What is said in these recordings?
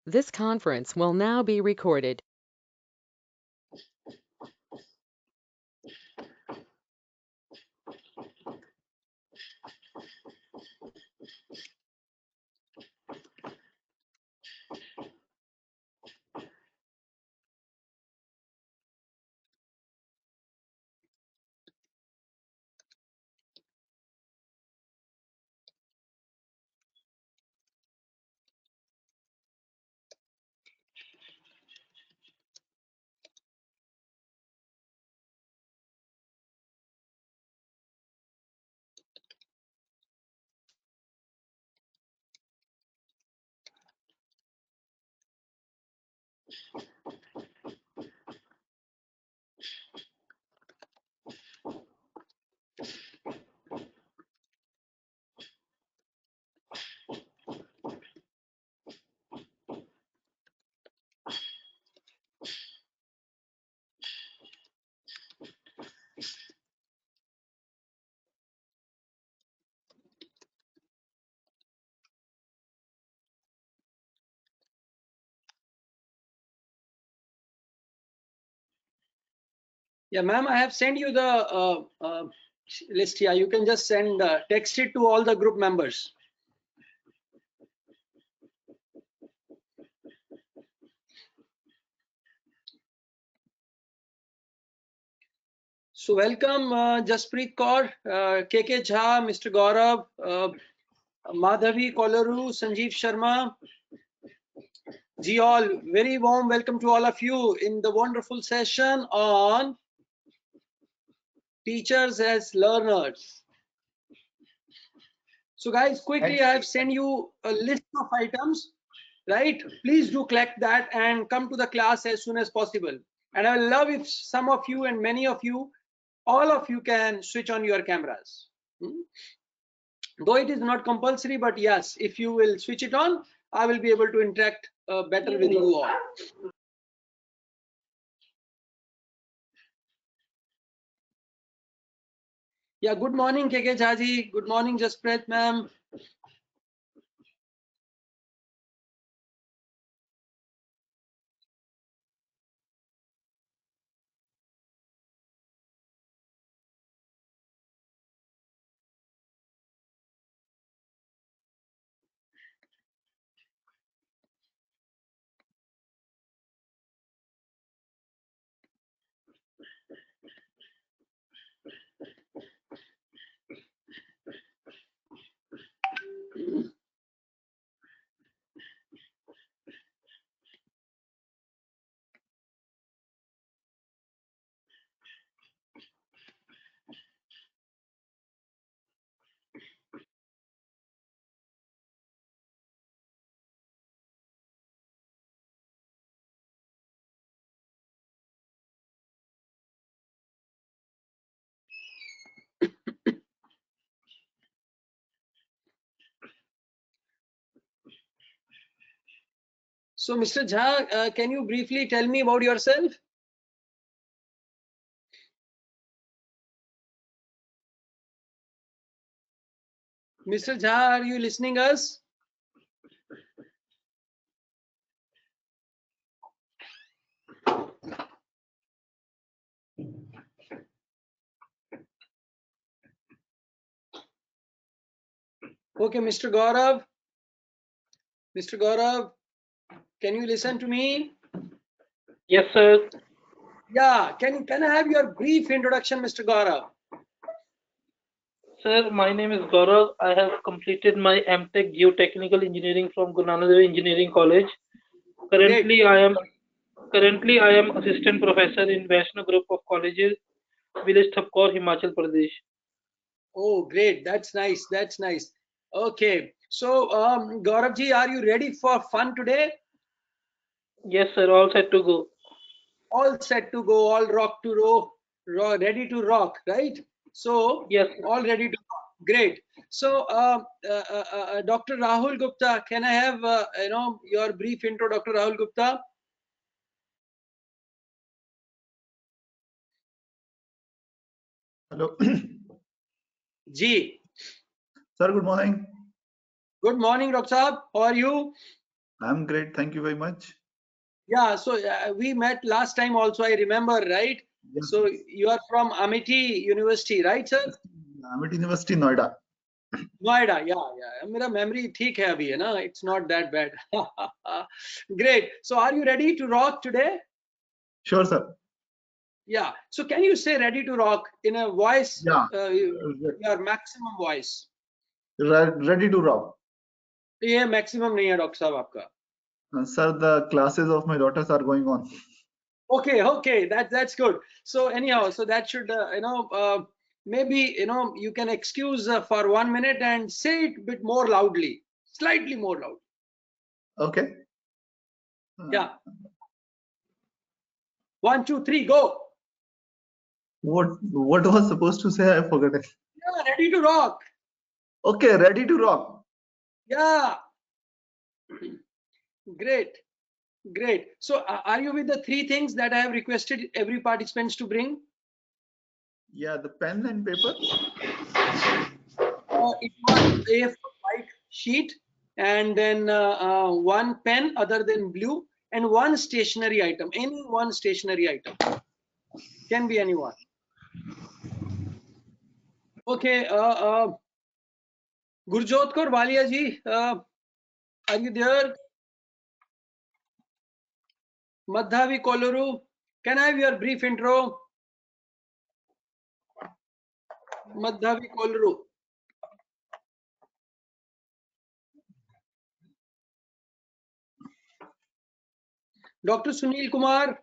This conference will now be recorded. Yeah, ma'am, I have sent you the list here. You can just send, text it to all the group members. So welcome Jaspreet Kaur, KK Jha, Mr. Gaurav, Madhavi Kolaru, Sanjeev Sharma. Ji all, very warm welcome to all of you in the wonderful session on teachers as learners. So guys, quickly I have sent you a list of items, right? Please do collect that and come to the class as soon as possible. And I will love if some of you and many of you, all of you can switch on your cameras. Though it is not compulsory, but yes, if you will switch it on, I will be able to interact better with you all. Yeah, good morning, KK Jhaji. Good morning, Jaspreet ma'am. So, Mr. Jha, can you briefly tell me about yourself? Mr. Jha, are you listening us? Okay, Mr. Gaurav. Mr. Gaurav, can you listen to me? Yes, sir. Yeah, can I have your brief introduction, Mr. Gaurav? Sir, my name is Gaurav. I have completed my MTech Geotechnical Engineering from Guru Nanak Dev Engineering College. Currently, I am assistant professor in Vaishnav Group of Colleges, village Thapkor, Himachal Pradesh. Oh, great. That's nice. That's nice. Okay. So, Gaurav ji, are you ready for fun today? Yes, sir. All set to go. All set to go, all rock to roll, ready to rock, right? So, Yes, sir. all ready to rock. Great. So, Dr. Rahul Gupta, can I have your brief intro, Dr. Rahul Gupta? Hello. Ji. Sir, good morning. Good morning, Dr. Saab. How are you? I'm great. Thank you very much. Yeah, so we met last time also, I remember, right? Yes. So you are from Amity University, right, sir? Amity University, Noida. Noida, yeah. मेरा memory ठीक है अभी है ना? It's not that bad. Great. So are you ready to rock today? Sure, sir. Yeah. So can you say ready to rock in a voice, Yeah. your maximum voice? Ready to rock. ये maximum नहीं है doctor साहब आपका. Sir, the classes of my daughters are going on. Okay, that's good. So anyhow, so that should maybe you can excuse for 1 minute and say it a bit more loudly, slightly more loud. Okay. Yeah. 1, 2, 3, go. What was supposed to say? I forgot it. Yeah, ready to rock. Okay, ready to rock. Yeah. Great. So are you with the 3 things that I have requested every participants to bring? Yeah, the pen and paper. It was a white sheet, and then 1 pen other than blue, and 1 stationary item. Any 1 stationary item. Can be anyone. Okay. Gurjot Kaur Walia ji, are you there? Madhavi Kolaru, can I have your brief intro? Madhavi Kolaru. Dr. Sunil Kumar,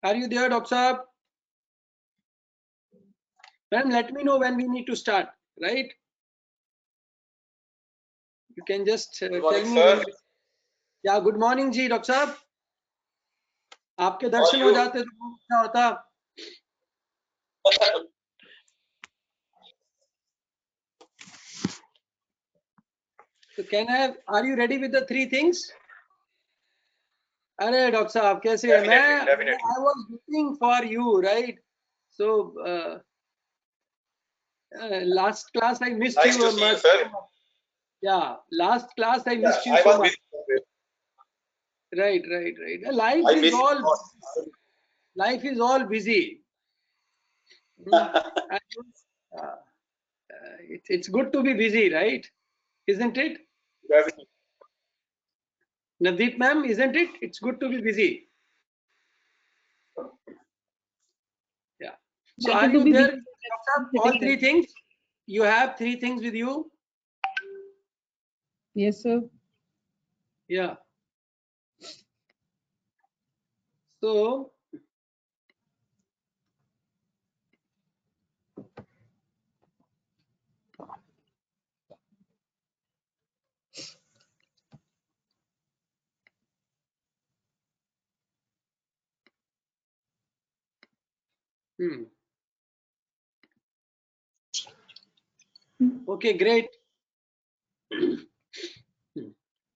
are you there, Dr. Saab? Ma'am, let me know when we need to start, right? You can just tell me. When... Yeah, good morning ji doctor साहब. आपके दर्शन हो जाते तो बहुत अच्छा होता. So can I have, are you ready with the 3 things? अरे doctor साहब कैसे है? मैं I was looking for you, right? So last class I missed you. Nice to see you, sir. Yeah, last class I missed you so much. Right. Life is all busy. It's good to be busy, right? Isn't it? Nadeep ma'am, isn't it? It's good to be busy. Yeah. So are you there? All 3 things? You have 3 things with you? Yes, sir. Yeah. So okay, great.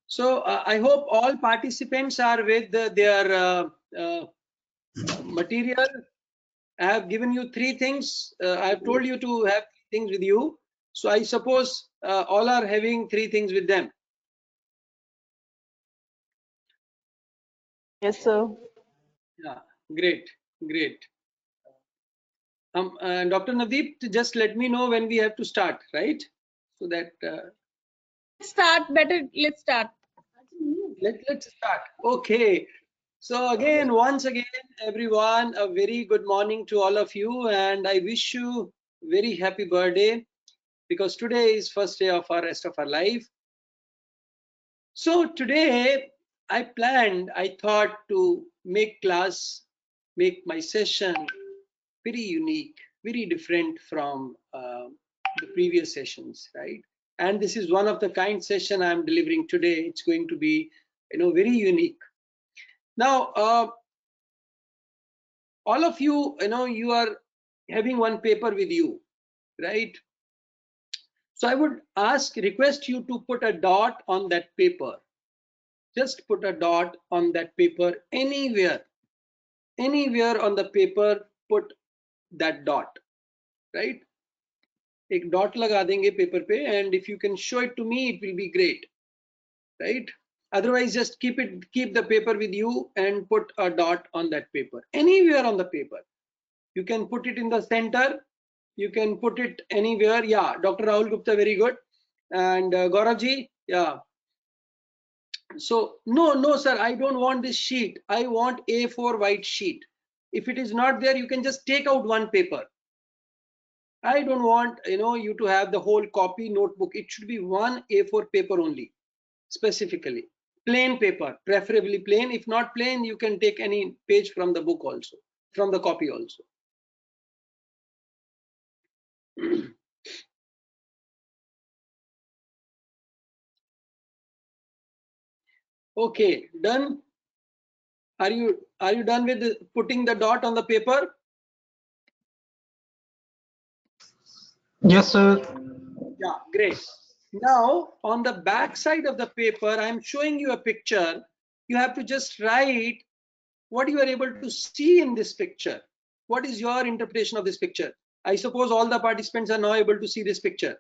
So I hope all participants are with their material. I have given you 3 things. I have told you to have 3 things with you. So I suppose all are having 3 things with them. Yes, sir. Yeah, great. Dr. Nadeep, just let me know when we have to start, right? So that Let's start. Let's start. let's start. Okay. So again, once again, everyone, a very good morning to all of you, and I wish you very happy birthday, because today is first day of our rest of our life. So today I thought to make my session very unique, very different from the previous sessions, right? And this is one of the kind session I'm delivering today. It's going to be, very unique. Now, all of you, you are having one paper with you, right? So I would request you to put a dot on that paper. Just put a dot on that paper anywhere on the paper, put that dot, right? एक dot लगा देंगे paper पे, and if you can show it to me, it will be great, right? Otherwise, just keep the paper with you and put a dot on that paper, anywhere on the paper. You can put it in the center. You can put it anywhere. Yeah, Dr. Rahul Gupta, very good. And Gauravji, yeah. So no, sir, I don't want this sheet. I want A4 white sheet. If it is not there, you can just take out one paper. I don't want you to have the whole copy notebook. It should be one A4 paper only, specifically. Plain paper, preferably plain. If not plain, you can take any page from the book also, from the copy also. Okay, done. Are you done with putting the dot on the paper? Yes, sir. Yeah, great. Now on the back side of the paper, I'm showing you a picture. You have to just write what you are able to see in this picture. What is your interpretation of this picture? I suppose all the participants are now able to see this picture.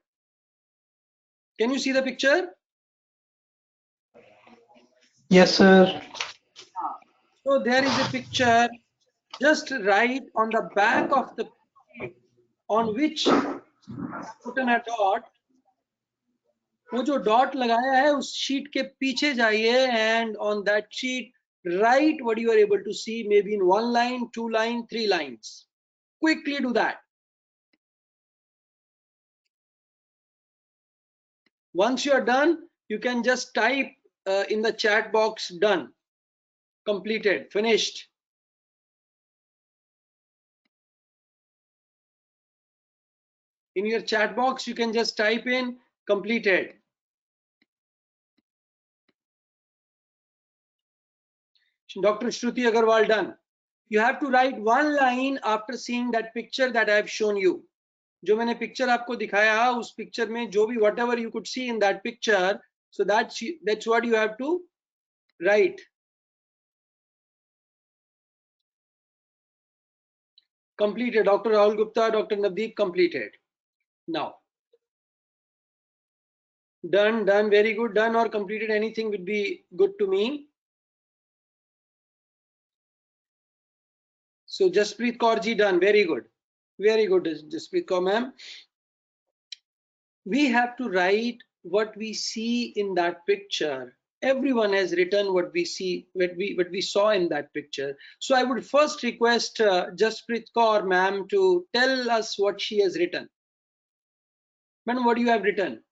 Can you see the picture? Yes, sir. So there is a picture. Just write on the back of the sheet on which put in a dot. वो जो dot लगाया है उस sheet के पीछे जाइए and on that sheet write what you are able to see, maybe in 1 line, 2 line, 3 lines. Quickly do that. Once you are done, you can just type in the chat box, done, completed, finished. In your chat box, you can just type in completed. Dr. Shruti Agarwal, done. You have to write 1 line after seeing that picture that I have shown you. जो मैंने picture आपको दिखाया उस picture में जो भी whatever you could see in that picture, so that's what you have to write. Completed. Dr. Rahul Gupta, Dr. Navdeep, completed. Now, done, very good. Done or completed, anything would be good to me. So Jaspreet Kaur ji, done, very good, Jaspreet Kaur ma'am. We have to write what we see in that picture. Everyone has written what we see, what we saw in that picture. So I would first request Jaspreet Kaur ma'am to tell us what she has written. Madam, what do you have written?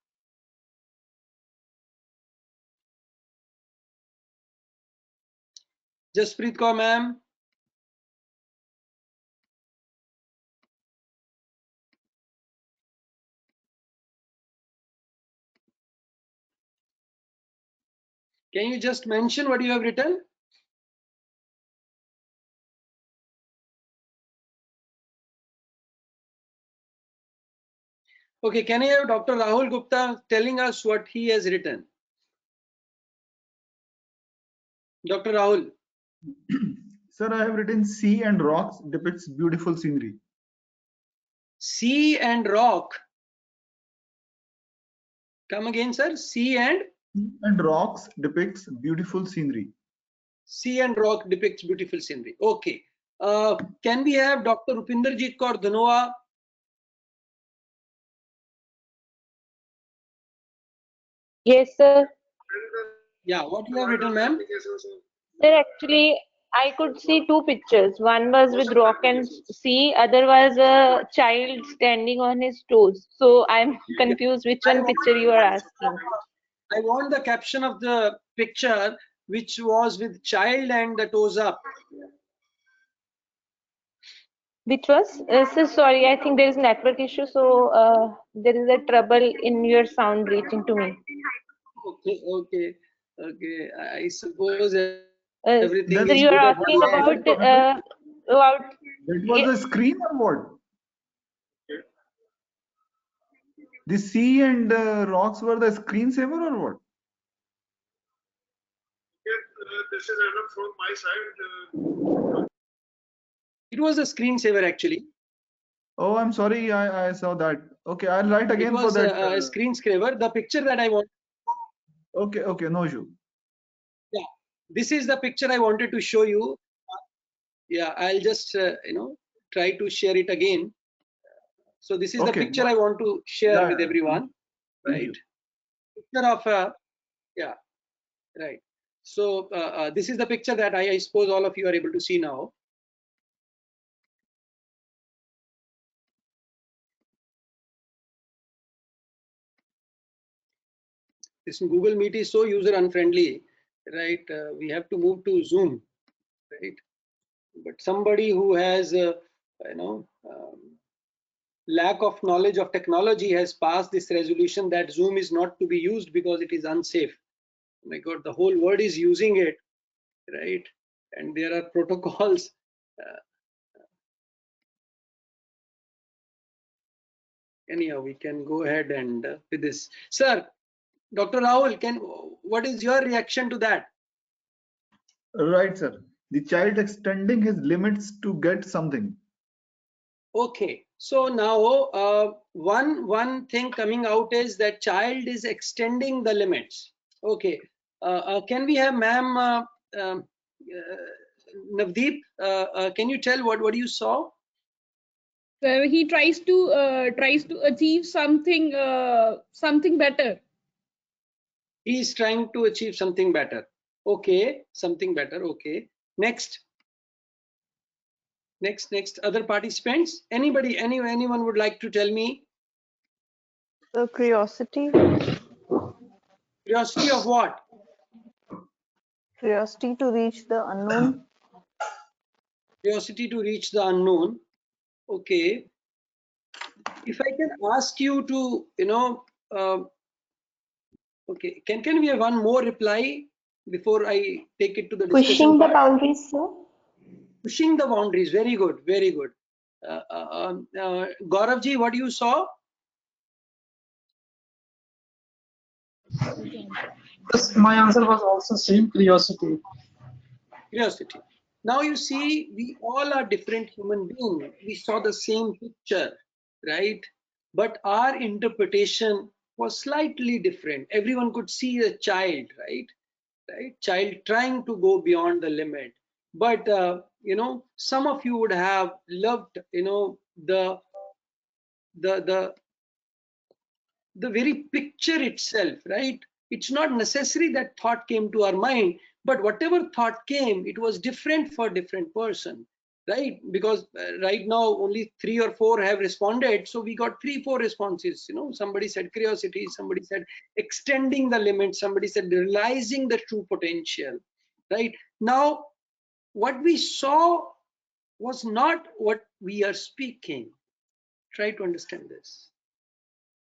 Jaspreet Kaur ma'am. Can you just mention what you have written? Okay, can I have Dr. Rahul Gupta telling us what he has written? Dr. Rahul. Sir, I have written sea and rocks depicts beautiful scenery. Sea and rock. Come again, sir. Sea and rocks depicts beautiful scenery. Sea and rock depicts beautiful scenery. Okay. Can we have Dr. Rupinderjit Kaur Dhanua? Yes, sir. Yeah, what you have written, ma'am? Sir, actually, I could see two pictures. One was with rock and sea, other was a child standing on his toes. So I'm confused which one picture you are asking. I want the caption of the picture which was with child and the toes up. Which was? Sir, sorry, I think there is network issue, so there is a trouble in your sound reaching to me. Okay. I suppose Sir, everything is you good are at asking my end. about That was the screen or what? The sea and rocks were the screensaver or what? This is enough from my side. It was a screensaver actually. Oh, I'm sorry, I saw that. Okay, I'll write It again for was that. a screensaver. The picture that I want. Okay, no issue. Yeah, this is the picture I wanted to show you. Yeah, I'll just try to share it again. So this is the Okay. picture I want to share Yeah, with yeah. everyone. Thank Right? you. Picture of yeah, right. So this is the picture that I suppose all of you are able to see now. This Google Meet is so user unfriendly, right? We have to move to Zoom, right? But somebody who has lack of knowledge of technology has passed this resolution that Zoom is not to be used because it is unsafe. Oh my God, the whole world is using it, right? And there are protocols. Anyhow, we can go ahead and with this, sir. Dr. Rahul, what is your reaction to that? Right, sir. The child extending his limits to get something. Okay, so now one thing coming out is that child is extending the limits. Okay, can we have ma'am Navdeep? Can you tell what you saw? He tries to achieve something something better. He is trying to achieve something better. Okay, something better. Okay, next. Other participants. Anyone would like to tell me? The curiosity. Curiosity of what? Curiosity to reach the unknown. Curiosity to reach the unknown. Okay. If I can ask you to, okay, can we have one more reply before I take it to the discussion Pushing the part? boundaries, sir. Pushing the boundaries. Very good. Very good. Gauravji, what you saw? Yes, my answer was also same, curiosity. Curiosity. Now you see, we all are different human beings. We saw the same picture, right? But our interpretation was slightly different. Everyone could see a child, right? Child trying to go beyond the limit. But some of you would have loved, the very picture itself, right? It's not necessary that thought came to our mind, but whatever thought came, it was different for different person, right? Because right now only 3 or 4 have responded, so we got 3-4 responses. Somebody said curiosity, somebody said extending the limit, somebody said realizing the true potential, right? Now what we saw was not what we are speaking. Try to understand this.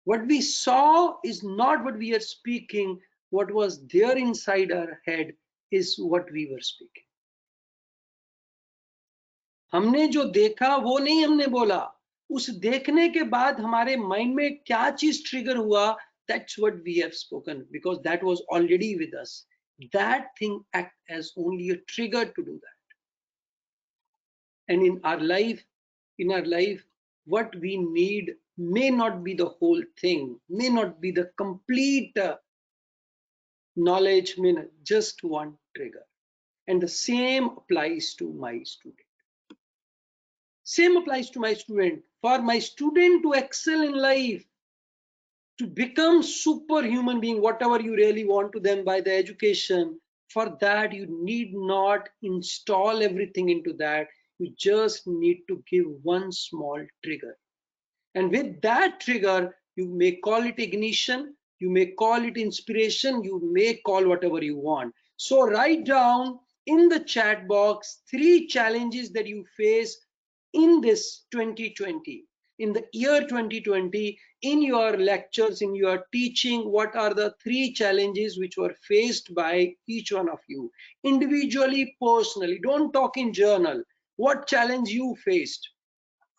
What we saw is not what we are speaking. What was there inside our head is what we were speaking. हमने जो देखा वो नहीं हमने बोला. उस देखने के बाद हमारे माइंड में क्या चीज ट्रिगर हुआ, that's what we have spoken, because that was already with us. That thing act as only a trigger to do that. And in our life, what we need may not be the whole thing, may not be the complete knowledge, mean just one trigger. And the same applies to my student. Same applies to my student. For my student to excel in life, to become superhuman being, whatever you really want to them by the education, for that you need not install everything into that. You just need to give one small trigger. And with that trigger, you may call it ignition, you may call it inspiration, you may call whatever you want. So write down in the chat box 3 challenges that you face in this 2020. In the year 2020, in your lectures, in your teaching, what are the 3 challenges which were faced by each one of you? Individually, personally, don't talk in journal. What challenge you faced?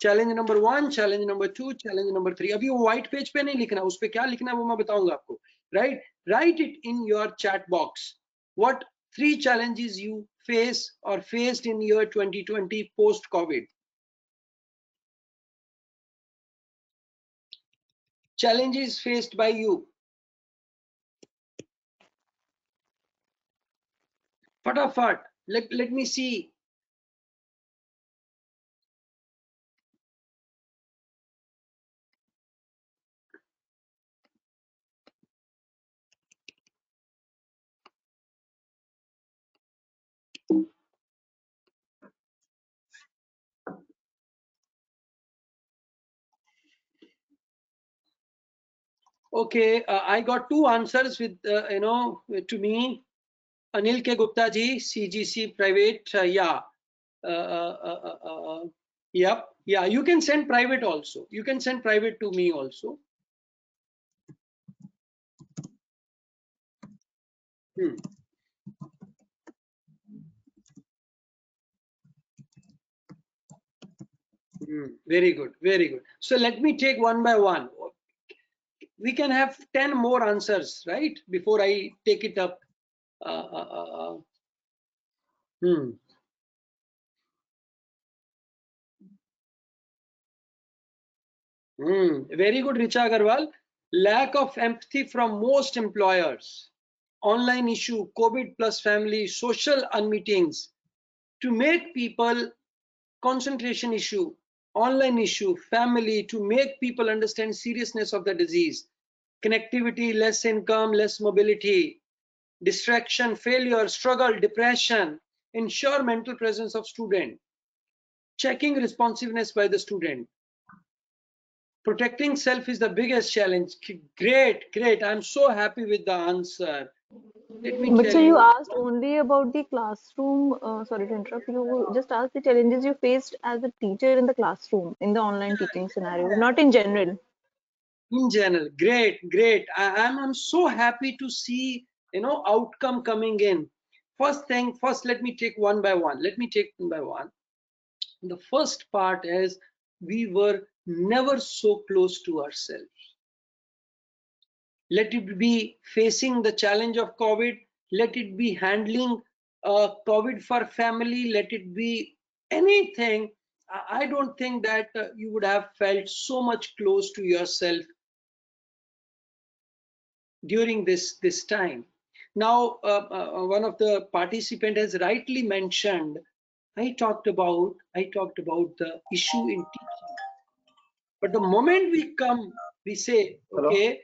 Challenge number 1, challenge number 2, challenge number 3. अभी वो white page पे नहीं लिखना, उस पे क्या लिखना है वो मैं बताऊंगा आपको. Write it in your chat box. What 3 challenges you face or faced in year 2020 post COVID? challenges faced by you. Fatafat, let me see. Okay, I got two answers with to me. Anil K Gupta ji, CGC private, yeah. Yep, yeah. You can send private also. You can send private to me also. Very good, very good. So let me take one by one. We can have 10 more answers, right? Before I take it up. Very good, Richa Agarwal. Lack of empathy from most employers. Online issue, COVID plus family, social unmeetings. To make people, concentration issue, online issue, family, to make people understand seriousness of the disease. Connectivity, less income, less mobility. Distraction, failure, struggle, depression. Ensure mental presence of student. Checking responsiveness by the student. Protecting self is the biggest challenge. Great, great. I'm so happy with the answer. Let me But tell so you you. asked only about the classroom. Sorry to interrupt. You just asked the challenges you faced as a teacher in the classroom, in the online teaching scenario, not in general. In general, great, great. I'm so happy to see outcome coming in. First, let me take one by one. Let me take one by one. The first part is we were never so close to ourselves. Let it be facing the challenge of COVID. Let it be handling COVID for family. Let it be anything. I don't think that you would have felt so much close to yourself during this time. Now, one of the participants has rightly mentioned. I talked about the issue in teaching. But the moment we come, we say, okay,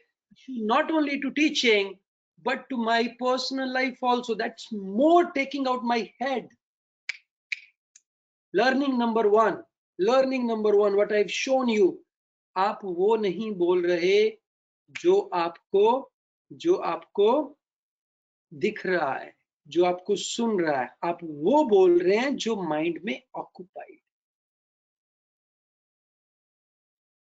not only to teaching, but to my personal life also. That's more taking out my head. Learning number one, what I've shown you. आप वो नहीं बोल रहे जो आपको दिख रहा है, जो आपको सुन रहा है. आप वो बोल रहे हैं जो माइंड में occupied.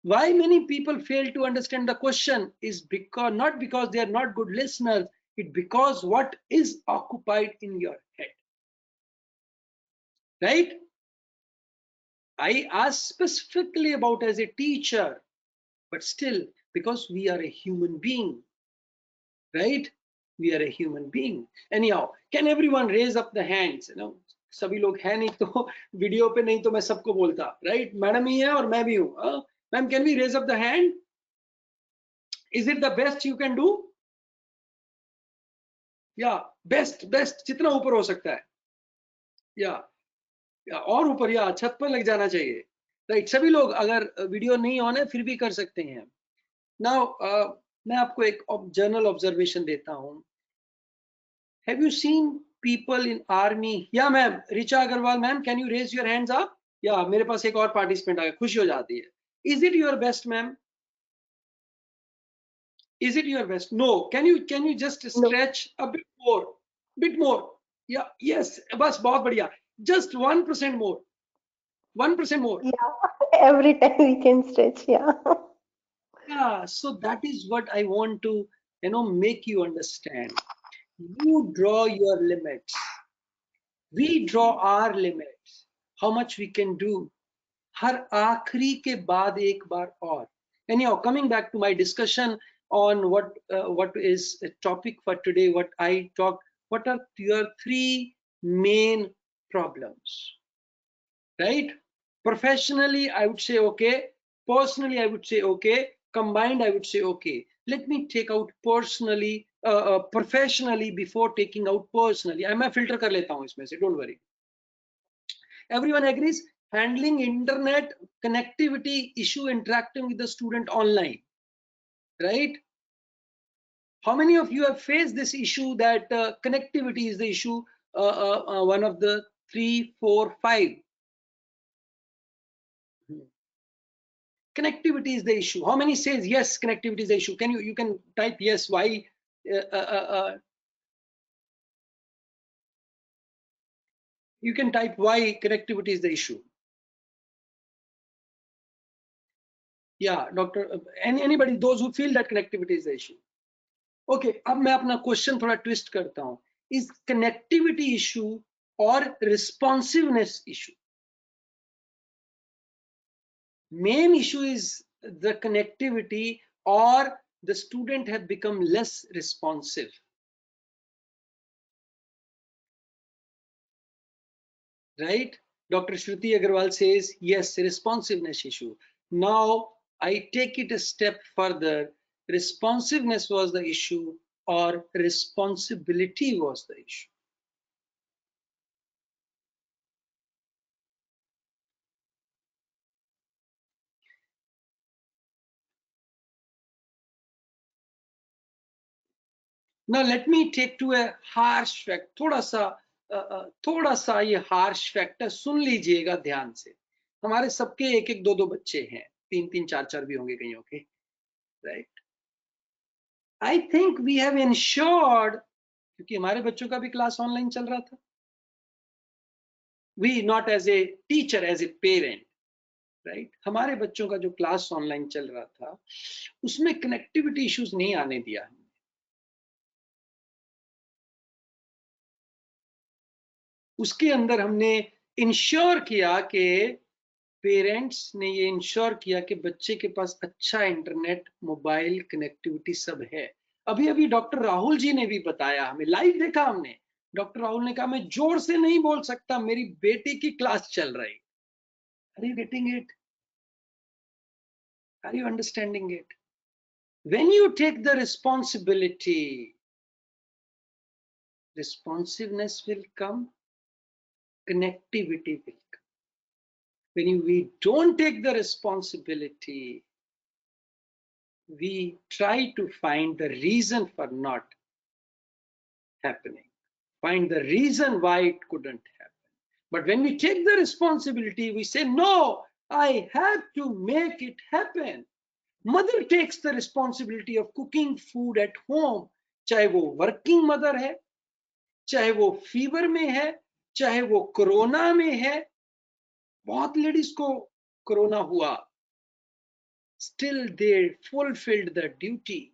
Why many people fail to understand the question is because not because they are not good listeners, it's because what is occupied in your head. Right? I asked specifically about as a teacher, but still, because we are a human being, right? We are a human being. Anyhow, can everyone raise up the hands? सभी लोग हैं नहीं तो video पे नहीं तो मैं सबको बोलता, right? मैडम ही है और मैं भी हूँ. Ma'am, can we raise up the hand? Is it the best you can do? या बेस्ट जितना ऊपर हो सकता है, या और ऊपर, या छत पर लग जाना चाहिए, राइट? सभी लोग अगर वीडियो नहीं ऑन है फिर भी कर सकते हैं. नाउ मैं आपको एक जनरल ऑब्जर्वेशन देता हूं. Have you seen people in army? या ma'am, Richa Agarwal ma'am, can you raise your hands up? या मेरे पास एक और पार्टिसिपेंट आ गया, खुशी हो जाती है. Is it your best ma'am? Is it your best? No. Can you just stretch a bit more? Yeah. Yes. बस बहुत बढ़िया. Just 1% more. 1% more. Yeah. Every time we can stretch. Yeah. Yeah. So that is what I want to make you understand. You draw your limits. We draw our limits. How much we can do. हर आखिरी के बाद एक बार और. Anyhow, coming back to my discussion on what is a topic for today, what I talked, what are your three main problems, right? Professionally, I would say okay. Personally, I would say okay. combined, I would say, okay, let me take out personally, professionally before taking out personally. मैं filter कर लेता हूँ इसमें से, don't worry. Everyone agrees, handling internet connectivity issue, interacting with the student online, right? How many of you have faced this issue that connectivity is the issue? One of the 3, 4, 5. Connectivity is the issue. How many says yes, connectivity is the issue? Can you can type yes, why? You can type why connectivity is the issue. Yeah, doctor, anybody, those who feel that connectivity is the issue. Okay, अब मैं अपना question थोड़ा twist करता हूँ. Is connectivity issue or responsiveness issue? Main issue is the connectivity, or the student have become less responsive. Right? Dr. Shruti Agarwal says, yes, responsiveness issue. Now, I take it a step further. Responsiveness was the issue, or responsibility was the issue. Now, let me take to a harsh fact. थोड़ा सा ये harsh fact है, सुन लीजिएगा ध्यान से. हमारे सबके एक एक दो दो बच्चे हैं, 3 3 4 4 भी होंगे कईयों के, right? I think we have ensured, क्योंकि हमारे बच्चों का भी क्लास ऑनलाइन चल रहा था. We, not as a teacher, as a parent, right? हमारे बच्चों का जो क्लास ऑनलाइन चल रहा था, उसमें कनेक्टिविटी इश्यूज नहीं आने दिया. उसके अंदर हमने इंश्योर किया कि पेरेंट्स ने ये इंश्योर किया कि बच्चे के पास अच्छा इंटरनेट, मोबाइल कनेक्टिविटी सब है. अभी अभी डॉक्टर राहुल जी ने भी बताया, हमें लाइव देखा हमने. डॉक्टर राहुल ने कहा, मैं जोर से नहीं बोल सकता, मेरी बेटी की क्लास चल रही. Are you getting it? Are you understanding it? When you take the responsibility, responsiveness will come, connectivity will come. When we don't take the responsibility, we try to find the reason for not happening, find the reason why it couldn't happen. But when we take the responsibility, we say, no, I have to make it happen. Mother takes the responsibility of cooking food at home, चाहे वो working mother है, चाहे वो fever में है, चाहे वो corona में है. बहुत लेडीज को कोरोना हुआ, still they fulfilled the duty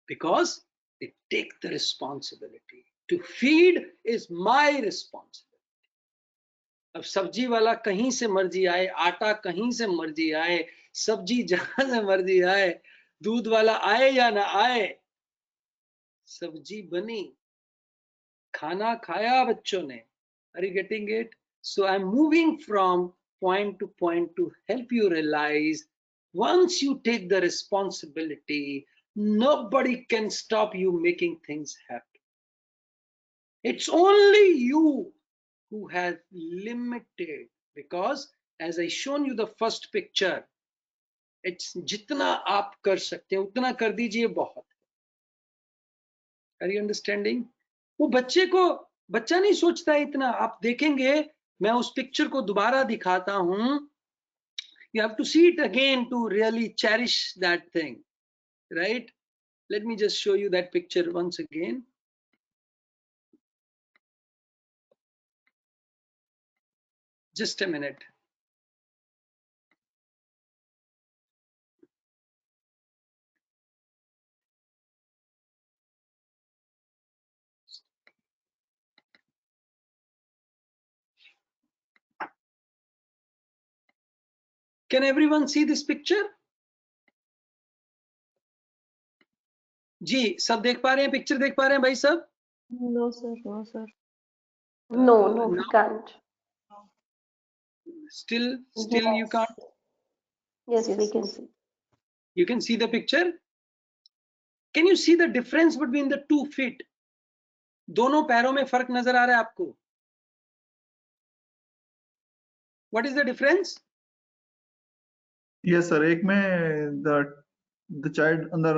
because they take the responsibility. To feed is my responsibility. अब सब्जी वाला कहीं से मर्जी आए, आटा कहीं से मर्जी आए, सब्जी जहां से मर्जी आए, दूध वाला आए या ना आए, सब्जी बनी, खाना खाया बच्चों ने. Are you getting it? So I'm moving from point to point to help you realize, once you take the responsibility, nobody can stop you making things happen. It's only you who has limited, because as I shown you the first picture, it's जितना आप कर सकते हैं उतना कर दीजिए, बहुत. Are you understanding? वो बच्चा नहीं सोचता है इतना. आप देखेंगे, मैं उस पिक्चर को दोबारा दिखाता हूं. You have to see it again to really cherish that thing, right? Let me just show you that picture once again. Just a minute. Can everyone see this picture? जी, सब देख पा रहे हैं? पिक्चर देख पा रहे हैं भाई सब? No, sir. No, sir. No, we can't. Still Yes. you can't? Yes, we can see. You can see the picture. Can you see the difference between the 2 feet? दोनों पैरों में फर्क नजर आ रहा है आपको? What is the difference? Yes, sir. एक में the child on the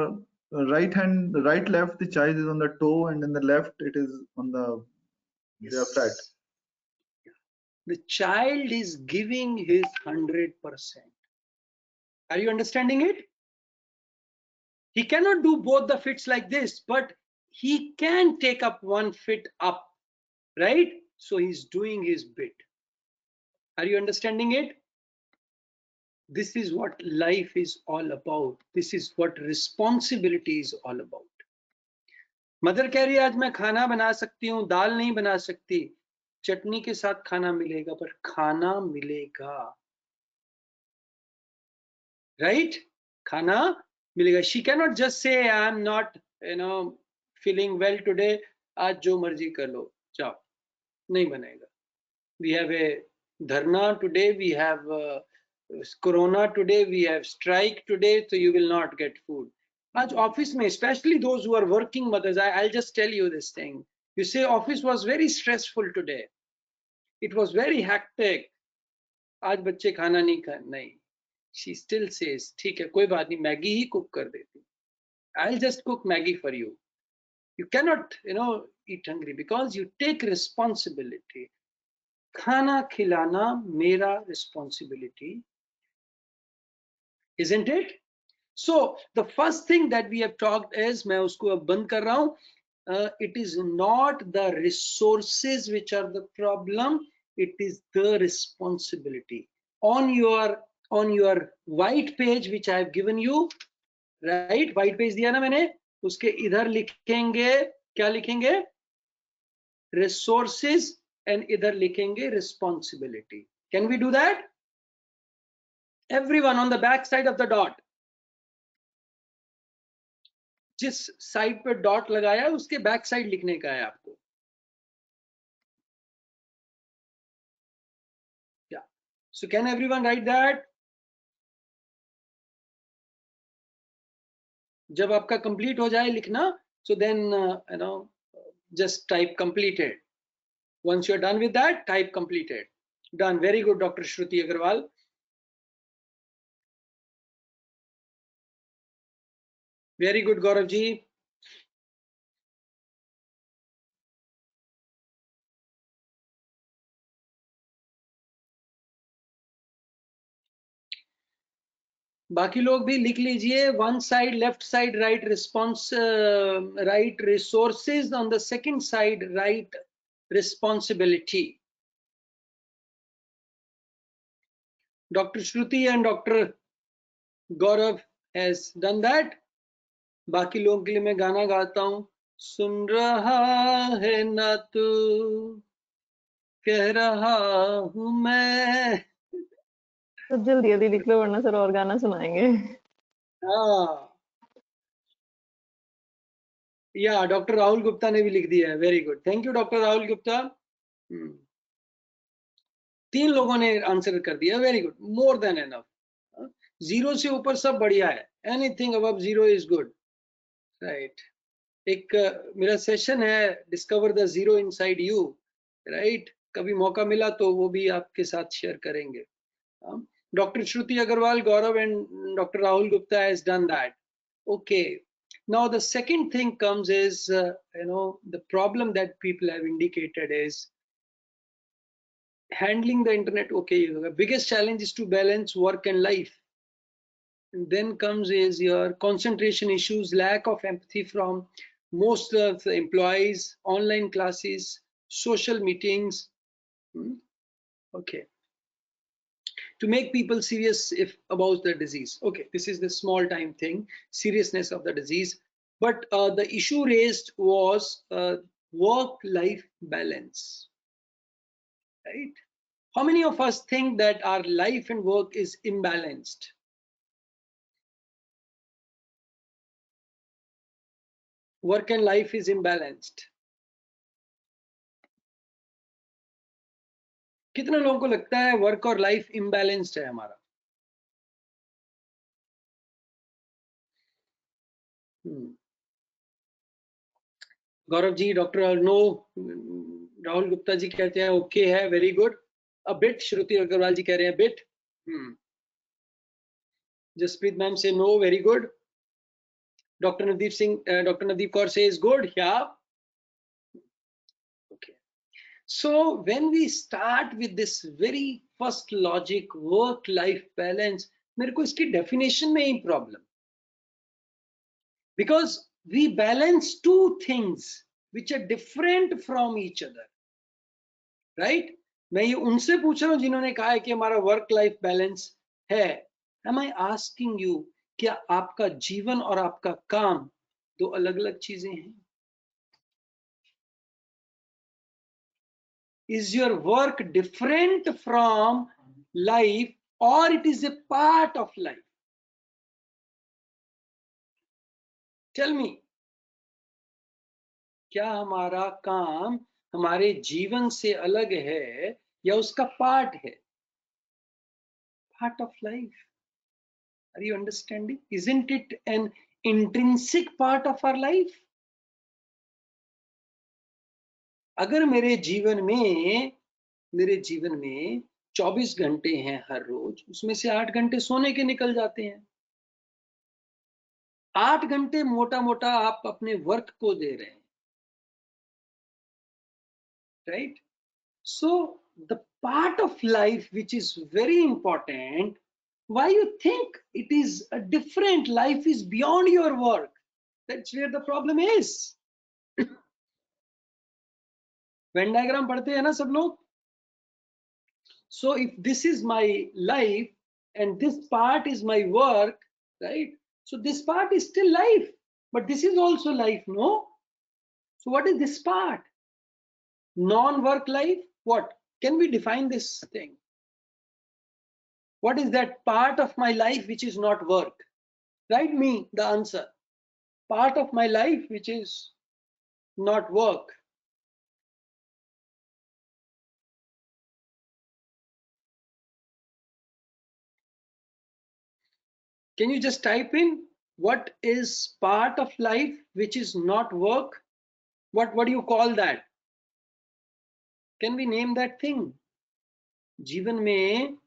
right hand, right left, the child is on the toe, and in the left it is on the they are flat. The child is giving his 100%. Are you understanding it? He cannot do both the fits like this, but he can take up one fit up, right? So he's doing his bit. Are you understanding it? This is what life is all about. This is what responsibility is all about. Mother कह रही है आज मैं खाना बना सकती हूँ, दाल नहीं बना सकती, चटनी के साथ खाना मिलेगा, पर खाना मिलेगा, right? खाना मिलेगा. She cannot just say I'm not, feeling well today. आज जो मर्जी कर लो, जाओ. नहीं बनेगा. We have a dharna today. We have corona today. We have strike today. So you will not get food. आज office में, especially those who are working mothers, I'll just tell you this thing. You say office was very stressful today. It was very hectic. आज बच्चे खाना नहीं खा नहीं. She still says, ठीक है, कोई बात नहीं, मैगी ही कुक कर देती. I'll just cook Maggie for you. You cannot, eat hungry because you take responsibility. खाना खिलाना मेरा responsibility, isn't it? So the first thing that we have talked is, मैं उसको अब बंद कर रहा हूँ. It is not the resources which are the problem. It is the responsibility. On your white page which I have given you, right? White page दिया ना मैंने, उसके इधर लिखेंगे, क्या लिखेंगे? Resources, and इधर लिखेंगे responsibility. Can we do that? Everyone on the back side of the dot. जिस साइड पे डॉट लगाया है उसके बैक साइड लिखने का है आपको. Yeah. So can everyone write that? जब आपका कंप्लीट हो जाए लिखना, so then just type completed. Once you're done with that, type completed. Done. Very good, Dr. Shruti Agarwal. Very good, Gaurav ji. बाकी लोग भी लिख लीजिए. One side, left side, right response, right resources. On the second side, right responsibility. Dr. Shruti and Dr. Gaurav has done that. बाकी लोगों के लिए मैं गाना गाता हूँ. सुन रहा है ना तू, कह रहा हूँ मैं. तो जल्दी जल्दी लिख लो वरना सर और गाना सुनाएंगे. हाँ, या डॉक्टर राहुल गुप्ता ने भी लिख दिया है. Very good, thank you doctor Rahul Gupta. 3 लोगों ने आंसर कर दिया. Very good, more than enough. 0 से ऊपर सब बढ़िया है. Anything above 0 is good, right. एक मेरा सेशन है discover the zero inside you, right. कभी मौका मिला तो वो भी आपके साथ शेयर करेंगे. Dr. Shruti Agarwal, Gaurav and Dr. Rahul Gupta has done that. Okay. Now the second thing comes is, the problem that people have indicated is handling the internet. Okay, the biggest challenge is to balance work and life. And then comes is your concentration issues, lack of empathy from most of the employees, online classes, social meetings. Okay. To make people serious about the disease. Okay, this is the small time thing, seriousness of the disease. But the issue raised was work-life balance, right? How many of us think that our life and work is imbalanced? Work and life is imbalanced. कितने लोगों को लगता है work और life imbalanced है हमारा? Gaurav ji, doctor no, Rahul Gupta ji कहते हैं ओके है, very good. A bit, Shruti Agarwal ji कह रहे हैं बिट। जसप्रीत मैम से no, very good. Doctor Navdeep Singh, doctor Navdeep Kaur से इज गुड, या okay. So when we start with this very first logic, work life balance, मेरे को इसकी definition में ही problem, because we balance two things which are different from each other, right? मैं ये उनसे पूछ रहा हूँ जिन्होंने कहा है कि हमारा वर्क लाइफ बैलेंस है। Am I asking you, क्या आपका जीवन और आपका काम दो अलग अलग चीजें हैं? Is your work different from life, or it is a part of life? Tell me, क्या हमारा काम हमारे जीवन से अलग है या उसका पार्ट है? Part of life. Are you understanding? Isn't it an intrinsic part of our life? अगर मेरे जीवन में 24 घंटे हैं हर रोज, उसमें से 8 घंटे सोने के निकल जाते हैं। 8 घंटे मोटा मोटा आप अपने वर्क को दे रहे हैं, right? So the part of life which is very important, why you think it is a different life is beyond your work? That's where the problem is. Venn diagram पढ़ते हैं ना सब लोग? So if this is my life and this part is my work, right? So this part is still life, but this is also life, no? So what is this part? Non-work life? What? Can we define this thing? What is that part of my life which is not work? Write me the answer. Part of my life which is not work. Can you just type in what is part of life which is not work? What do you call that? Can we name that thing? जीवन में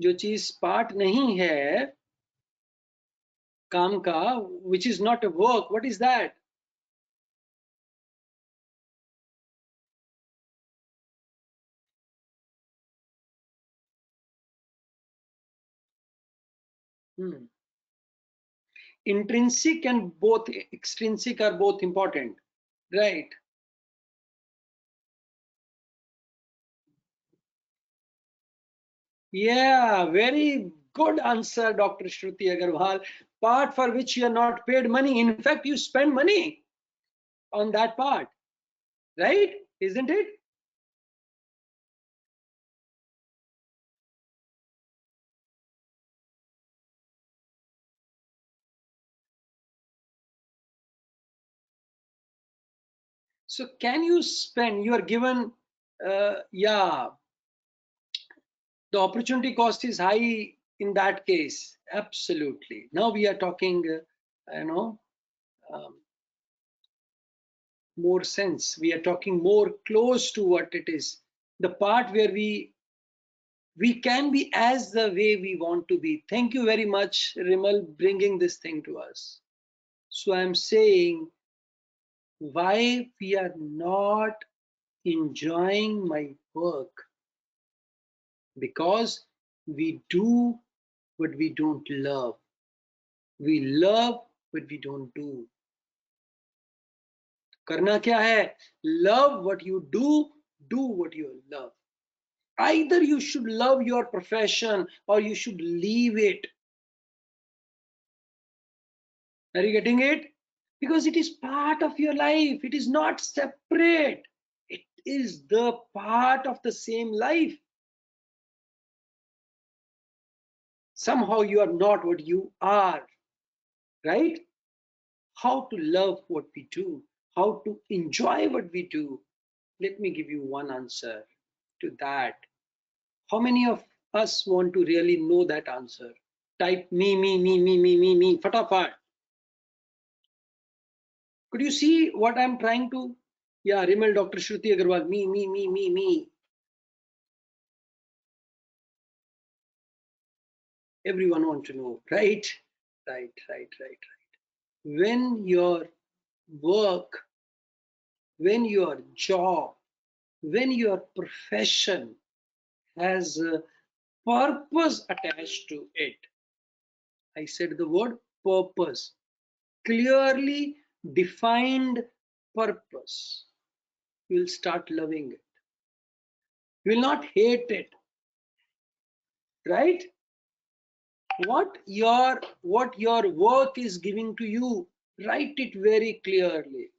जो चीज part नहीं है काम का, which is not a work, what is that? Intrinsic and both extrinsic are both important, right? Yeah, very good answer, Dr. Shruti Agarwal. Part for which you are not paid money. In fact, you spend money on that part, right? Isn't it? So can you spend, you are given, yeah, the opportunity cost is high in that case. Absolutely. Now we are talking, more sense. We are talking more close to what it is. The part where we can be as the way we want to be. Thank you very much, Rimal, bringing this thing to us. So I'm saying, why we are not enjoying my work? Because we do what we don't love. We love what we don't do. करना क्या है? Love what you do what you love. Either you should love your profession or you should leave it. Are you getting it? Because it is part of your life. It is not separate. It is the part of the same life. Somehow you are not what you are, right? How to love what we do, how to enjoy what we do. Let me give you one answer to that. How many of us want to really know that answer? Type me, fatafat. Could you see what I'm trying to? Yeah, Rimal, Dr. Shruti Agarwal, me. Everyone wants to know, right? Right. When your work, when your job, when your profession has a purpose attached to it, I said the word purpose, clearly defined purpose, you will start loving it. You will not hate it, right? What your work is giving to you, write it very clearly.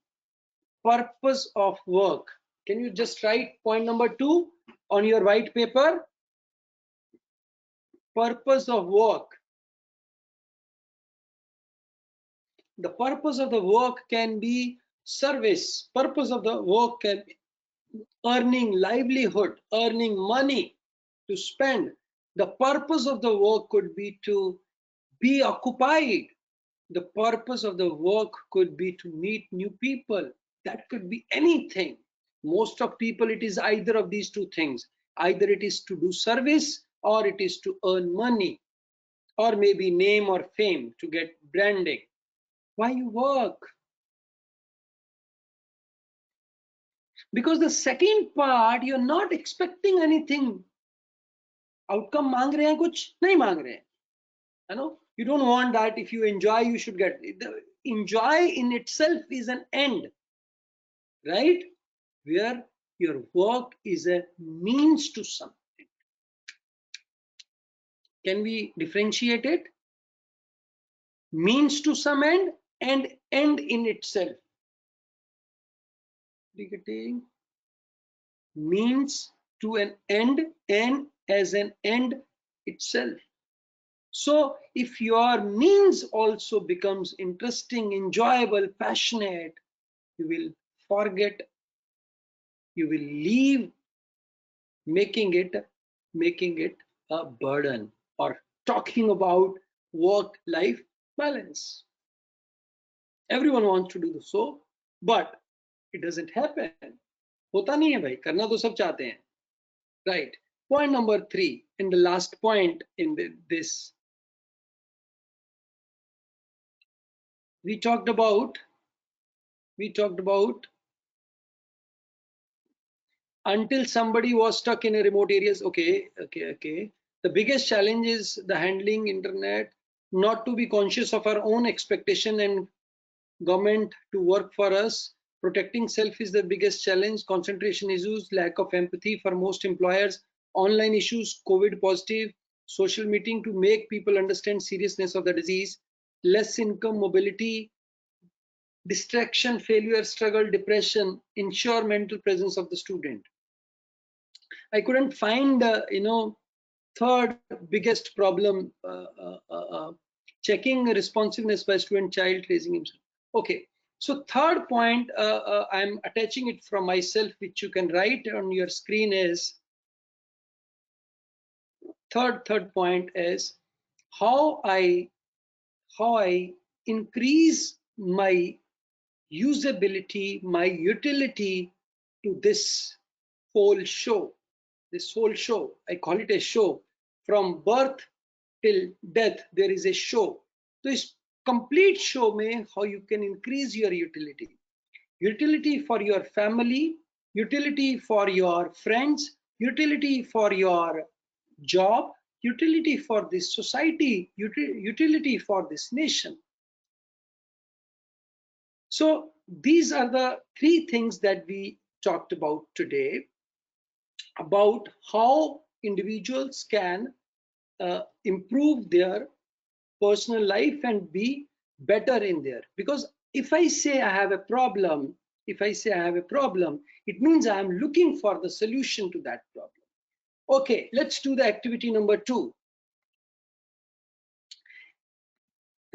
Purpose of work. Can you just write point number 2 on your white paper? Purpose of work. The purpose of the work can be service. Purpose of the work can be earning livelihood, earning money to spend. The purpose of the work could be to be occupied. The purpose of the work could be to meet new people. That could be anything. Most of people, it is either of these two things. Either it is to do service or it is to earn money, or maybe name or fame, to get branding. Why you work? Because the second part, you're not expecting anything. Outcome मांग रहे हैं, कुछ नहीं मांग रहे हैं. You know, you don't want that. If you enjoy, you should get it. The enjoy in itself is an end, right? Where your work is a means to something. Can we differentiate it? Means to some end and end in itself. Means to an end and as an end itself. So if your means also becomes interesting, enjoyable, passionate, you will forget, you will leave making it a burden or talking about work-life balance. Everyone wants to do so, but it doesn't happen. होता नहीं है भाई, करना तो सब चाहते हैं, right? Point number 3, and the last point in this, we talked about until somebody was stuck in a remote areas. Okay. The biggest challenge is the handling internet, not to be conscious of our own expectation and government to work for us. Protecting self is the biggest challenge. Concentration issues, lack of empathy for most employers, online issues, COVID positive, social meeting to make people understand seriousness of the disease, less income, mobility, distraction, failure, struggle, depression, ensure mental presence of the student. I couldn't find, third biggest problem, checking responsiveness by student child raising himself. Okay, so third point, I'm attaching it from myself, which you can write on your screen, is third point is how I increase my usability, my utility to this whole show. This whole show, I call it a show. From birth till death, there is a show. So this complete show mein how you can increase your utility. Utility for your family, utility for your friends, utility for your job, utility for this society, utility for this nation. So these are the 3 things that we talked about today, about how individuals can improve their personal life and be better in there. Because if I say I have a problem, it means I am looking for the solution to that problem. Okay, let's do the activity number 2.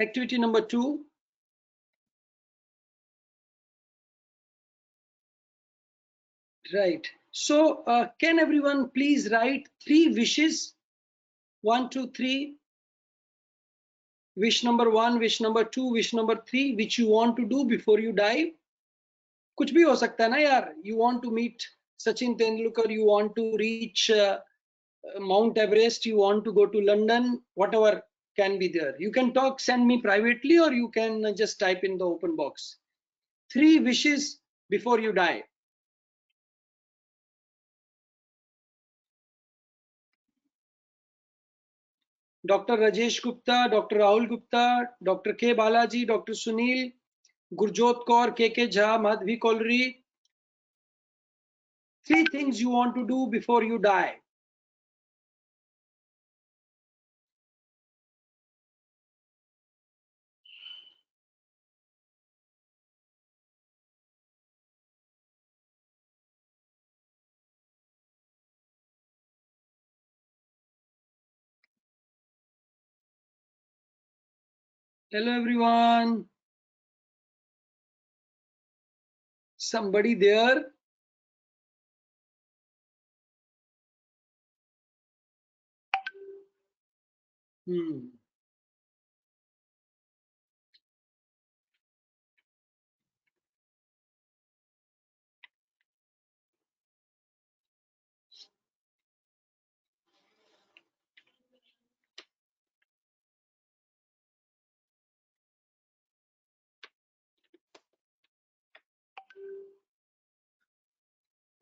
Activity number 2. Right. So can everyone please write 3 wishes? 1, 2, 3. Wish number 1, wish number 2, wish number 3, which you want to do before you die. कुछ भी हो सकता है ना यार. You want to meet Sachin Tendulkar, you want to reach Mount Everest, you want to go to London, whatever can be there. You can talk, send me privately, or you can just type in the open box. 3 wishes before you die. Dr. Rajesh Gupta, Dr. Rahul Gupta, Dr. K. Balaji, Dr. Sunil, Gurjot Kaur, K. Jha, Madhvi Kolri. 3 things you want to do before you die. Hello everyone. Somebody there?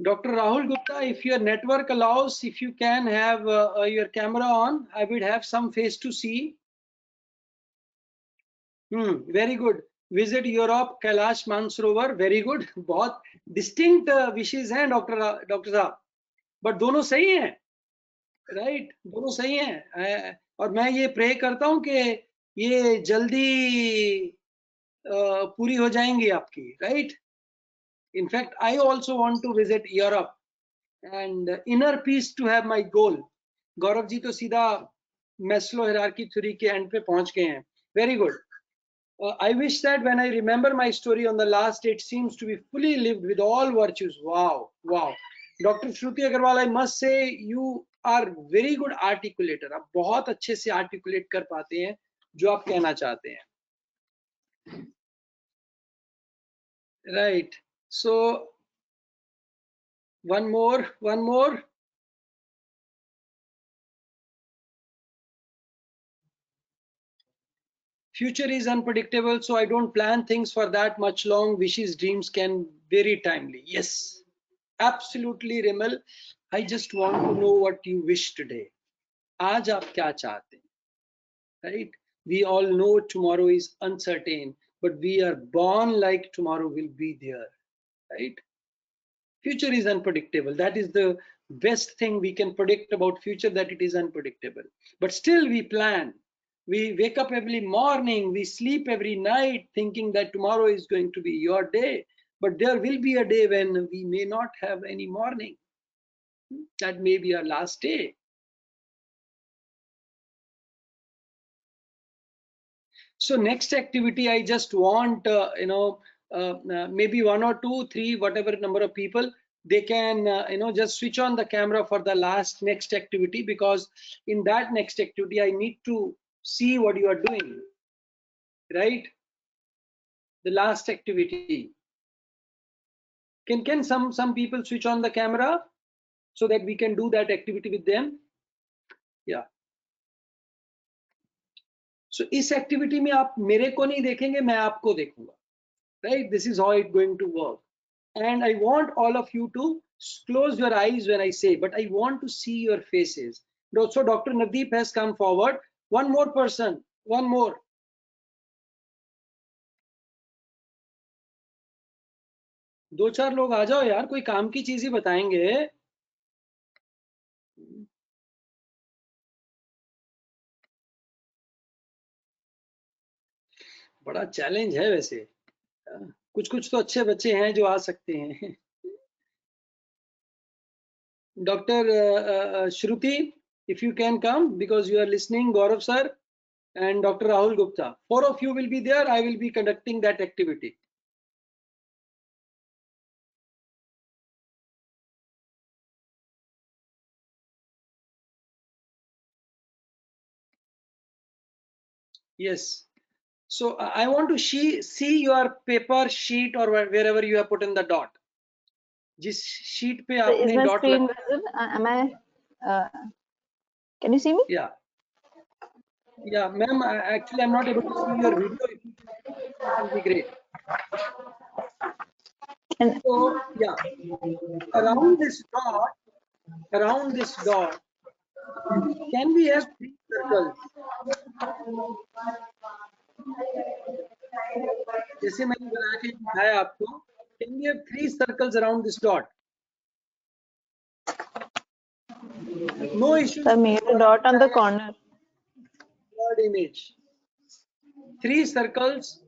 Dr. Rahul Gupta, if your network allows, if you can have your camera on, I would have some face to see. Very good. Visit Europe, Kailash Mansarovar, very good. बहुत distinct wishes हैं doctor साहब, but दोनों सही हैं, right? दोनों सही हैं. और मैं ये प्रे करता हूँ कि ये जल्दी पूरी हो जाएंगी आपकी, right? In fact, I also want to visit Europe and inner peace to have my goal. Gaurav ji तो सीधा Maslow hierarchy theory के end पे पहुंच गए हैं. Very good. I wish that when I remember my story on the last day, it seems to be fully lived with all virtues. Wow, wow. Dr. Shruti Agarwal, I must say you are very good articulator. आप बहुत अच्छे से articulate कर पाते हैं जो आप कहना चाहते हैं. Right. So one more. Future is unpredictable, so I don't plan things for that much long. Wishes, dreams can very timely. Yes, absolutely, Rimal. I just want to know what you wish today. आज आप क्या चाहते हैं? Right? We all know tomorrow is uncertain, but we are born like tomorrow will be there. Right? Future is unpredictable. That is the best thing we can predict about future, that it is unpredictable. But still we plan. We wake up every morning, we sleep every night thinking that tomorrow is going to be your day. But there will be a day when we may not have any morning. That may be our last day. So next activity, I just want, maybe 1 or 2, 3, whatever number of people, they can, just switch on the camera for the next activity, because in that next activity, I need to see what you are doing, right? The last activity. Can some people switch on the camera so that we can do that activity with them? Yeah. So इस activity में आप मेरे को नहीं देखेंगे, मैं आपको देखूंगा. Right? This is how it's going to work. And I want all of you to close your eyes when I say, but I want to see your faces. So Dr. Navdeep has come forward. One more person, one more. दो चार लोग आ जाओ यार, कोई काम की चीज ही बताएंगे. बड़ा चैलेंज है वैसे. कुछ तो अच्छे बच्चे हैं जो आ सकते हैं. Dr. Shruti, if you can come, because you are listening, Gaurav sir and Dr. Rahul Gupta. 4 of you will be there. I will be conducting that activity. Yes. So I want to see your paper sheet or wherever you have put in the dot. जिस sheet पे So is आपने my dot screen लगा. visible? Am I? Can you see me? Yeah. Yeah, ma'am. Actually, I'm not able to see your video. If you can see it, that will be great. And So yeah, around this dot, can we have 3 circles? जैसे मैंने बना के दिखाया आपको. Can we have 3 circles around this dot? No issues. I made a dot on the corner. Third image. 3 circles.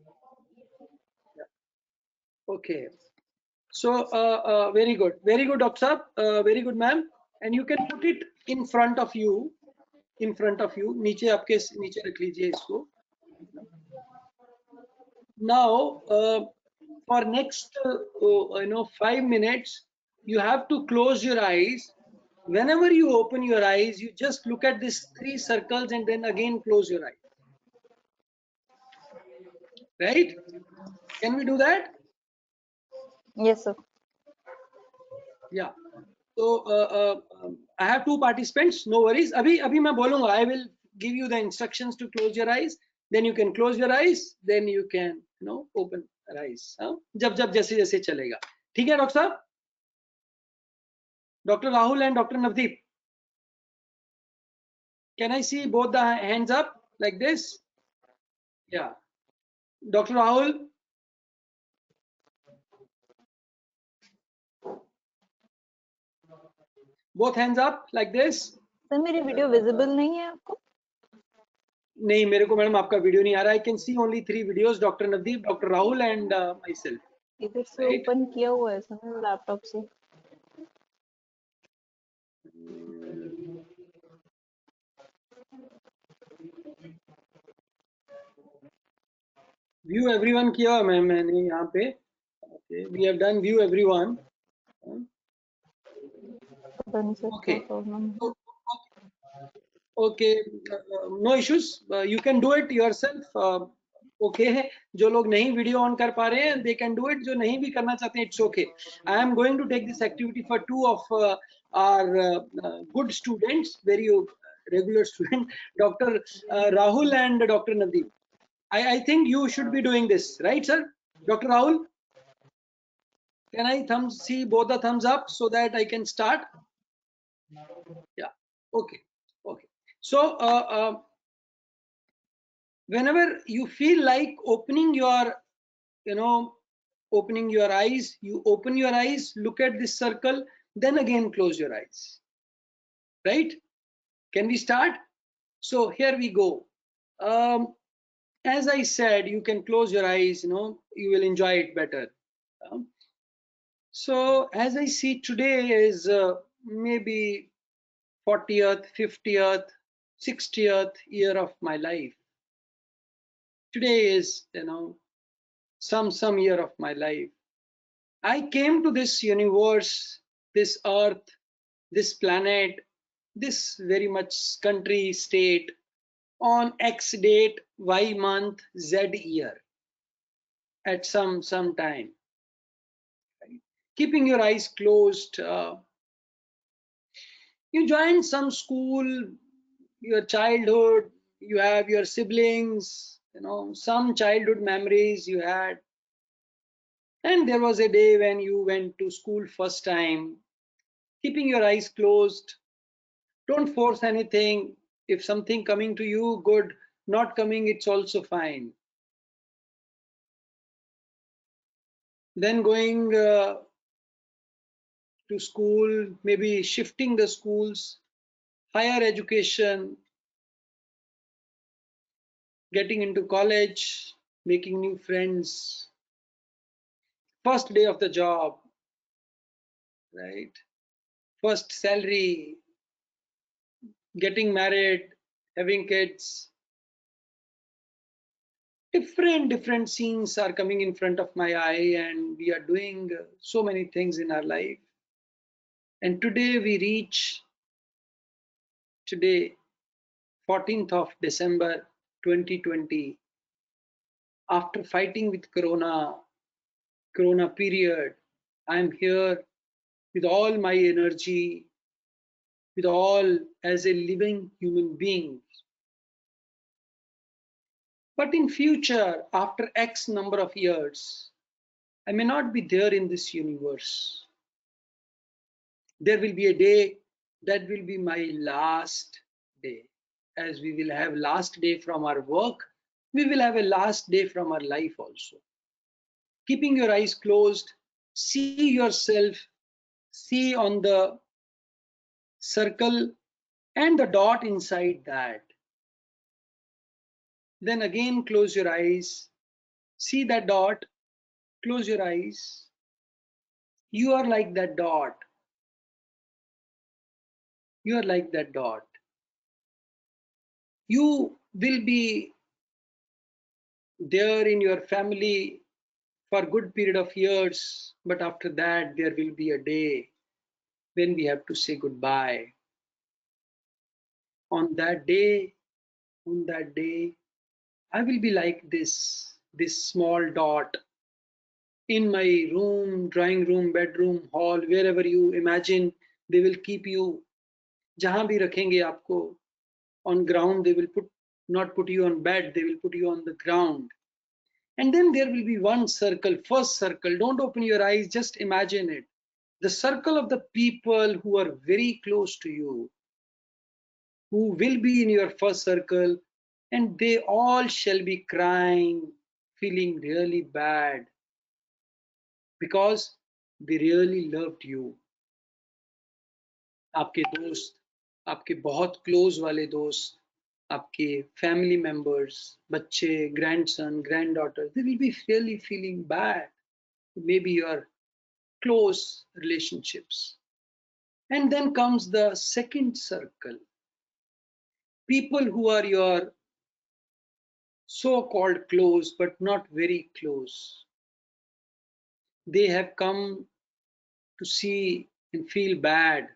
Okay. So very good, Dr. Saab, very good, ma'am. And you can put it in front of you. नीचे आपके नीचे रख लीजिए इसको. Now for next 5 minutes, you have to close your eyes. Whenever you open your eyes, you just look at these 3 circles and then again close your eyes. Right? Can we do that? Yes, sir. Yeah. So I have 2 participants. No worries. अभी मैं बोलूँगा. I will give you the instructions to close your eyes. Then you can close your eyes. Then you can open your eyes. जब जैसे जैसे चलेगा. ठीक है doctor साहब? Dr. Rahul and Dr. Navdeep. Can I see both the hands up like this? Yeah. Dr. Rahul. Both hands up like this. Sir, मेरी video visible नहीं है आपको? नहीं, मेरे को मैडम आपका वीडियो नहीं आ रहा. I can see only 3 videos, Dr. Navdeep, Dr. Rahul and myself. इधर से ओपन किया हुआ है सर लैपटॉप से. View everyone किया मैंने यहाँ पे. Okay, we have done view everyone. Okay. Okay, no issues. You can do it yourself. Okay है. जो लोग नहीं वीडियो ऑन कर पा रहे हैं, they can do it. जो नहीं भी करना चाहते हैं, it's okay. I am going to take this activity for 2 of our good students, very regular student, Dr. Rahul and Dr. Nadeem. I think you should be doing this, right, sir? Dr. Rahul, can I see both the thumbs up so that I can start? Yeah. Okay. Okay. So whenever you feel like opening your, opening your eyes, you open your eyes, look at this circle, then again close your eyes. Right? Can we start? So here we go. As I said, you can close your eyes, you will enjoy it better. So as I see, today is maybe 40th, 50th, 60th year of my life. Today is, some year of my life. I came to this universe, this earth, this planet, this very much country, state, on X date, Y month, Z year, at some time. Right? Keeping your eyes closed, you joined some school, your childhood, you have your siblings, some childhood memories you had. And there was a day when you went to school first time, keeping your eyes closed. Don't force anything. If something coming to you, good. Not coming, it's also fine. Then going to school, maybe shifting the schools, higher education, getting into college, making new friends, first day of the job, right? First salary, getting married, having kids. Different scenes are coming in front of my eye, and we are doing so many things in our life. And today we reach 14th of December 2020, after fighting with corona period, I am here with all my energy, with all as a living human being. But in future, after X number of years, I may not be there in this universe. There will be a day that will be my last day. As we will have last day from our work, we will have a last day from our life also. Keeping your eyes closed, see yourself, see on the circle and the dot inside that. Then again close your eyes, see that dot, close your eyes. You are like that dot. You are like that dot. You will be there in your family for good period of years, but after that there will be a day when we have to say goodbye. On that day, I will be like this small dot in my room, drawing room, bedroom, hall, wherever you imagine. They will keep you, जहां भी रखेंगे आपको, on ground. They will not put you on bed, they will put you on the ground. And then there will be one circle, first circle. Don't open your eyes, just imagine it. The circle of the people who are very close to you, who will be in your first circle, and they all shall be crying, feeling really bad because they really loved you. आपके दोस्त, आपके बहुत close वाले दोस्त, आपके family members, बच्चे, grandson, granddaughter, they will be really feeling bad. Maybe your close relationships. And then comes the second circle. People who are your so-called close, but not very close. They have come to see and feel bad,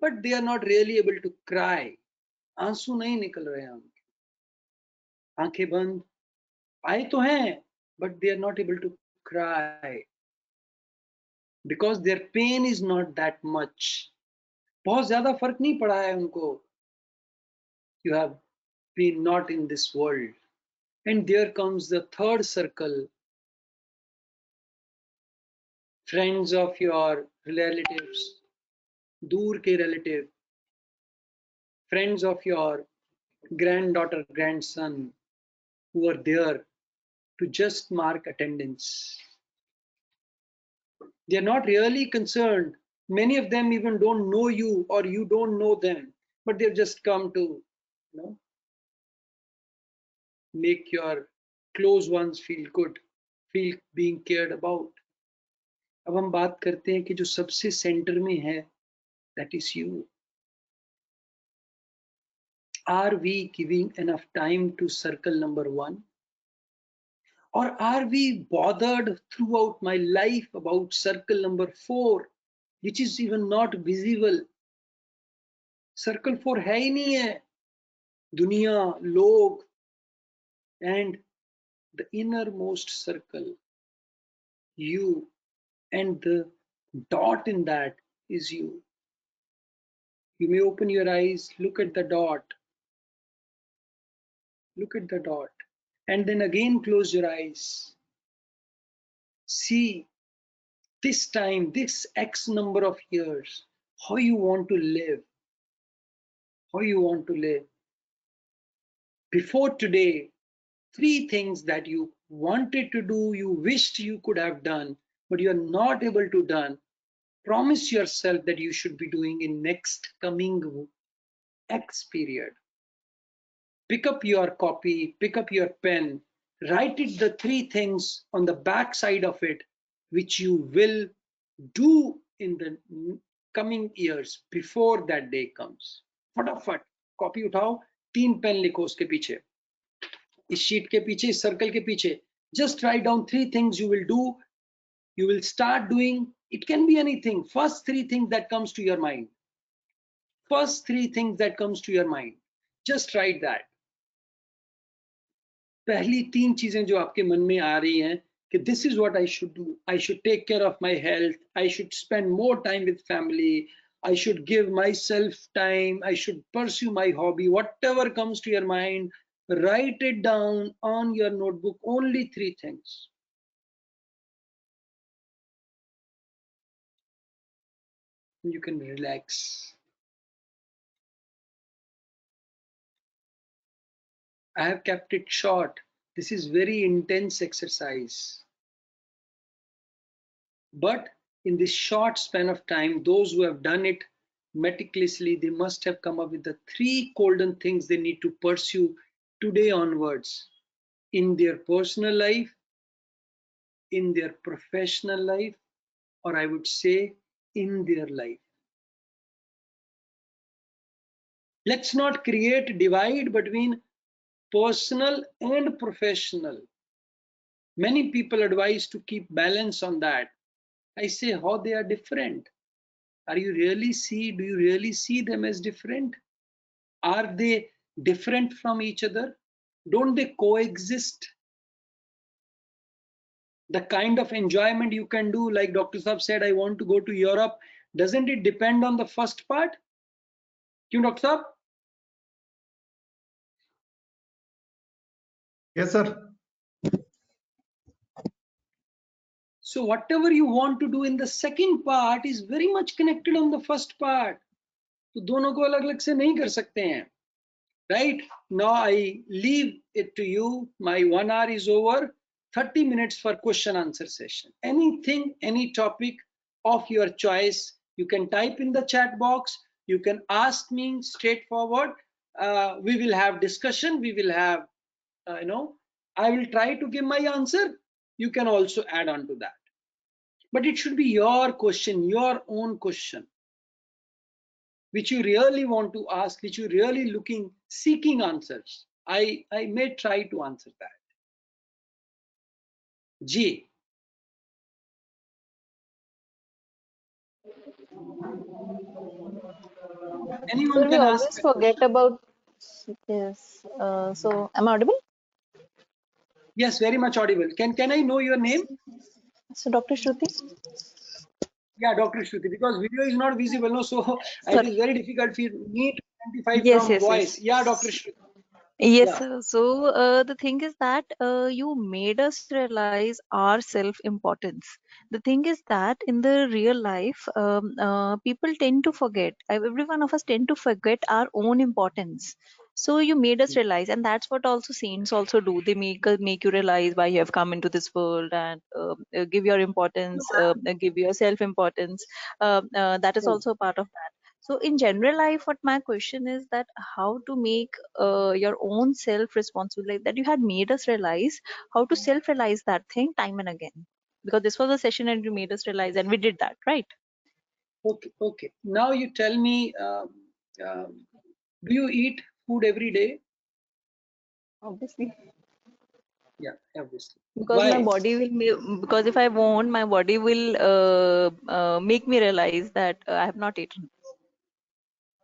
but they are not really able to cry. आंसू नहीं निकल रहे हैं उनके, आंखें बंद, आए तो हैं, but they are not able to cry because their pain is not that much. बहुत ज्यादा फर्क नहीं पड़ा है उनको. You have been not in this world. And there comes the third circle. Friends of your relatives, दूर के relative, friends of your granddaughter, grandson, who are there to just mark attendance. They are not really concerned. Many of them even don't know you or you don't know them, but they've just come to, make your close ones feel good, feel being cared about. अब हम बात करते हैं कि जो सबसे centre में है, that is you. Are we giving enough time to circle number 1? Or are we bothered throughout my life about circle number 4, which is even not visible? Circle 4 है ही नहीं है. दुनिया, लोग, and the innermost circle, you, and the dot in that is you. You may open your eyes, look at the dot. Look at the dot. And then again close your eyes. See this time, this X number of years, how you want to live. How you want to live. Before today, 3 things that you wanted to do, you wished you could have done, but you are not able to done. Promise yourself that you should be doing in next coming X period. Pick up your copy, pick up your pen, write it the 3 things on the back side of it, which you will do in the coming years before that day comes. फटाफट copy उठाओ, 3 pen लिखो उसके पीछे, इस sheet के पीछे, इस circle के पीछे. Just write down 3 things you will do, you will start doing. It can be anything. First 3 things that comes to your mind. First 3 things that comes to your mind. Just write that. पहली 3 चीजें जो आपके मन में आ रही हैं कि this is what I should do. I should take care of my health. I should spend more time with family. I should give myself time. I should pursue my hobby. Whatever comes to your mind, write it down on your notebook. Only 3 things. You can relax. I have kept it short. This is very intense exercise. But in this short span of time, those who have done it meticulously, they must have come up with the 3 golden things they need to pursue today onwards in their personal life, in their professional life, or I would say in their life. Let's not create a divide between personal and professional. Many people advise to keep balance on that. I say how they are different. Do you really see them as different? Are they different from each other? Don't they coexist? The kind of enjoyment you can do, like Dr. Saab said, I want to go to Europe. Doesn't it depend on the first part? Kyun, Dr. Saab? Yes, sir. So whatever you want to do in the second part is very much connected on the first part. तो दोनों को अलग अलग से नहीं कर सकते हैं. Right? Now I leave it to you. My 1 hour is over. 30 minutes for question answer session. Anything, any topic of your choice, you can type in the chat box. You can ask me straightforward. We will have discussion. We will have, I will try to give my answer. You can also add on to that. But it should be your question, your own question, which you really want to ask, which you really seeking answers. I may try to answer that. G. Anyone Sir, we can ask always a forget question. about. Yes. So, am I audible? Yes, very much audible. Can I know your name? So, Dr. Shruti. Yeah, Dr. Shruti, because video is not visible, no, so it is Sorry. very difficult for me to identify Yes, from yes, voice. yes. Yeah, Dr. Shruti. Yes, Yeah. sir. So the thing is that you made us realize our self-importance. The thing is that in the real life, people tend to forget. Every one of us tend to forget our own importance. So you made us realize, and that's what also saints also do. They make you realize why you have come into this world and give your importance, give your self-importance. That is also a part of that. So in general life, what my question is that how to make your own self responsible, like that you had made us realize how to self realize that thing time and again, because this was a session and you made us realize and we did that, right? Okay. Now you tell me, do you eat food every day? Obviously. Yeah, obviously. Because my Why? body will because if I won't, my body will make me realize that I have not eaten.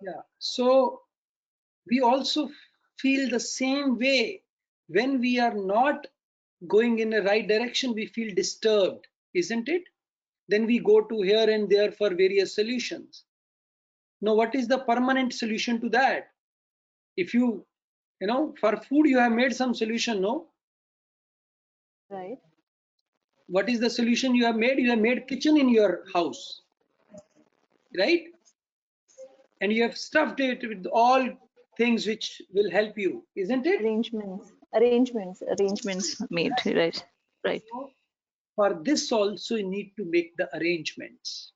Yeah. So we also feel the same way. When we are not going in the right direction, we feel disturbed, isn't it? Then we go to here and there for various solutions. Now, what is the permanent solution to that? If for food, you have made some solution, no? Right. What is the solution you have made? You have made kitchen in your house, right? And you have stuffed it with all things which will help you, isn't it? Arrangements made, right? Right. So for this also, you need to make the arrangements.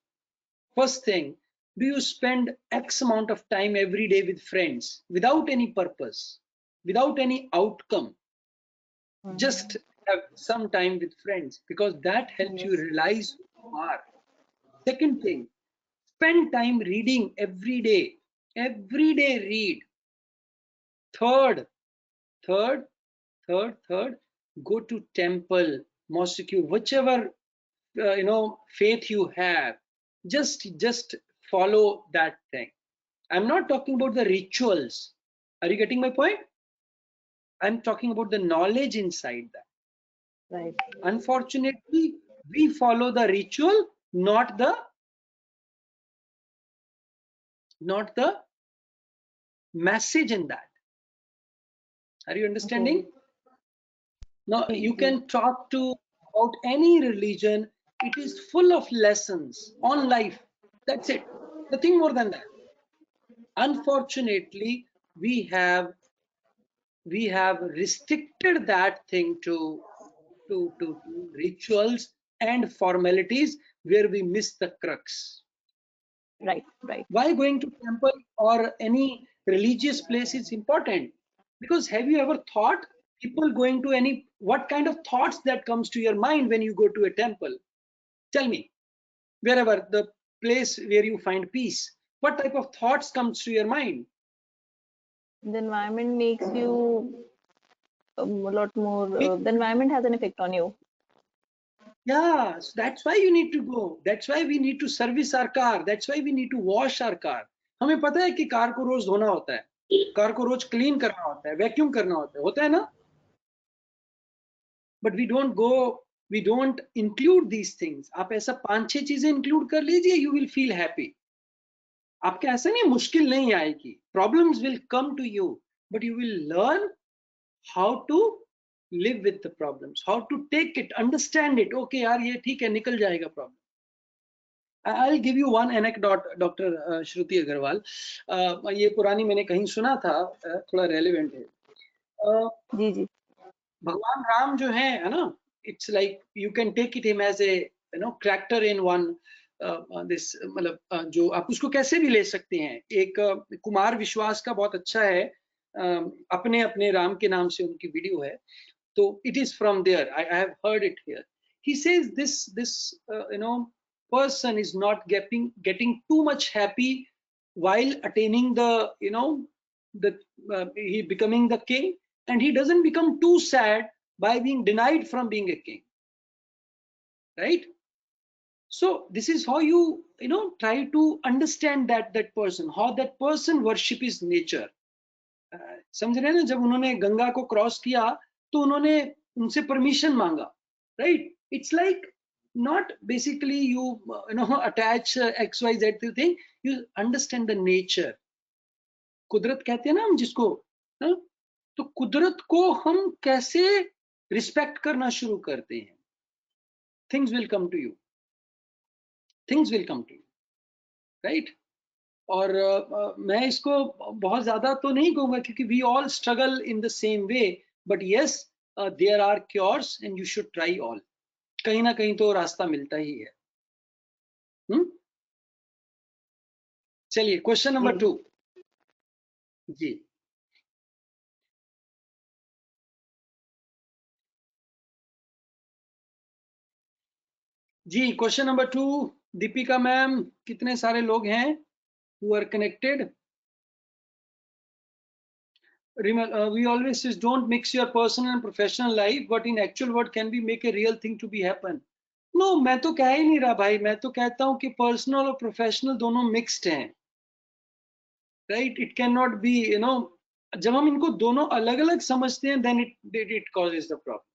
First thing, do you spend X amount of time every day with friends without any purpose, without any outcome? Just have some time with friends, because that helps you Yes. realize who you are. Second thing, spend time reading every day. Every day read. Third, third, third, go to temple, mosque, whichever faith you have. Just follow that thing. I'm not talking about the rituals. Are you getting my point? I'm talking about the knowledge inside that. Right. Unfortunately, we follow the ritual, not the message in that. Are you understanding? Okay. Now you can talk to about any religion. It is full of lessons on life. That's it. Nothing more than that. Unfortunately, we have restricted that thing to rituals and formalities where we miss the crux. Right. Right. Why going to temple or any religious place is important? Because have you ever thought people going to any, what kind of thoughts that comes to your mind when you go to a temple? Tell me, wherever the place where you find peace, what type of thoughts comes to your mind? The environment makes you a lot more. Make The environment has an effect on you. Yeah, so that's why you need to go. That's why we need to service our car. That's why we need to wash our car. हमें पता है कि car को रोज धोना होता है, car को रोज clean करना होता है, वैक्यूम करना होता है ना? But we don't go, we don't include these things. आप ऐसा 5-6 चीजें include कर लीजिए, you will feel happy. आपके ऐसा नहीं, मुश्किल नहीं आएगी. Problems will come to you, but you will learn how to live with the problems, how to take it, understand it. Okay यार ये ठीक है, निकल जाएगा problem. I'll give you one anecdote, Dr. Shruti Agarwal. ये पुरानी मैंने कहीं सुना था, थोड़ा relevant है. जी जी. भगवान राम जो है ना, it's like you can take it him as a character in one this मतलब जो आप उसको कैसे भी ले सकते हैं. एक कुमार विश्वास का बहुत अच्छा है, अपने अपने राम के नाम से उनकी वीडियो है, तो it is from there. I have heard it here. He says this person is not getting too much happy while attaining the he becoming the king, and he doesn't become too sad by being denied from being a king, right? So this is how you try to understand that person, how that person worship his nature. समझ रहे हैं ना? जब उन्होंने गंगा को cross किया तो उन्होंने उनसे परमिशन मांगा, right? It's like not basically you attach XYZ thing, you understand the nature. कुदरत कहते हैं ना हम जिसको, तो कुदरत को हम कैसे रिस्पेक्ट करना शुरू करते हैं, things will come to you, right? और मैं इसको बहुत ज्यादा तो नहीं कहूंगा क्योंकि we all struggle in the same way, but yes, there are cures and you should try all. कहीं ना कहीं तो रास्ता मिलता ही है. चलिए क्वेश्चन नंबर 2 जी. जी क्वेश्चन नंबर 2, दीपिका मैम, कितने सारे लोग हैं who are connected? Remember, we always say don't mix your personal and professional life, but in actual world can we make a real thing to be happen? No, मैं तो कह ही नहीं रहा भाई, मैं तो कहता हूँ कि पर्सनल और प्रोफेशनल दोनों मिक्स्ड हैं, right? It can not be जब हम इनको दोनों अलग अलग समझते हैं then it causes the problem.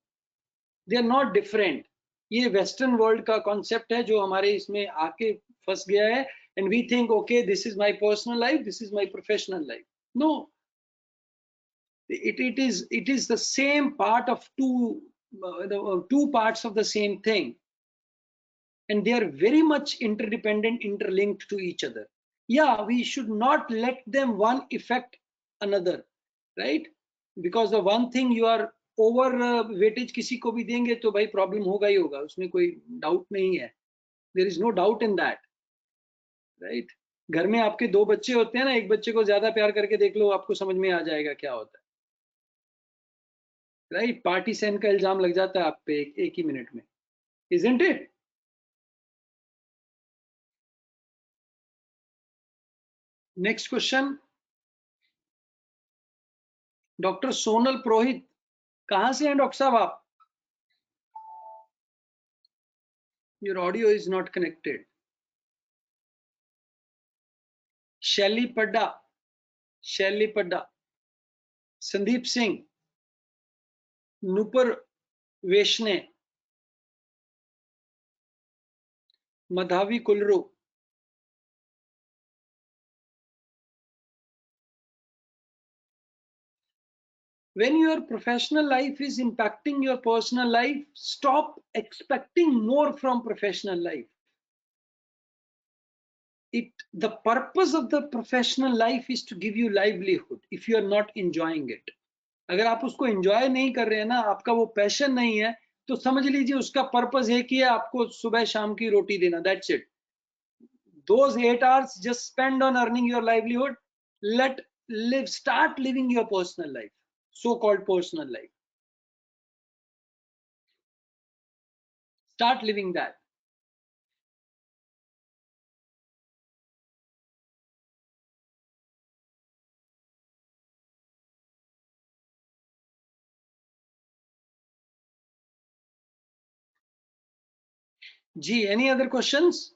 They are not different. ये वेस्टर्न वर्ल्ड का कॉन्सेप्ट है जो हमारे इसमें आके फंस गया है, and we think okay this is my personal life, this is my professional life. No, it is the same part of two parts of the same thing, and they are very much interdependent, interlinked to each other. Yeah, we should not let them one affect another, right? Because the one thing you are over weightage किसी को भी देंगे तो भाई problem होगा ही होगा, उसमें कोई डाउट नहीं है. there is no doubt in that, right? घर में आपके 2 बच्चे होते हैं ना, एक बच्चे को ज्यादा प्यार करके देख लो, आपको समझ में आ जाएगा क्या होता है, राइट? पार्टीशन का इल्जाम लग जाता है आप पे एक ही मिनट में, isn't it? Next question, doctor Sonal Purohit, कहां से हैं डॉक्टर साहब आप? Your audio is not connected. Shaily Padda, Sandeep Singh, Nupur Veshne, Madhavi Kulru, when your professional life is impacting your personal life, stop expecting more from professional life. The purpose of the professional life is to give you livelihood if you are not enjoying it. अगर आप उसको enjoy नहीं कर रहे हैं ना, आपका वो passion नहीं है, तो समझ लीजिए उसका purpose है कि आपको सुबह शाम की रोटी देना. That's it. Those 8 hours just spend on earning your livelihood. Start living your personal life, so-called personal life. Start living that. Gee, any other questions?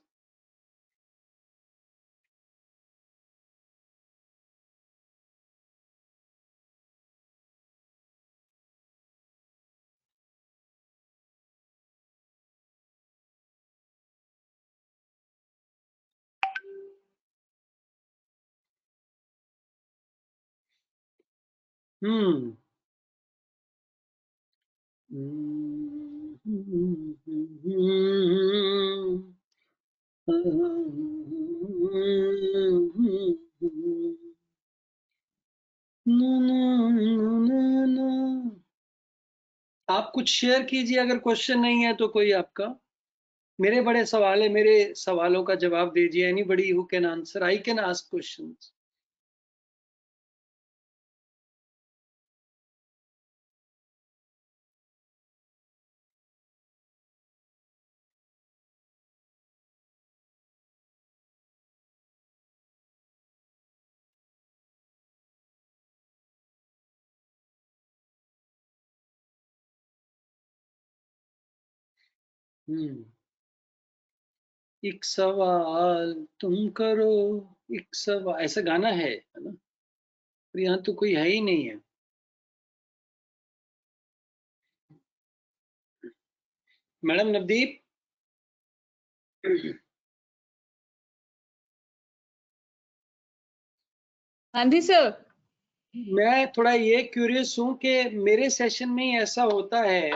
आप कुछ शेयर कीजिए अगर क्वेश्चन नहीं है तो कोई आपका. मेरे बड़े सवाल है, मेरे सवालों का जवाब दीजिए. Anybody who can answer, I can ask questions. एक सवाल तुम करो, एक सवाल, ऐसा गाना है ना, पर यहाँ तो कोई है ही नहीं है. मैडम नवदीप, हाँ जी सर. मैं थोड़ा ये क्यूरियस हूँ कि मेरे सेशन में ही ऐसा होता है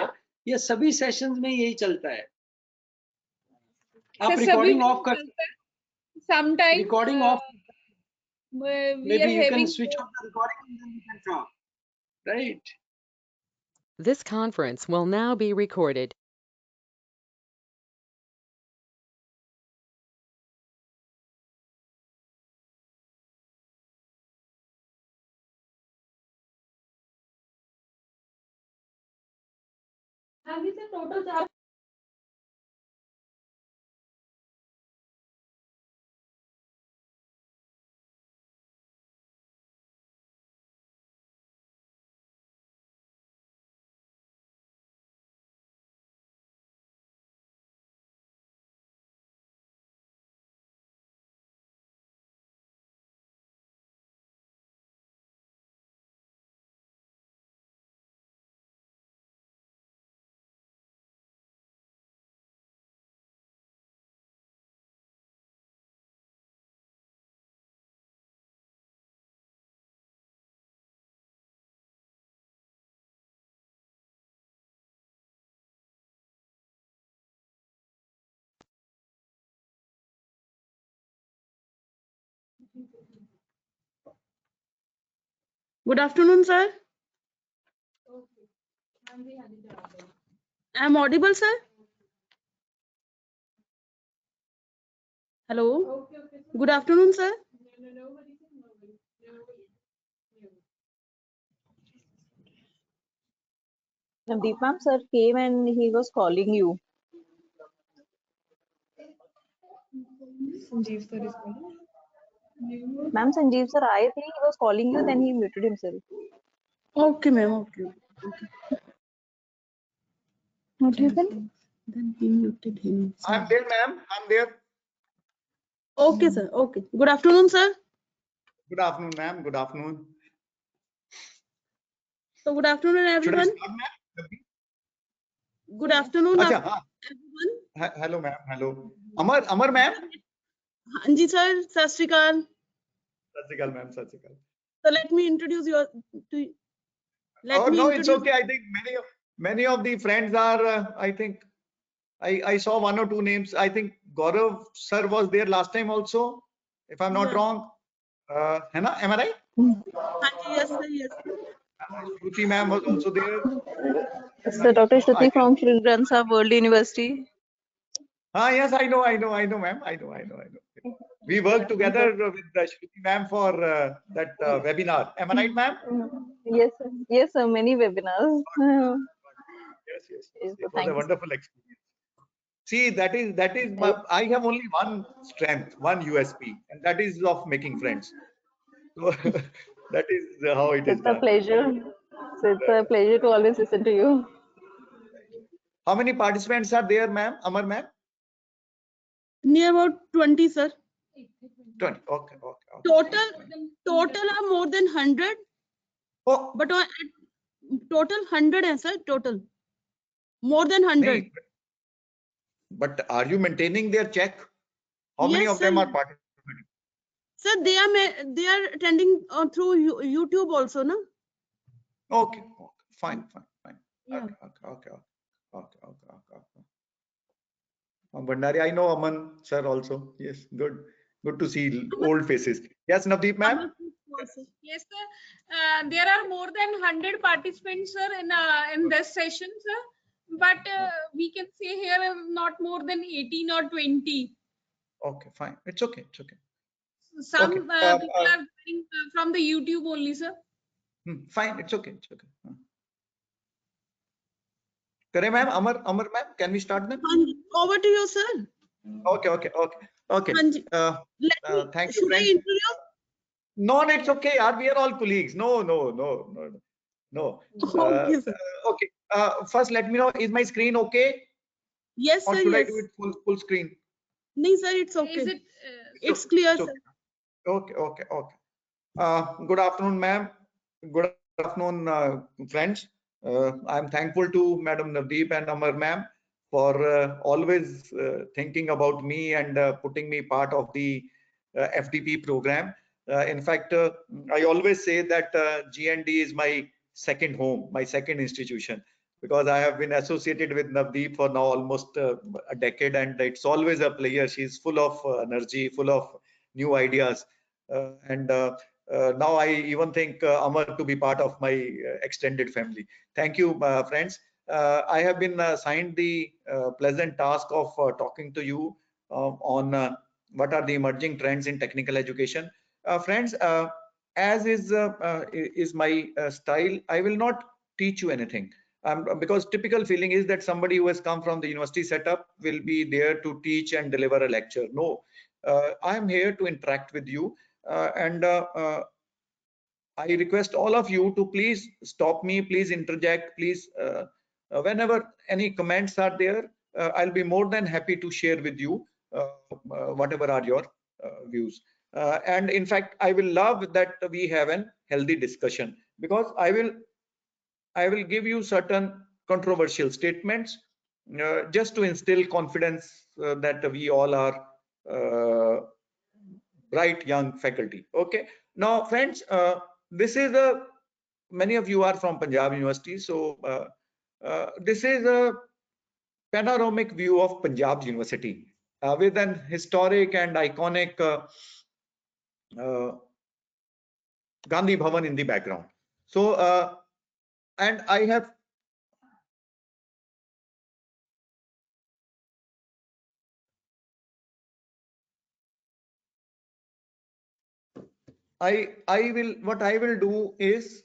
या सभी सेशंस में यही चलता है? आप रिकॉर्डिंग ऑफ कर, Sometimes recording of, we are maybe you can having switch off the recording and then we can talk, right? This conference will now be recorded. Good afternoon, sir. I'm audible, sir. Hello. Good afternoon, sir. Navdeep ma'am, sir came and he was calling you. Sanjeev sir is calling. Ma'am, Sanjeev sir, I think he was calling you, then he muted himself. Okay, ma'am. Okay. What happened? Then he muted him. I'm there, ma'am. I'm there. Okay, sir. Okay. Good afternoon, sir. Good afternoon, ma'am. Good afternoon. So good afternoon, Should I everyone. start, ma'am? Good afternoon, अच्छा everyone. हाँ hello ma'am hello अमर ma'am हाँ जी sir, सत श्री अकाल. सत श्री अकाल ma'am सत श्री अकाल So let me introduce you to. Let oh me no it's introduce. okay I think many of the friends are I think I saw one or two names I think Gaurav sir was there last time also if I'm not Yeah. wrong है ना am I right हाँ जी, yes sir, yes. Shruti ma'am was also there So Dr. I Shruti can from Sri World University. yes I know ma'am I know we worked together with Shruti ma'am for that webinar am I right ma'am Yes sir, many webinars. yes Yes, it was a thank you. wonderful experience see that is I have only one strength one USP and that is of making friends so that is how it is It's a done pleasure. So it's a pleasure to always listen to you. how many participants are there ma'am Amar ma'am Near about 20 sir. 20 okay Total are more than 100. oh But total 100 है sir, total. More than 100. but are you maintaining their check how many Yes of sir. them are participating Sir, they are attending through YouTube also, no? okay fine Yeah. okay Bhandari, I know Aman sir also. Yes, good to see old faces. Yes, Navdeep ma'am. Yes, sir. There are more than 100 participants, sir, in this session, sir. But we can say here not more than 18 or 20. Okay, fine. It's okay. Some Okay. people are joining from the YouTube only, sir. Fine. It's okay. Kare ma'am, Amar ma'am, can we start then? Over to you, sir. Okay. Should Thank you, I friends. introduce? No, it's okay. We are all colleagues. No. Okay, sir. Okay. First, let me know. Is my screen okay? Yes, Or sir. should I Yes. do it full screen? No, sir. It's okay. Is it? It's clear, it's sir. Okay. Good afternoon, ma'am. Good afternoon, friends. I'm thankful to Madam Navdeep and Amar ma'am for always thinking about me and putting me part of the FDP program. In fact, I always say that GND is my second home, my second institution, because I have been associated with Navdeep for now almost a decade, and it's always a pleasure. She's full of energy, full of new ideas, and now I even think Amar to be part of my extended family. Thank you, friends. I have been assigned the pleasant task of talking to you on what are the emerging trends in technical education. Friends, as is my style, I will not teach you anything. Because typical feeling is that somebody who has come from the university setup will be there to teach and deliver a lecture. No, I am here to interact with you. And I request all of you to please stop me, please interject, please, whenever any comments are there, I'll be more than happy to share with you whatever are your views. And in fact, I will love that we have a healthy discussion, because I will give you certain controversial statements just to instill confidence that we all are bright young faculty. Okay, now friends, this is a many of you are from Punjab University, so this is a panoramic view of Punjab University with an historic and iconic Gandhi Bhavan in the background. So and I have what I will do is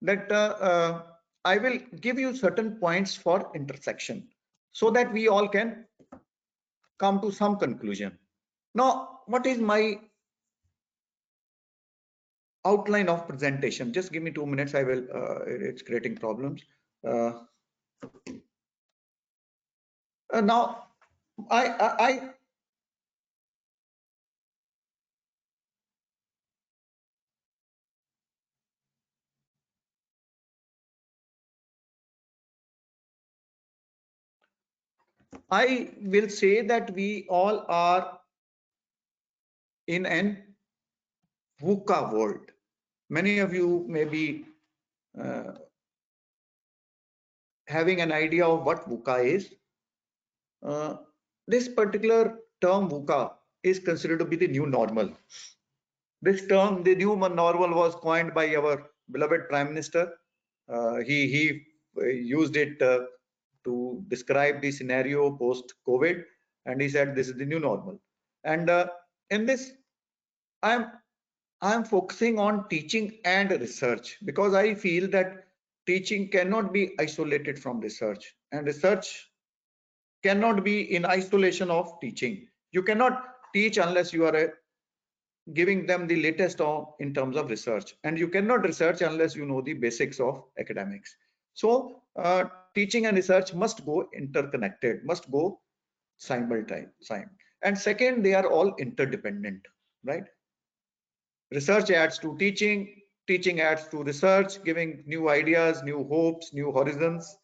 that I will give you certain points for intersection so that we all can come to some conclusion. Now, what is my outline of presentation? Just give me 2 minutes. I will. It's creating problems. Now, I I will say that we all are in an VUCA world. Many of you may be having an idea of what VUCA is. This particular term VUCA is considered to be the new normal. This term, the new normal, was coined by our beloved Prime Minister. He used it to describe the scenario post-COVID, and he said this is the new normal. And in this, I'm focusing on teaching and research, because I feel that teaching cannot be isolated from research, and research cannot be in isolation of teaching. You cannot teach unless you are giving them the latest in terms of research, and you cannot research unless you know the basics of academics. So teaching and research must go interconnected, must go simultaneous. And second, they are all interdependent, right? Research adds to teaching, teaching adds to research, giving new ideas, new hopes, new horizons,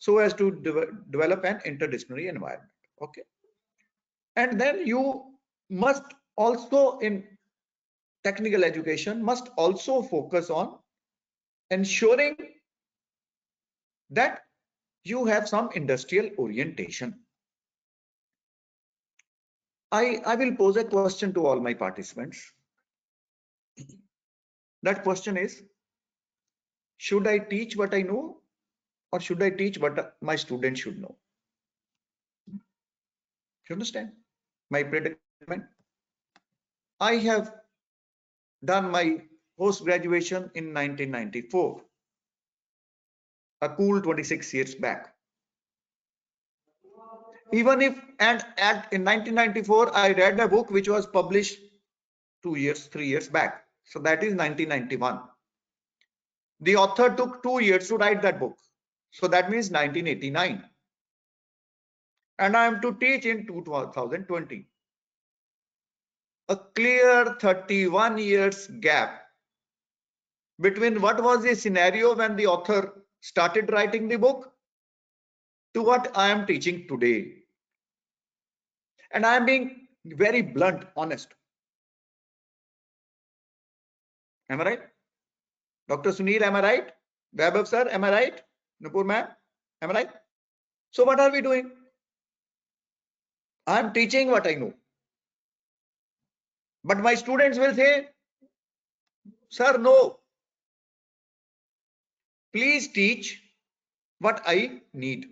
so as to develop an interdisciplinary environment. Okay. And then you must also, in technical education, must also focus on ensuring that you have some industrial orientation. I will pose a question to all my participants. That question is, should I teach what I know, or should I teach what my students should know? You understand my predicament? I have done my post-graduation in 1994, a cool 26 years back. Even if, in 1994, I read a book which was published 3 years back. So that is 1991. The author took 2 years to write that book. So that means 1989. And I am to teach in 2020. A clear 31 years gap between what was the scenario when the author started writing the book to what I am teaching today. And I am being very blunt, honest. Am I right? Dr. Sunil, am I right? Vaibhav sir, am I right? Nupur ma'am, am I right? So what are we doing? I am teaching what I know. But my students will say, sir, no. Please teach what I need.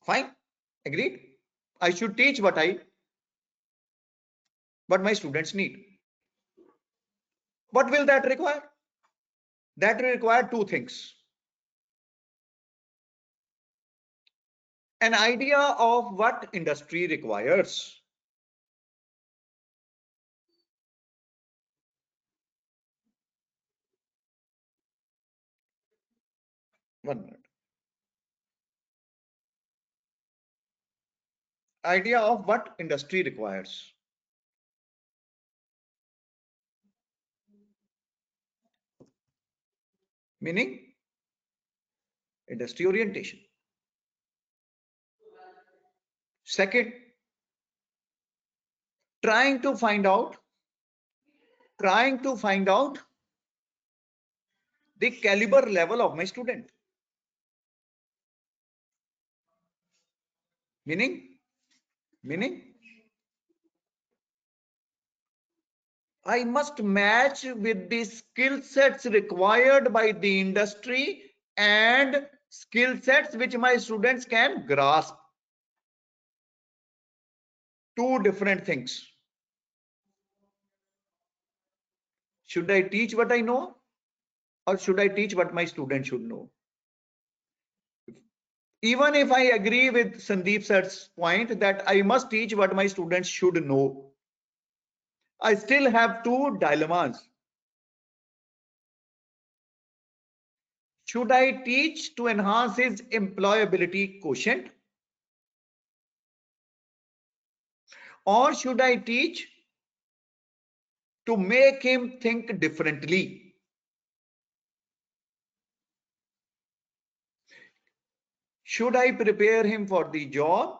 Fine, agreed. I should teach what my students need. What will that require? That will require two things. An idea of what industry requires. One minute. Idea of what industry requires. Meaning industry orientation. Second, trying to find out the caliber level of my student. Meaning I must match with the skill sets required by the industry and skill sets which my students can grasp. Two different things. Should I teach what I know, or should I teach what my students should know? Even if I agree with Sandeep sir's point that I must teach what my students should know, I still have two dilemmas. Should I teach to enhance his employability quotient, or should I teach to make him think differently? should I prepare him for the job,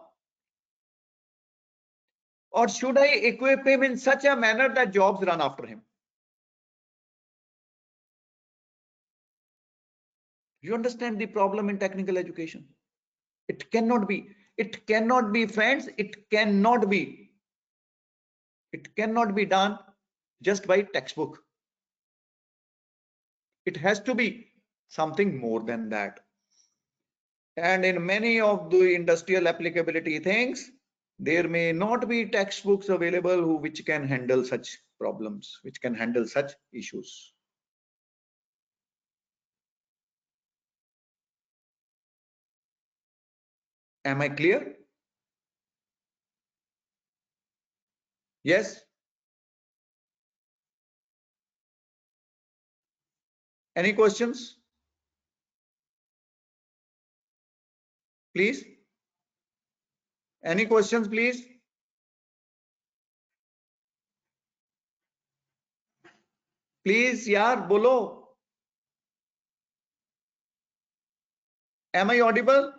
or should I equip him in such a manner that jobs run after him? You understand the problem in technical education? It cannot be, friends, it cannot be done just by textbook. It has to be something more than that. And in many of the industrial applicability things, there may not be textbooks available which can handle such problems, which can handle such issues. Am I clear? Yes? Any questions? Please? Any questions, please? Please, yaar, bolo. Am I audible?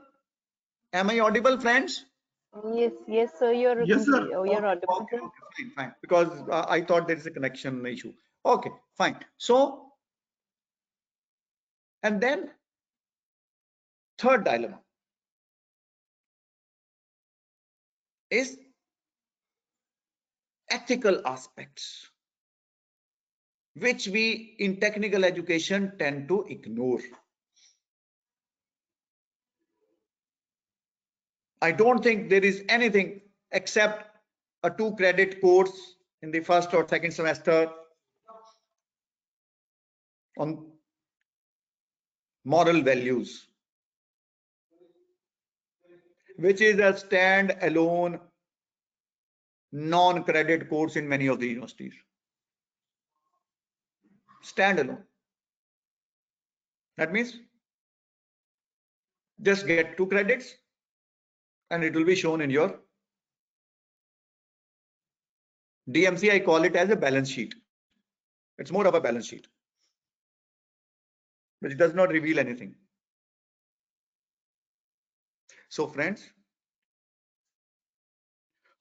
Am I audible, friends? Yes, sir. Yes, sir. You're audible, sir. Okay, fine. Because I thought there is a connection issue. Okay, fine. So, and then third dilemma is ethical aspects, which we in technical education tend to ignore. I don't think there is anything except a 2-credit course in the first or second semester on moral values, which is a stand-alone non-credit course in many of the universities. Stand-alone. That means just get 2 credits and it will be shown in your DMC. I call it as a balance sheet. It's more of a balance sheet, but it does not reveal anything. So friends,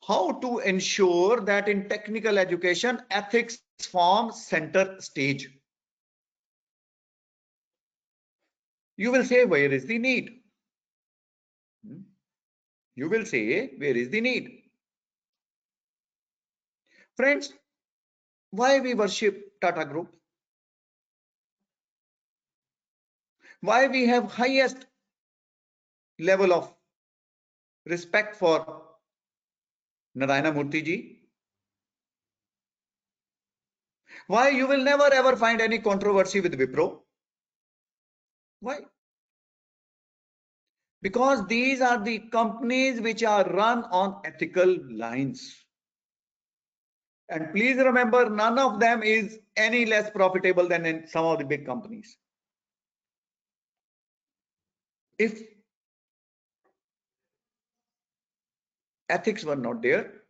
how to ensure that in technical education ethics form center stage? You will say, where is the need? You will say, where is the need? Friends, why we worship Tata Group? Why we have highest level of respect for Narayana Murthy ji? Why you will never ever find any controversy with Wipro? Why? Because these are the companies which are run on ethical lines. And please remember, none of them is any less profitable than in some of the big companies. If ethics were not there,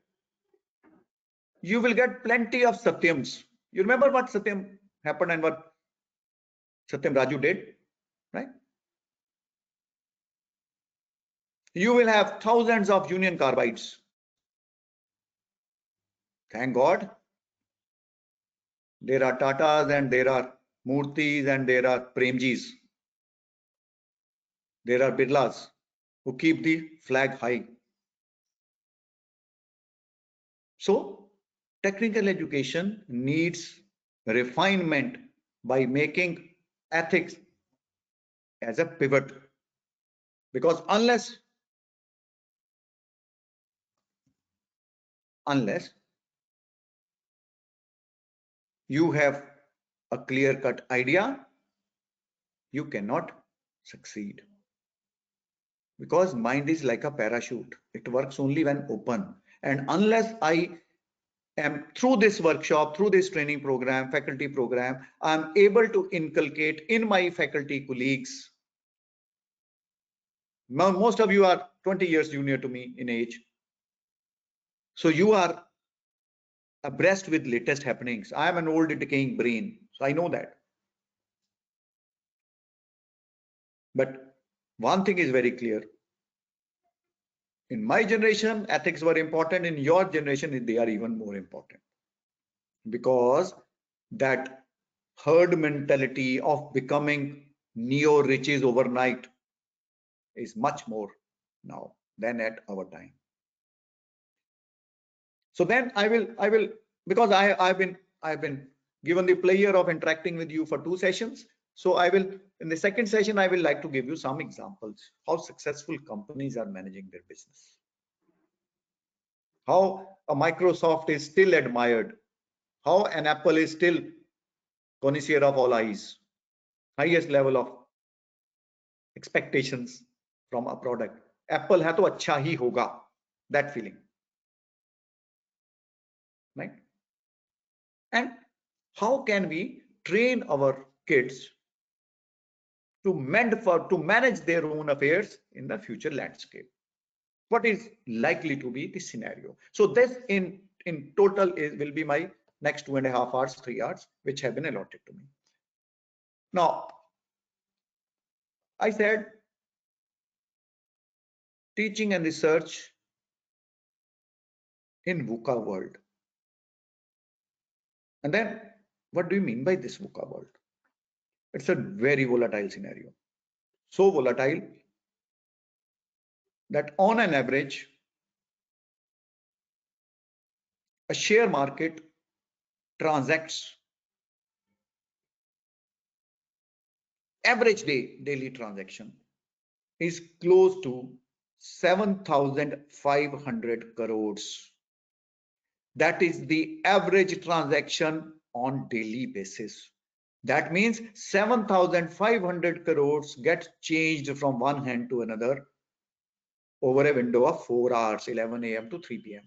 you will get plenty of Satyams. You remember what Satyam happened and what Satyam Raju did, right? You will have thousands of Union Carbides. Thank God. There are Tatas and there are Murthis and there are Premjis. There are Birlas who keep the flag high. So technical education needs refinement by making ethics as a pivot, because unless you have a clear-cut idea, you cannot succeed, because mind is like a parachute. It works only when open. And unless I am, through this workshop, through this training program, faculty program, I'm able to inculcate in my faculty colleagues. Now, most of you are 20 years junior to me in age. So you are abreast with latest happenings. I am an old decaying brain, so I know that. But one thing is very clear. In my generation, ethics were important. In your generation, they are even more important, because that herd mentality of becoming neo-riches overnight is much more now than at our time. So then I will, because I've been given the pleasure of interacting with you for 2 sessions. So I will, in the second session, I will like to give you some examples how successful companies are managing their business. How a Microsoft is still admired. How an Apple is still connoisseur of all eyes. Highest level of expectations from a product. Apple hai to acha hi hoga. That feeling. Right? And how can we train our kids to manage their own affairs in the future landscape? What is likely to be the scenario? So this in total will be my next 2.5 hours, 3 hours, which have been allotted to me. Now, I said teaching and research in VUCA world. And then what do you mean by this VUCA world? It's a very volatile scenario. So volatile that on an average, a share market transacts average daily transaction is close to 7,500 crores. That is the average transaction on daily basis. That means 7,500 crores get changed from one hand to another over a window of 4 hours, 11 a.m. to 3 p.m.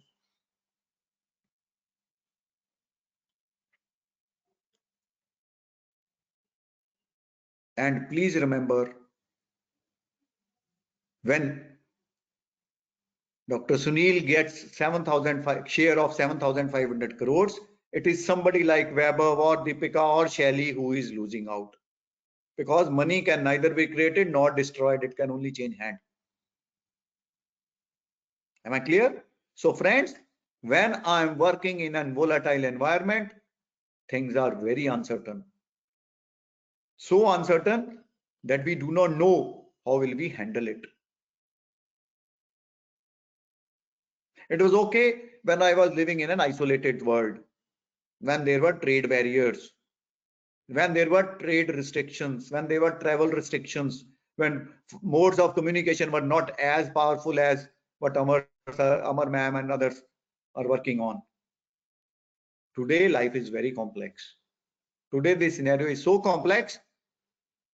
And please remember, when Dr. Sunil gets share of 7,500 crores, it is somebody like Weber or Deepika or Shelly who is losing out, because money can neither be created nor destroyed. It can only change hand. Am I clear? So friends, when I'm working in a volatile environment, things are very uncertain. So uncertain that we do not know how will we handle it. It was okay when I was living in an isolated world, when there were trade barriers, when there were trade restrictions, when there were travel restrictions, when modes of communication were not as powerful as what Amar ma'am and others are working on. Today, life is very complex. Today, the scenario is so complex,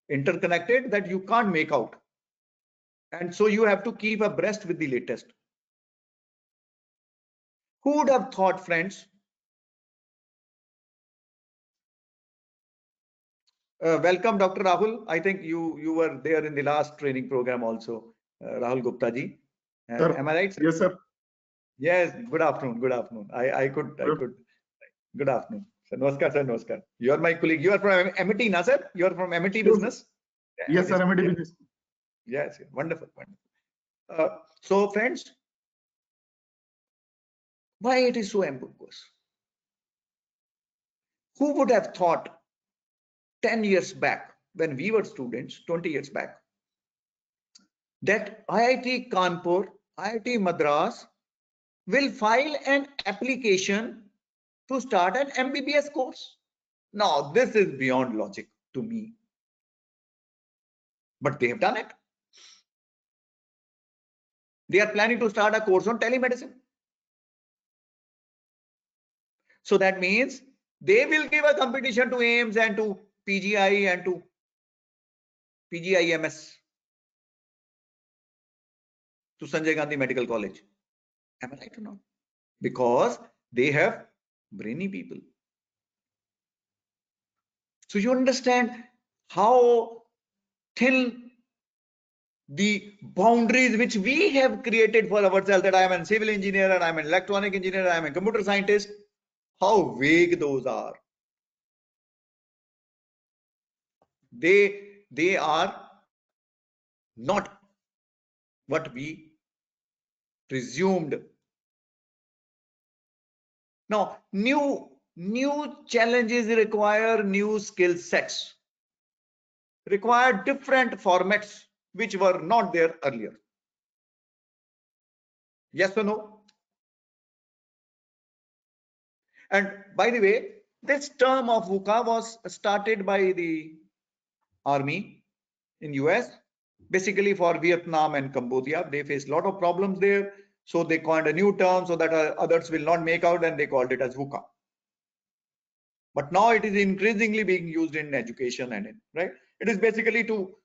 interconnected, that you can't make out. And so you have to keep abreast with the latest. Who would have thought, friends? Welcome, Dr. Rahul. I think you were there in the last training program also, Rahul Gupta ji. Am I right, sir? Yes, sir. Yes. Good afternoon. Good afternoon. I could. Good afternoon. Sir, namaskar, sir. Namaskar. You are my colleague. You are from MIT, na, sir? You are from MIT Business? Yes, sir. MIT Business. Yes. Wonderful. Wonderful. So, friends, why it is so ambiguous? Who would have thought 10 years back, when we were students, 20 years back, that IIT Kanpur, IIT Madras will file an application to start an MBBS course? Now, this is beyond logic to me. But they have done it. They are planning to start a course on telemedicine. So that means they will give a competition to AIMS and to PGI and to PGIMS, to Sanjay Gandhi Medical College. Am I right or not? Because they have brainy people. So you understand how thin the boundaries which we have created for ourselves, that I am a civil engineer, and I am an electronic engineer, I am a computer scientist, how vague those are. They are not what we presumed. Now, new challenges require new skill sets, require different formats which were not there earlier. Yes or no? And by the way, this term of VUCA was started by the army in US, basically for Vietnam and Cambodia. They faced a lot of problems there, so they coined a new term so that others will not make out, and they called it as VUCA. But now it is increasingly being used in education and right. It is basically to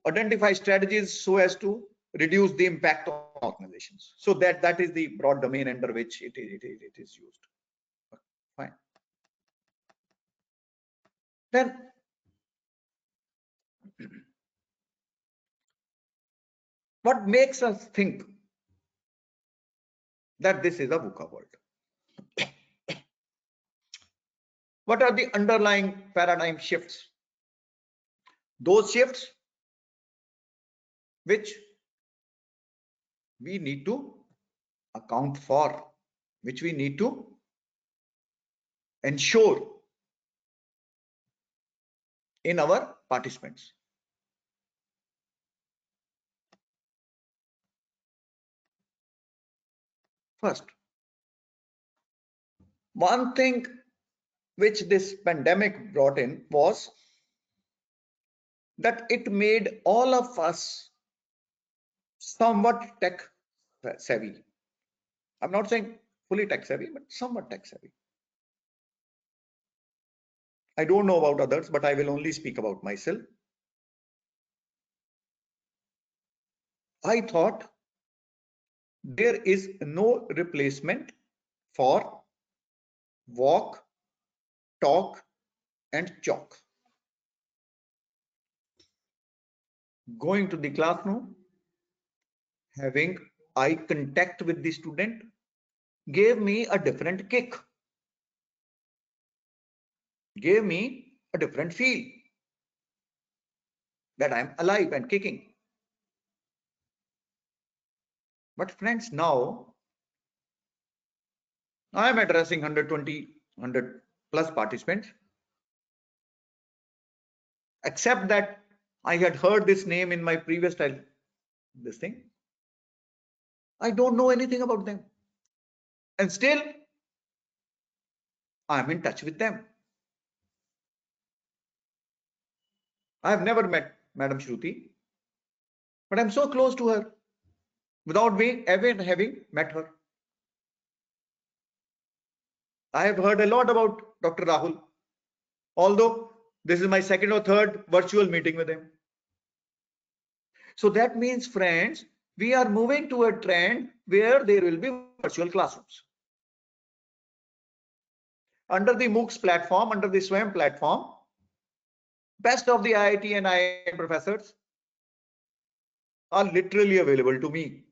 identify strategies so as to reduce the impact on organizations. So that is the broad domain under which it is used. Fine. Then what makes us think that this is a VUCA world? What are the underlying paradigm shifts? Those shifts which we need to account for, which we need to ensure in our participants. First, one thing which this pandemic brought in was that it made all of us somewhat tech savvy. I'm not saying fully tech savvy, but somewhat tech savvy. I don't know about others, but I will only speak about myself. I thought there is no replacement for walk, talk, and chalk. Going to the classroom, having eye contact with the student gave me a different kick, gave me a different feel that I'm alive and kicking. But friends, now I am addressing 100 plus participants. Except that I had heard this name in my previous style, this thing. I don't know anything about them. And still, I am in touch with them. I have never met Madam Shruti, but I'm so close to her without ever having met her. I have heard a lot about Dr. Rahul, although this is my second or third virtual meeting with him. So that means, friends, we are moving to a trend where there will be virtual classrooms. Under the MOOCs platform, under the SWAYAM platform, best of the IIT and IIM professors are literally available to me.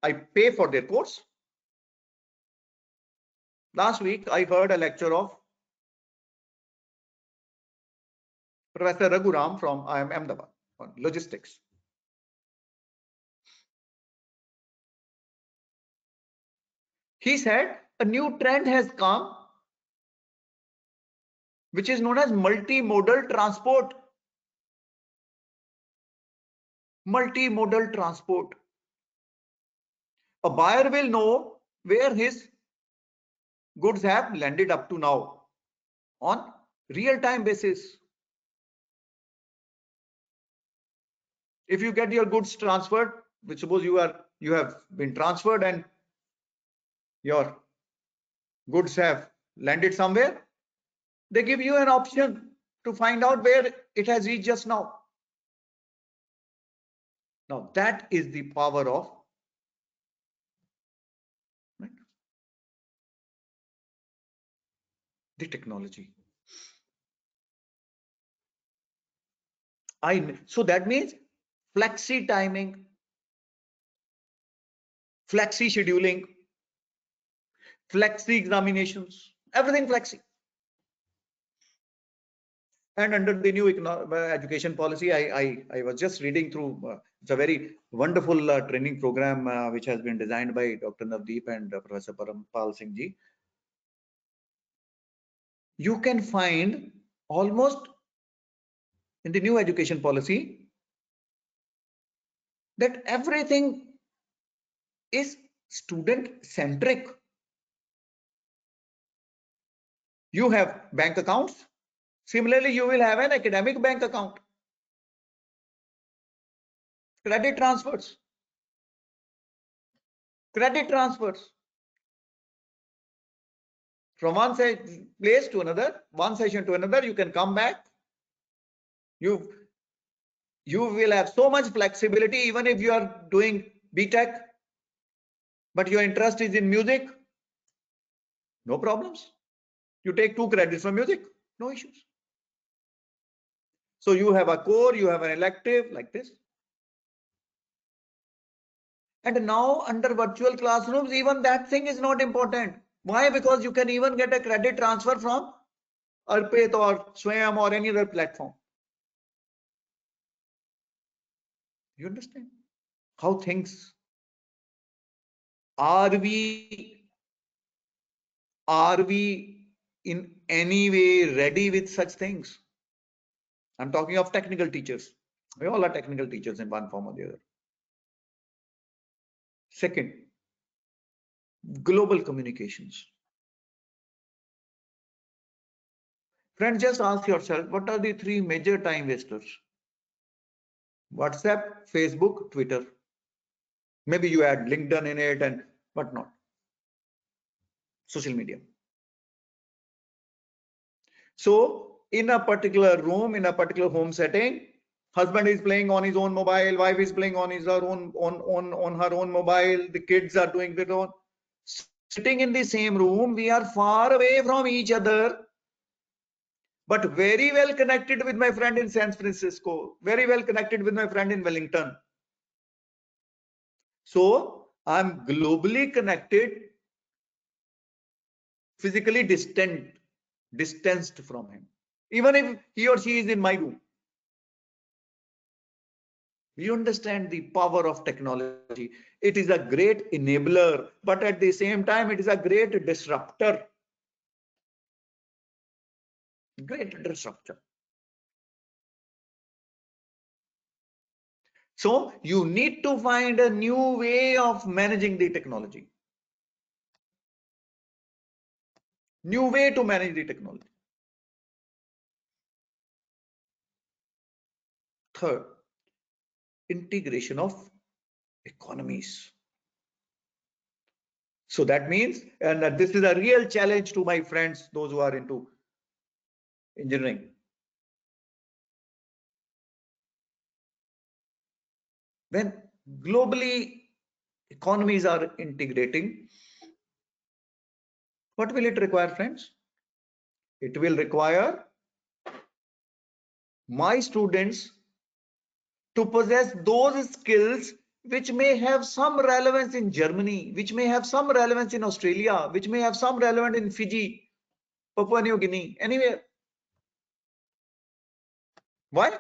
I pay for their course. Last week, I heard a lecture of Professor Raghuram from IIM Ahmedabad on logistics. He said a new trend has come, which is known as multimodal transport. Multimodal transport. A buyer will know where his goods have landed up to now on real-time basis. If you get your goods transferred, which suppose you have been transferred and your goods have landed somewhere, they give you an option to find out where it has reached just now. Now that is the power of the technology. So that means flexi timing, flexi scheduling, flexi examinations, everything flexi. And under the new education policy, I was just reading through. It's a very wonderful training program which has been designed by Dr. Navdeep and Professor Parampal Singh ji. You can find almost in the new education policy that everything is student centric. You have bank accounts. Similarly, you will have an academic bank account. Credit transfers. Credit transfers. From one place to another, one session to another, you can come back. You will have so much flexibility, even if you are doing BTech, but your interest is in music, no problems. You take 2 credits from music, no issues. So you have a core, you have an elective like this. And now under virtual classrooms, even that thing is not important. Why? Because you can even get a credit transfer from Arpit or Swayam or any other platform. You understand how things are? We in any way ready with such things? I'm talking of technical teachers. We all are technical teachers in one form or the other. Second, global communications. Friends, just ask yourself, what are the 3 major time wasters? WhatsApp, Facebook, Twitter. Maybe you add LinkedIn in it and whatnot. Social media. So in a particular room, in a particular home setting, husband is playing on his own mobile, wife is playing on his own on her own mobile, the kids are doing their own. Sitting in the same room, we are far away from each other, but very well connected with my friend in San Francisco, very well connected with my friend in Wellington. So I'm globally connected, physically distanced from him, even if he or she is in my room. You understand the power of technology. It is a great enabler, but at the same time, it is a great disruptor. Great disruptor. So you need to find a new way of managing the technology. New way to manage the technology. Third, integration of economies. So that means, and this is a real challenge to my friends, those who are into engineering. When globally economies are integrating, what will it require, friends? It will require my students to possess those skills which may have some relevance in Germany, which may have some relevance in Australia, which may have some relevance in Fiji, Papua New Guinea, anywhere. Why?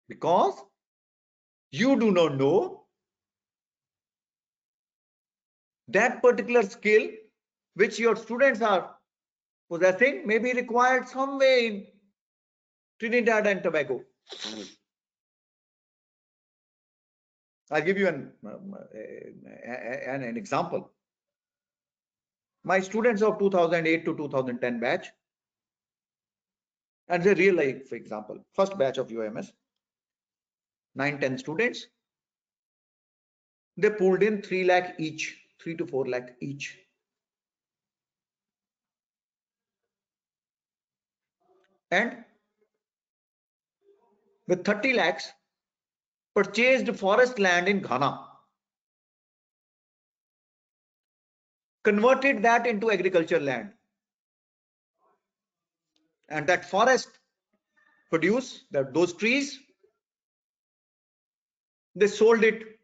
Because you do not know that particular skill which your students are possessing may be required somewhere in Trinidad and Tobago. I'll give you an example. My students of 2008 to 2010 batch, and the real life example, first batch of UIAMS, 9-10 students, they pulled in 3 lakh each, 3 to 4 lakh each. And with 30 lakhs, purchased forest land in Ghana, converted that into agriculture land, and that forest produce those trees, they sold it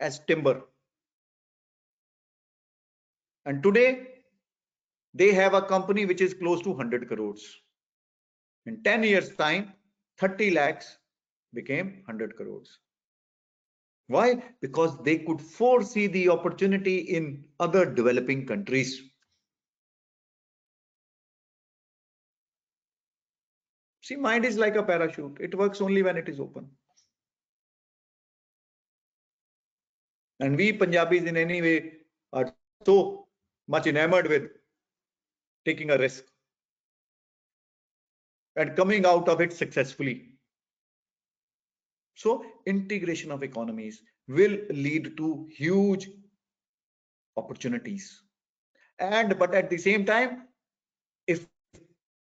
as timber, and today they have a company which is close to 100 crores. In 10 years time, 30 lakhs became 100 crores. Why? Because they could foresee the opportunity in other developing countries. See, mind is like a parachute. It works only when it is open. And we Punjabis in any way are so much enamored with taking a risk and coming out of it successfully. So integration of economies will lead to huge opportunities. But at the same time, if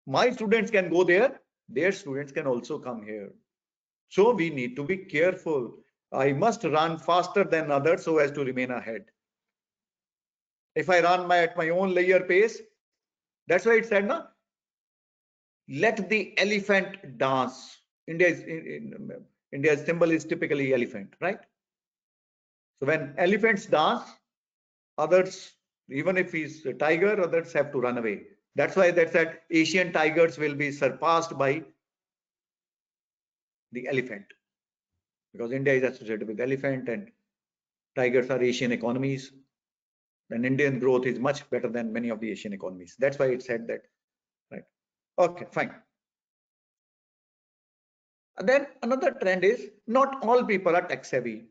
my students can go there, their students can also come here. So we need to be careful. I must run faster than others so as to remain ahead. If I run at my own layer pace, that's why it said, no, let the elephant dance. India's symbol is typically elephant, right? So when elephants dance, others, even if he's a tiger, others have to run away. That's why they said Asian tigers will be surpassed by the elephant, because India is associated with elephant and tigers are Asian economies. And Indian growth is much better than many of the Asian economies. That's why it said that, right? Okay, fine. And then another trend is not all people are tech savvy.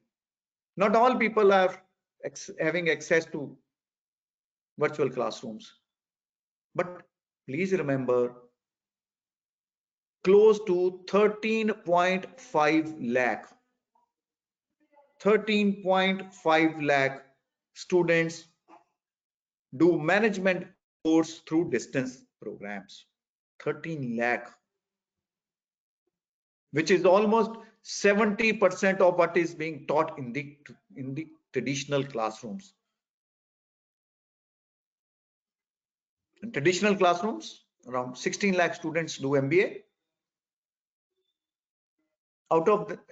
Not all people are having access to virtual classrooms. But please remember, close to 13.5 lakh students do management course through distance programs. 13 lakh, which is almost 70% of what is being taught in the traditional classrooms. In traditional classrooms, around 16 lakh students do MBA.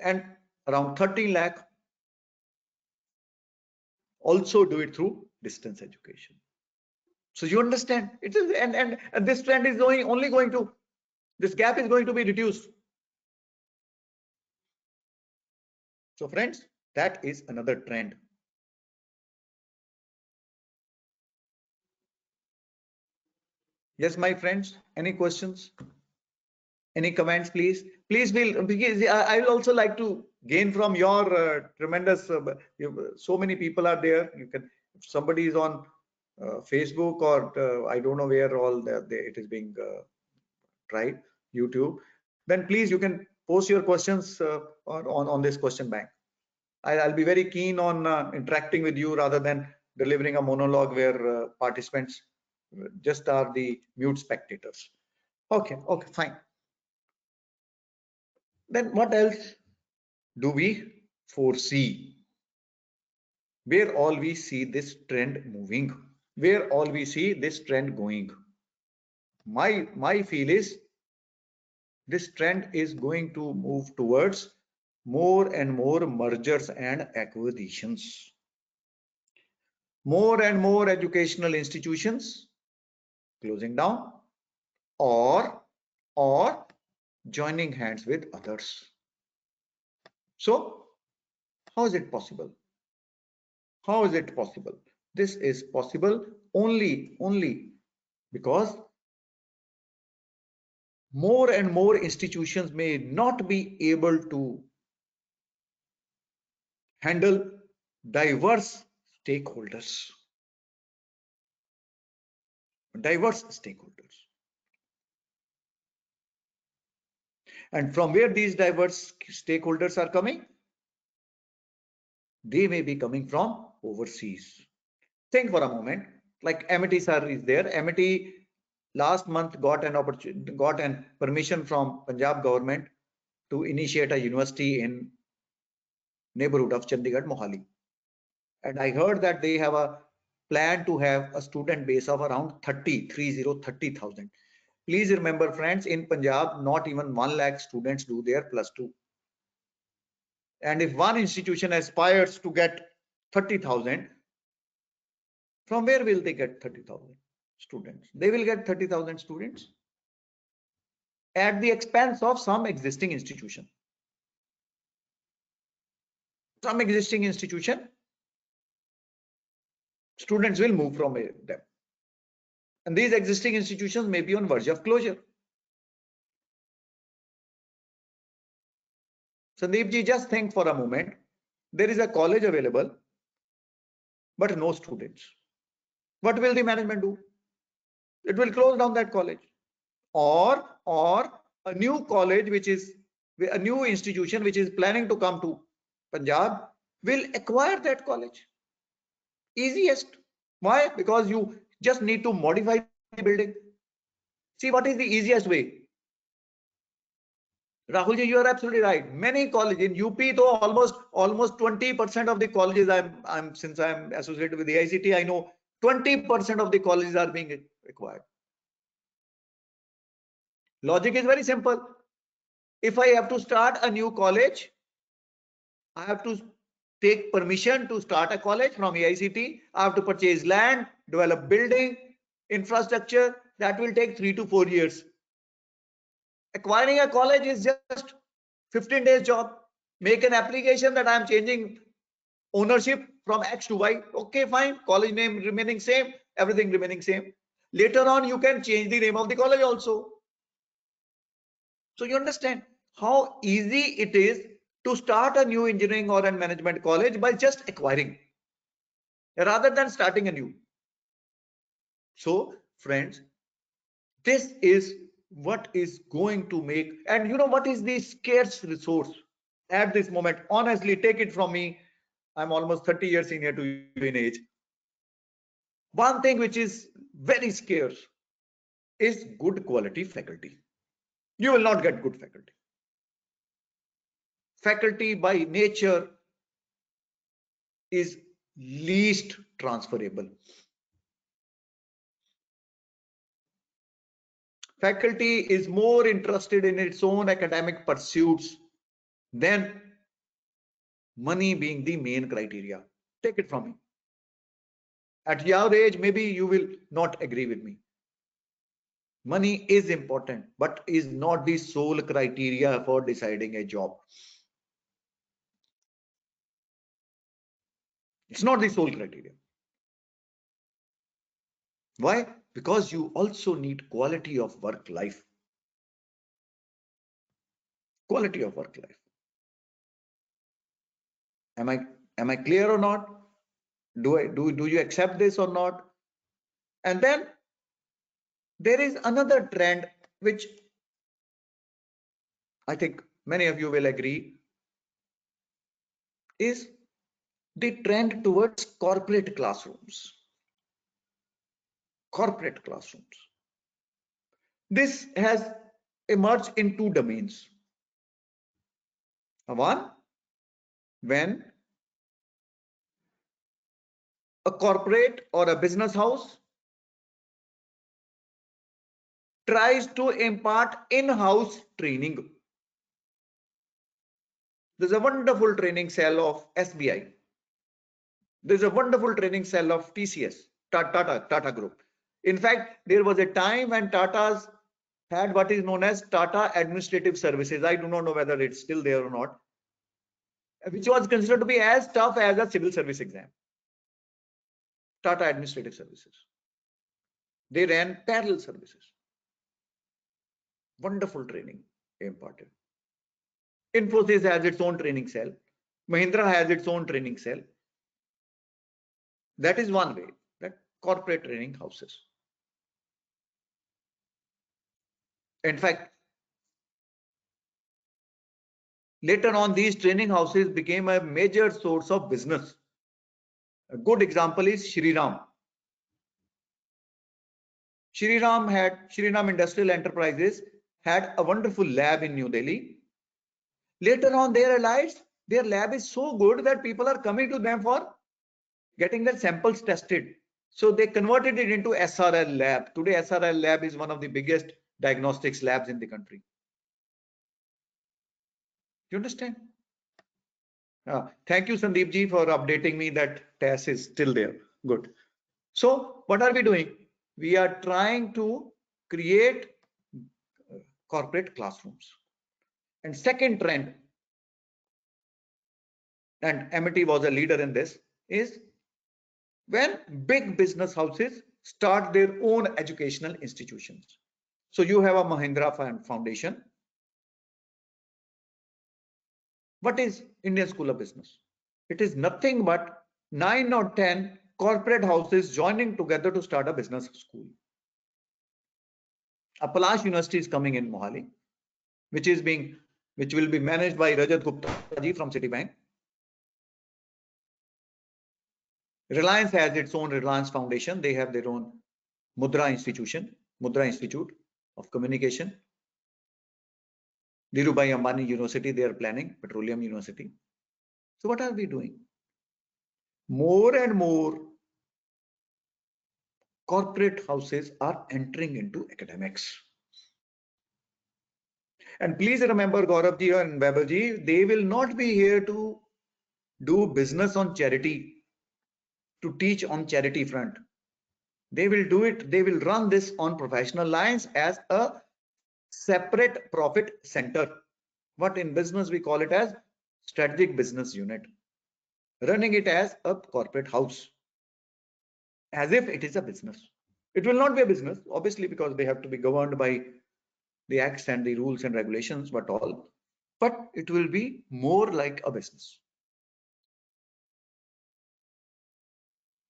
And around 13 lakh also do it through distance education. So you understand, it is, and this trend is only going to, this gap is going to be reduced. So friends, that is another trend. Yes, my friends, any questions? Any comments, please? Please feel, because I will also like to gain from your tremendous, so many people are there. You can, if somebody is on Facebook or I don't know where all it is being tried, YouTube, then please you can post your questions on this question bank. I'll be very keen on interacting with you rather than delivering a monologue where participants just are the mute spectators. Okay, fine. Then what else do we foresee? Where all we see this trend moving? Where all we see this trend going? My feel is this trend is going to move towards more and more mergers and acquisitions. More and more educational institutions closing down or joining hands with others. So how is it possible? How is it possible? This is possible only because more and more institutions may not be able to handle diverse stakeholders. And from where these diverse stakeholders are coming? They may be coming from overseas. Think for a moment, like MIT sir is there. MIT last month got an permission from Punjab government to initiate a university in neighborhood of Chandigarh, Mohali. And I heard that they have a plan to have a student base of around 30,000. Please remember, friends, in Punjab, not even 1 lakh students do their +2. And if one institution aspires to get 30,000, from where will they get 30,000 students? They will get 30,000 students at the expense of some existing institution. Some existing institution, students will move from them. And these existing institutions may be on verge of closure. Sandeep ji, just think for a moment. There is a college available, but no students. What will the management do? It will close down that college. Or a new college, which is a new institution which is planning to come to Punjab, will acquire that college. Easiest. Why? Because you just need to modify the building. See, what is the easiest way? Rahul ji, you are absolutely right. Many colleges in UP, though almost 20% of the colleges since I'm associated with the AICTE, I know 20% of the colleges are being acquired. Logic is very simple. If I have to start a new college, I have to take permission to start a college from AICTE. I have to purchase land, develop building, infrastructure. That will take 3 to 4 years. Acquiring a college is just 15 days job. Make an application that I am changing ownership from X to Y. Okay, fine. College name remaining same, everything remaining same. Later on, you can change the name of the college also. So you understand how easy it is to start a new engineering or a management college by just acquiring rather than starting a new. So friends, this is what is going to make, and you know what is the scarce resource at this moment? Honestly, take it from me, I'm almost 30 years senior to you in age. One thing which is very scarce is good quality faculty. You will not get good faculty. Faculty by nature is least transferable. Faculty is more interested in its own academic pursuits than money being the main criteria. Take it from me. At your age, maybe you will not agree with me. Money is important, but is not the sole criteria for deciding a job. It's not the sole criteria. Why? Because you also need quality of work life. Quality of work life. Am I clear or not? Do you accept this or not? And then there is another trend which I think many of you will agree is the trend towards corporate classrooms. Corporate classrooms. This has emerged in two domains. One, when a corporate or a business house tries to impart in-house training. There's a wonderful training cell of SBI. There's a wonderful training cell of TCS, Tata Group. In fact, there was a time when Tata's had what is known as Tata Administrative Services. I do not know whether it's still there or not, which was considered to be as tough as a civil service exam. Tata Administrative Services. They ran parallel services. Wonderful training imparted. Infosys has its own training cell. Mahindra has its own training cell. That is one way, that corporate training houses. In fact, later on, these training houses became a major source of business. A good example is Shriram. Shriram Industrial Enterprises had a wonderful lab in New Delhi. Later on, they realized their lab is so good that people are coming to them for getting their samples tested. So they converted it into SRL lab. Today, SRL lab is one of the biggest diagnostics labs in the country. You understand? Thank you, Sandeep ji, for updating me that TAS is still there. Good. So what are we doing? We are trying to create corporate classrooms. And second trend, and MIT was a leader in this, is when big business houses start their own educational institutions. So you have a Mahindra Foundation. What is Indian School of Business? It is nothing but 9 or 10 corporate houses joining together to start a business school. Appalachian University is coming in Mohali, which will be managed by Rajat Gupta ji from Citibank. Reliance has its own Reliance Foundation. They have their own Mudra Institute of Communication. Dhirubhai Ambani University, they are planning, Petroleum University. So what are we doing? More and more corporate houses are entering into academics. And please remember, Gauravji and Vaibhavji, they will not be here to do business on charity, to teach on charity front. They will do it, they will run this on professional lines as a separate profit center. What in business we call it as strategic business unit. Running it as a corporate house, as if it is a business. It will not be a business, obviously, because they have to be governed by the acts and the rules and regulations, but it will be more like a business.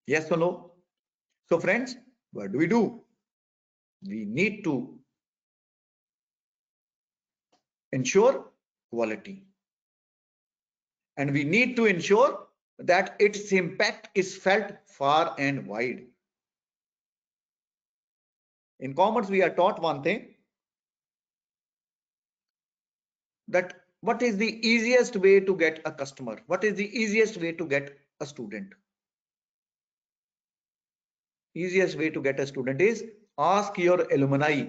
Yes or no? So friends, what do? We need to ensure quality, and we need to ensure that its impact is felt far and wide. In commerce, we are taught one thing, that what is the easiest way to get a customer? What is the easiest way to get a student? Easiest way to get a student is ask your alumni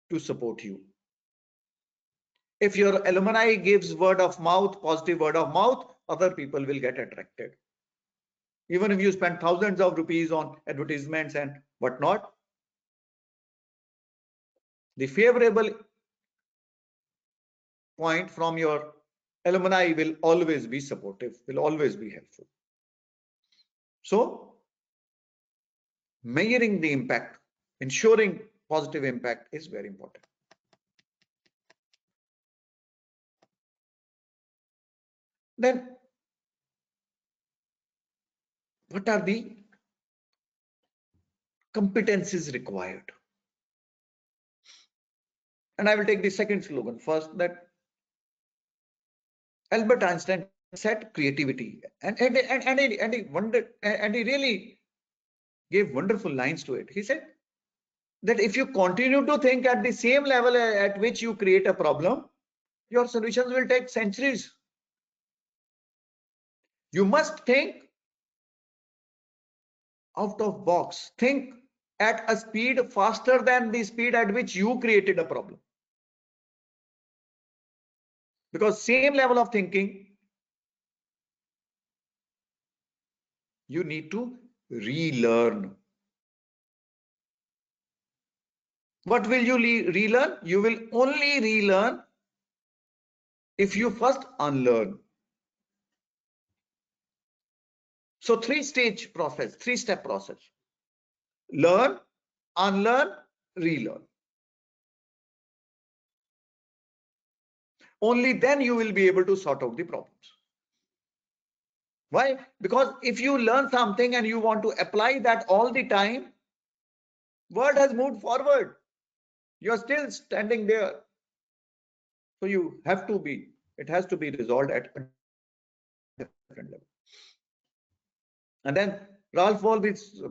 to support you. If your alumni gives word of mouth, positive word of mouth, other people will get attracted. Even if you spend thousands of rupees on advertisements and whatnot, the favorable point from your alumni will always be supportive, will always be helpful. So, measuring the impact, ensuring positive impact is very important. Then, what are the competencies required? And I will take the second slogan first, that Albert Einstein said creativity, and he really gave wonderful lines to it. He said that if you continue to think at the same level at which you create a problem, your solutions will take centuries. You must think out of box, think at a speed faster than the speed at which you created a problem. Because same level of thinking, you need to relearn. What will you relearn? You will only relearn if you first unlearn. So three-step process. Learn, unlearn, relearn. Only then you will be able to sort out the problems. Why? Because if you learn something and you want to apply that all the time, world has moved forward. You are still standing there. So you have to be, it has to be resolved at a different level. And then Ralph Waldo is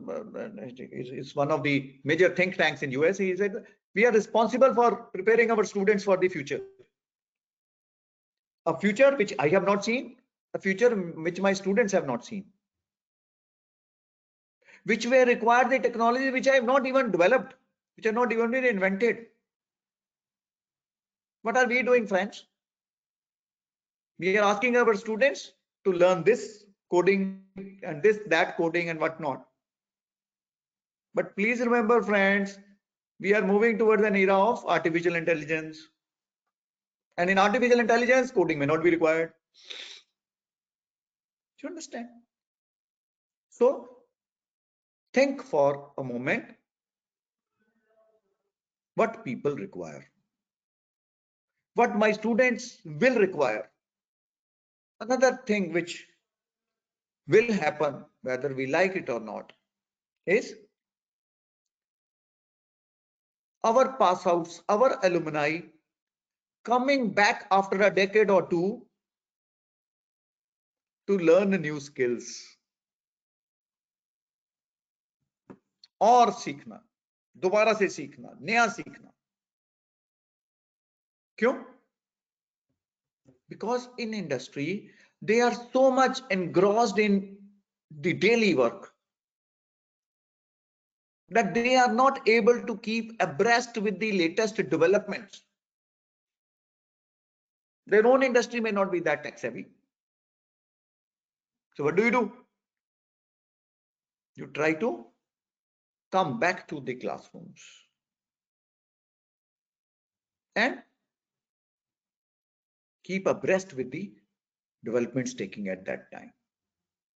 one of the major think tanks in US. He said, we are responsible for preparing our students for the future. A future which I have not seen, a future which my students have not seen, which may require the technology which I have not even developed, which have not even been invented. What are we doing, friends? We are asking our students to learn this coding and that coding and whatnot. But please remember, friends, We are moving towards an era of artificial intelligence. And in artificial intelligence, coding may not be required. Do you understand? So think for a moment what people require, what my students will require. Another thing which will happen, whether we like it or not, is our pass outs, our alumni coming back after a decade or two to learn new skills और सीखना, दोबारा से सीखना, नया सीखना. क्यों? Because in industry they are so much engrossed in the daily work that they are not able to keep abreast with the latest developments. Their own industry may not be that tech savvy. So what do? You try to come back to the classrooms and keep abreast with the developments taking at that time.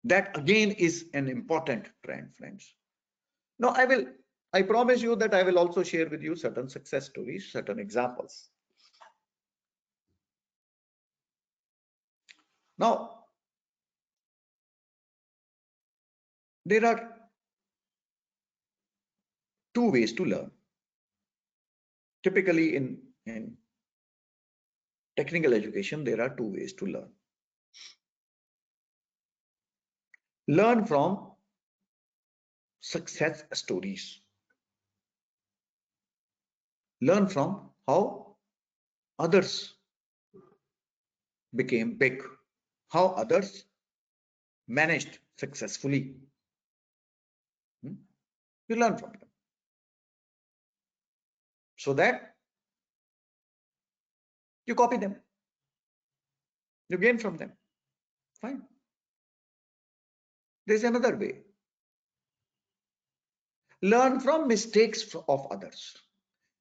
That again is an important trend, friends. Now I promise you that I will also share with you certain success stories, certain examples. Now, there are two ways to learn. Typically in technical education, there are two ways to learn. Learn from success stories. Learn from how others became big, how others managed successfully. You learn from them so that you copy them, you gain from them. Fine. There's another way. Learn from mistakes of others.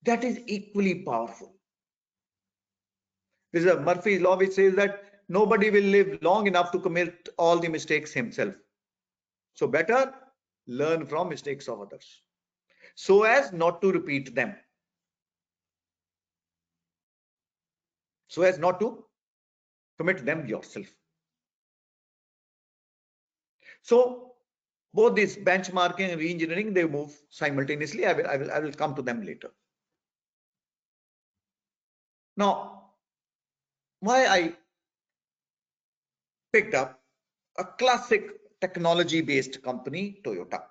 That is equally powerful. There's a Murphy's law which says that nobody will live long enough to commit all the mistakes himself. So better learn from mistakes of others so as not to repeat them, so as not to commit them yourself. So both this benchmarking and re-engineering, they move simultaneously. I will come to them later. Now, why I picked up a classic technology-based company, Toyota.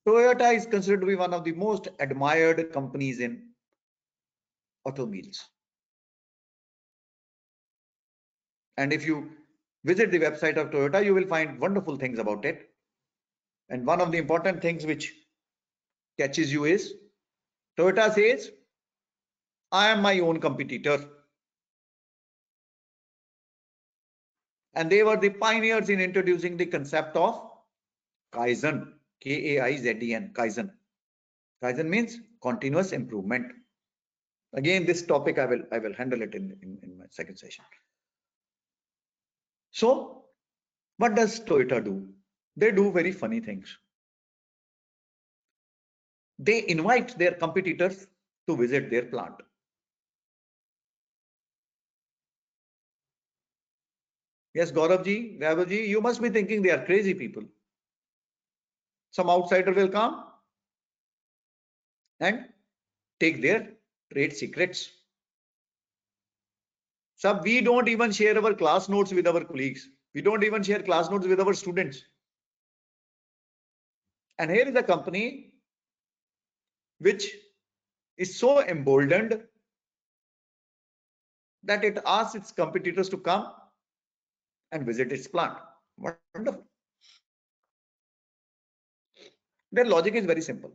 Toyota is considered to be one of the most admired companies in automobiles. And if you visit the website of Toyota, you will find wonderful things about it. And one of the important things which catches you is Toyota says, I am my own competitor. And they were the pioneers in introducing the concept of Kaizen, K-A-I-Z-E-N, Kaizen. Kaizen means continuous improvement. Again, this topic I will handle it in my second session. So what does Toyota do? They do very funny things. They invite their competitors to visit their plant. Yes, Gauravji, Vaibhavji, you must be thinking they are crazy people. Some outsider will come and take their trade secrets. So we don't even share our class notes with our colleagues. We don't even share class notes with our students. And here is a company which is so emboldened that it asks its competitors to come and visit its plant. Wonderful. Their logic is very simple.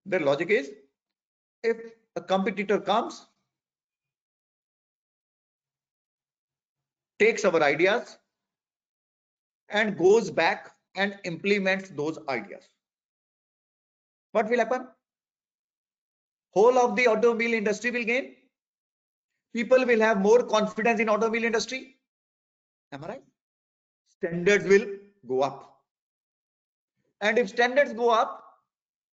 Their logic is, if a competitor comes, takes our ideas and goes back and implements those ideas, what will happen? Whole of the automobile industry will gain. People will have more confidence in automobile industry. Am I right? Standards will go up. And if standards go up,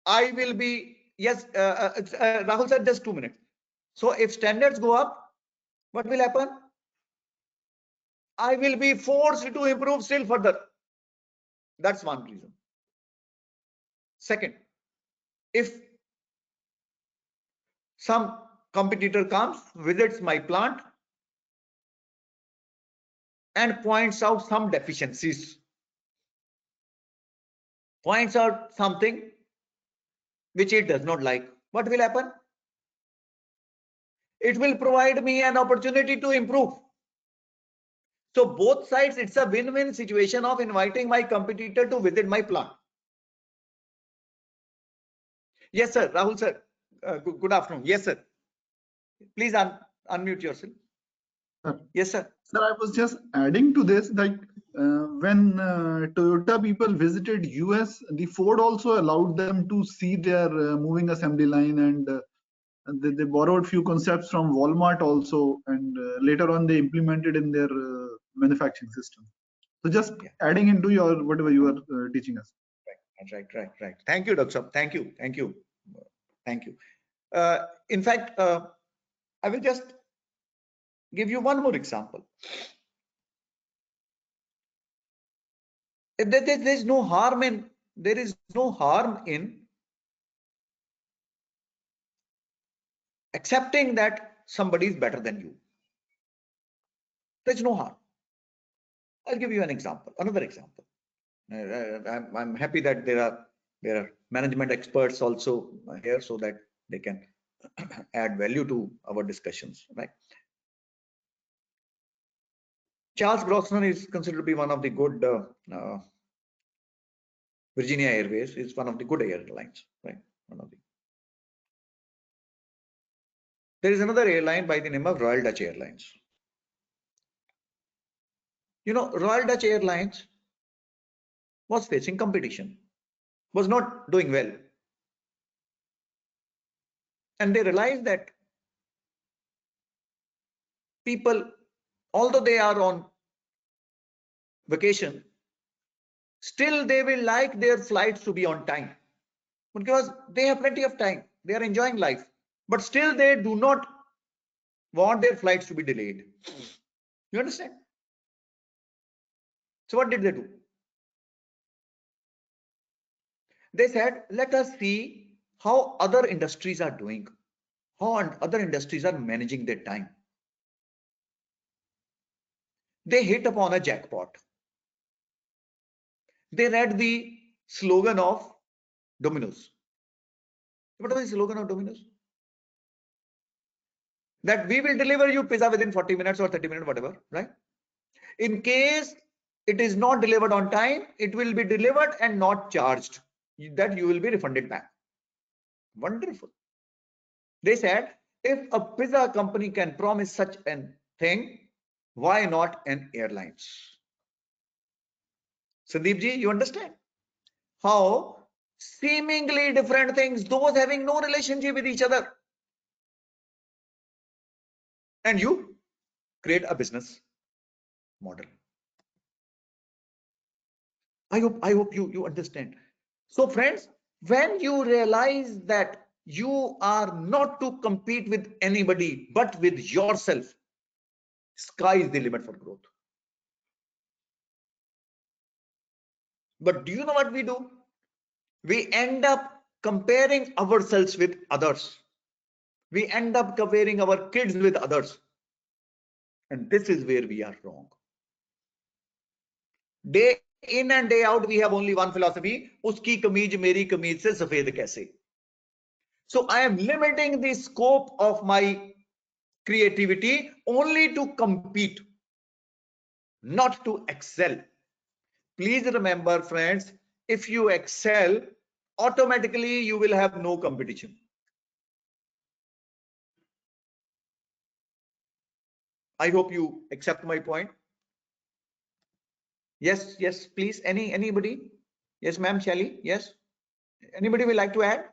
I will be, yes, Rahul sir, just 2 minutes. So if standards go up, what will happen? I will be forced to improve still further. That's one reason. Second, if some competitor comes, visits my plant and points out some deficiencies, points out something which it does not like, what will happen? It will provide me an opportunity to improve. So both sides, it's a win-win situation of inviting my competitor to visit my plant. Yes, sir. Rahul, sir. Good afternoon. Yes, sir. Please unmute yourself. Yes, sir. Sir, I was just adding to this, like when Toyota people visited US, the Ford also allowed them to see their moving assembly line, and they borrowed few concepts from Walmart also, and later on they implemented in their manufacturing system. So just adding into your whatever you are teaching us. Right. Thank you, Dr. Sab. Thank you. In fact, I will just give you one more example. There is no harm in accepting that somebody is better than you. There's no harm. I'll give you an example, another example. I'm happy that there are management experts also here so that they can add value to our discussions, right? Charles Grossman is considered to be one of the good Virginia Airways is one of the good airlines, right? There is another airline by the name of Royal Dutch Airlines. You know, Royal Dutch Airlines was facing competition, was not doing well. And they realized that people, although they are on vacation, still they will like their flights to be on time because they have plenty of time. They are enjoying life, but still they do not want their flights to be delayed. You understand? So what did they do? They said, let us see how other industries are doing, how other industries are managing their time. They hit upon a jackpot. They read the slogan of Domino's. What was the slogan of Domino's? That we will deliver you pizza within 40 minutes or 30 minutes, whatever, right? In case it is not delivered on time, it will be delivered and not charged. That you will be refunded back. Wonderful. They said, if a pizza company can promise such a thing, why not an airlines? Sandeep ji, you understand how seemingly different things, those having no relationship with each other, and you create a business model. I hope you understand. So friends, when you realize that you are not to compete with anybody but with yourself, sky is the limit for growth. But do you know what we do? We end up comparing ourselves with others. We end up comparing our kids with others. And this is where we are wrong. Day in and day out, we have only one philosophy. Uski kameez meri kameez se safed kaise. So I am limiting the scope of my creativity only to compete, not to excel. Please remember, friends, if you excel, automatically you will have no competition. I hope you accept my point. Yes, yes, please. Anybody? Yes, ma'am, Shelly. Yes. Anybody will like to add?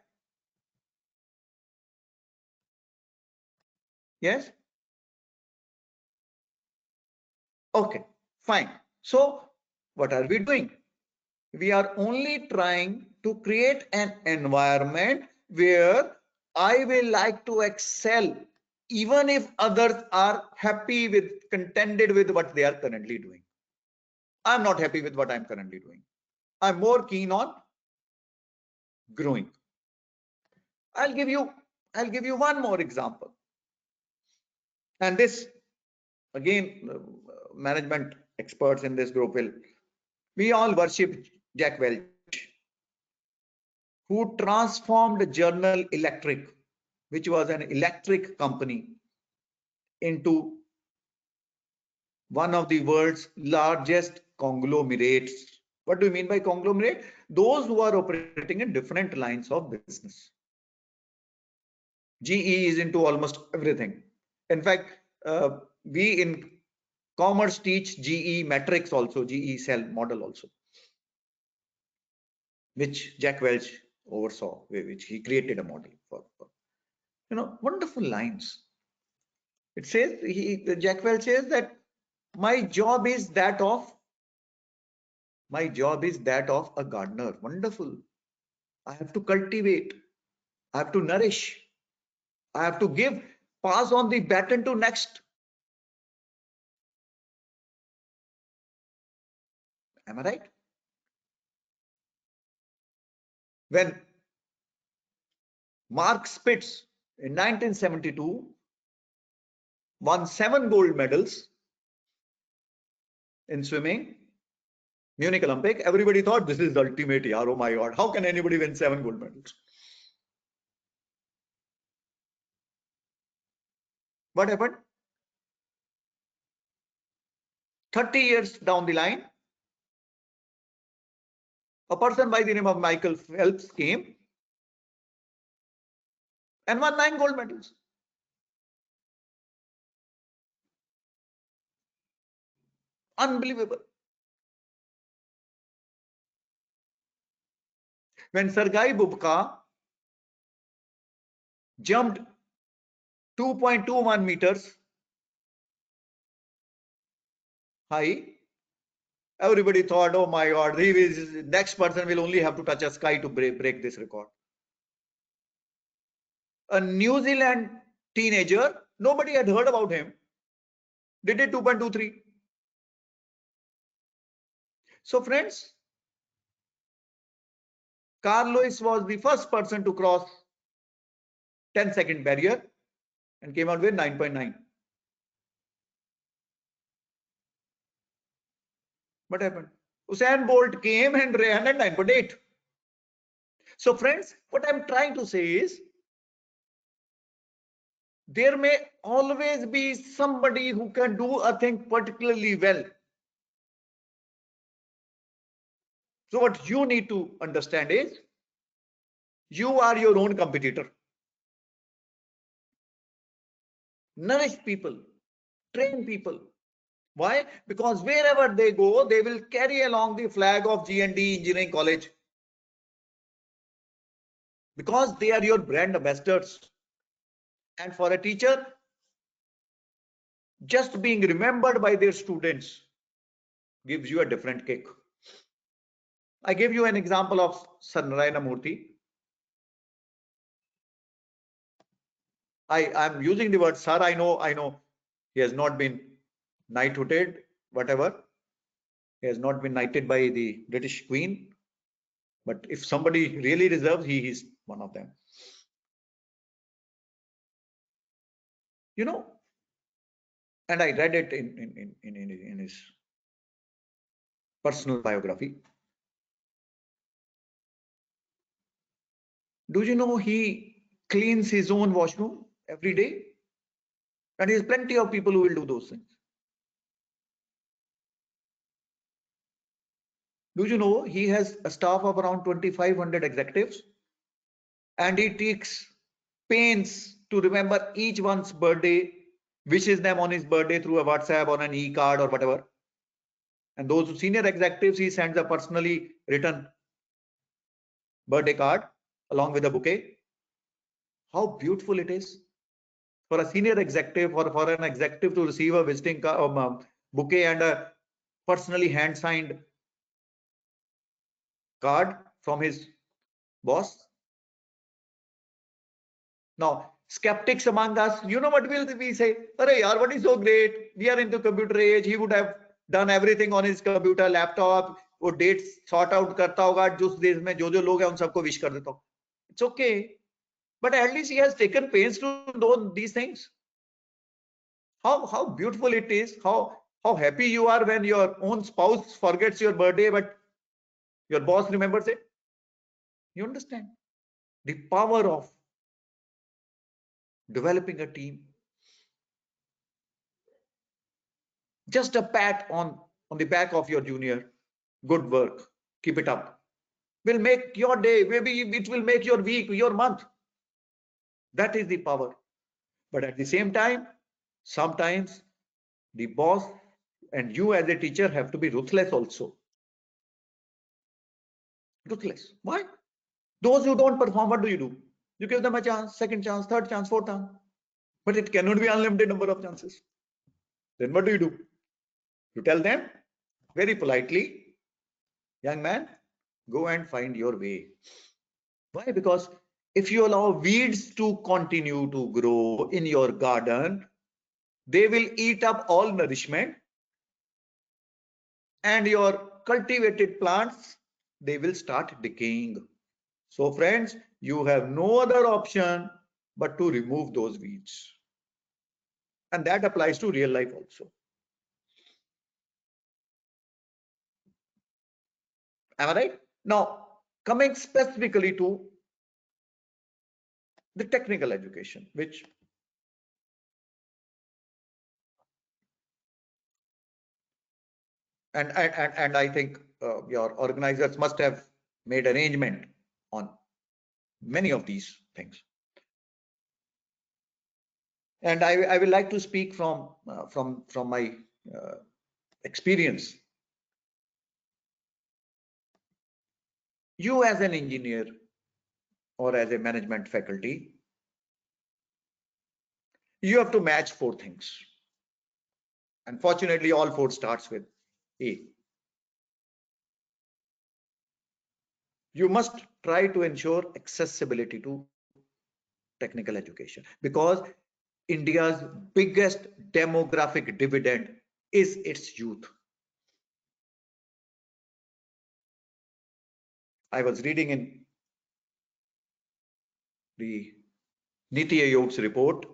Yes. Okay, fine. So what are we doing? We are only trying to create an environment where I will like to excel, even if others are happy with, contented with what they are currently doing. I'm not happy with what I'm currently doing. I'm more keen on growing. I'll give you one more example. And this, again, management experts in this group will, we all worship Jack Welch, who transformed General Electric, which was an electric company, into one of the world's largest conglomerates. What do you mean by conglomerate? Those who are operating in different lines of business. GE is into almost everything. In fact, we in commerce teach GE matrix also, GE cell model also, which Jack Welch oversaw, which he created a model for. Wonderful lines. It says, Jack Welch says that my job is that of a gardener. Wonderful. I have to cultivate, I have to nourish, I have to give, pass on the baton to next. Am I right? When Mark Spitz in 1972 won 7 gold medals in swimming, Munich Olympic, everybody thought this is the ultimate year. Oh my God, how can anybody win 7 gold medals? What happened? 30 years down the line, a person by the name of Michael Phelps came and won 9 gold medals. Unbelievable. When Sergei Bubka jumped 2.21 meters high, everybody thought, oh my God, next person will only have to touch a sky to break this record. A New Zealand teenager, nobody had heard about him, did it 2.23. So friends, Carl Lewis was the first person to cross 10-second barrier and came out with 9.9. What happened? Usain Bolt came and ran at 9.8. So friends, what I'm trying to say is, there may always be somebody who can do a thing particularly well. So what you need to understand is, you are your own competitor. Nourish people, train people. Why? Because wherever they go, they will carry along the flag of G&D Engineering College. Because they are your brand ambassadors. And for a teacher, just being remembered by their students gives you a different kick. I gave you an example of Sir Narayana Murthy. I'm using the word sir. I know he has not been knighthooded, whatever. He has not been knighted by the British Queen. But if somebody really deserves, he is one of them. And I read it in his personal biography. Do you know he cleans his own washroom every day? And there's plenty of people who will do those things. Do you know he has a staff of around 2,500 executives, and he takes pains to remember each one's birthday, wishes them on his birthday through a WhatsApp, on an e-card or whatever. And those senior executives, he sends a personally written birthday card along with a bouquet. How beautiful it is for a senior executive or for an executive to receive a visiting bouquet and a personally hand signed card from his boss. Now, skeptics among us, you know what will we say? Arey yaar, what is so great? We are into computer age. He would have done everything on his computer, laptop. वो dates sort out करता होगा. जिस देश में जो लोग हैं उन सबको wish कर देता हूँ. It's okay, but at least he has taken pains to know these things. How beautiful it is. How happy you are when your own spouse forgets your birthday, but your boss remembers it. You understand the power of developing a team. Just a pat on the back of your junior. Good work. Keep it up. Will make your day. Maybe it will make your week, your month. That is the power. But at the same time, sometimes the boss and you as a teacher have to be ruthless also. Ruthless. Why? Those who don't perform, what do? You give them a chance, second chance, third chance, fourth chance. But it cannot be unlimited number of chances. Then what do? You tell them very politely, young man, go and find your way. Why? Because if you allow weeds to continue to grow in your garden, they will eat up all nourishment, and your cultivated plants, they will start decaying. So friends, you have no other option but to remove those weeds. And that applies to real life also. Am I right? Now, coming specifically to the technical education, which and I think your organizers must have made arrangement on many of these things. And I will like to speak from my experience. You as an engineer or as a management faculty, you have to match 4 things. Unfortunately, all 4 starts with A. You must try to ensure accessibility to technical education, because India's biggest demographic dividend is its youth. I was reading in the Niti Aayog's report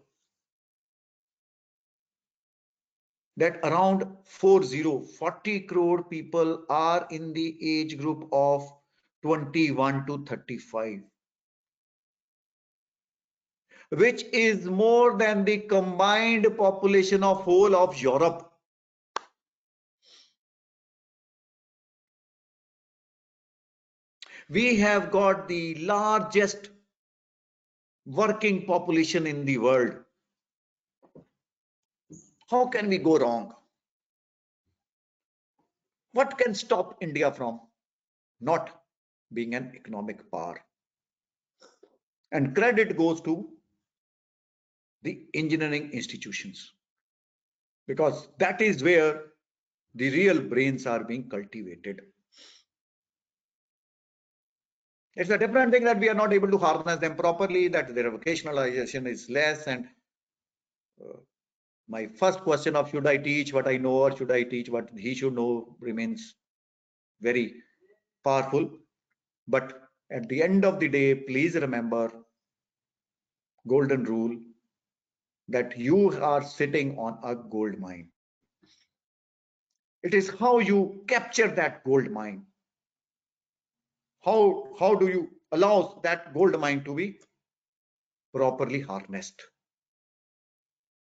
that around 40 crore people are in the age group of 21 to 35, which is more than the combined population of whole of Europe. We have got the largest working population in the world. How can we go wrong? What can stop India from not being an economic power? And credit goes to the engineering institutions, because that is where the real brains are being cultivated. It's a different thing that we are not able to harness them properly, that their vocationalization is less. And my first question of should I teach what I know or should I teach what he should know remains very powerful. But at the end of the day, please remember golden rule, that you are sitting on a gold mine. It is how you capture that gold mine. How do you allow that gold mine to be properly harnessed?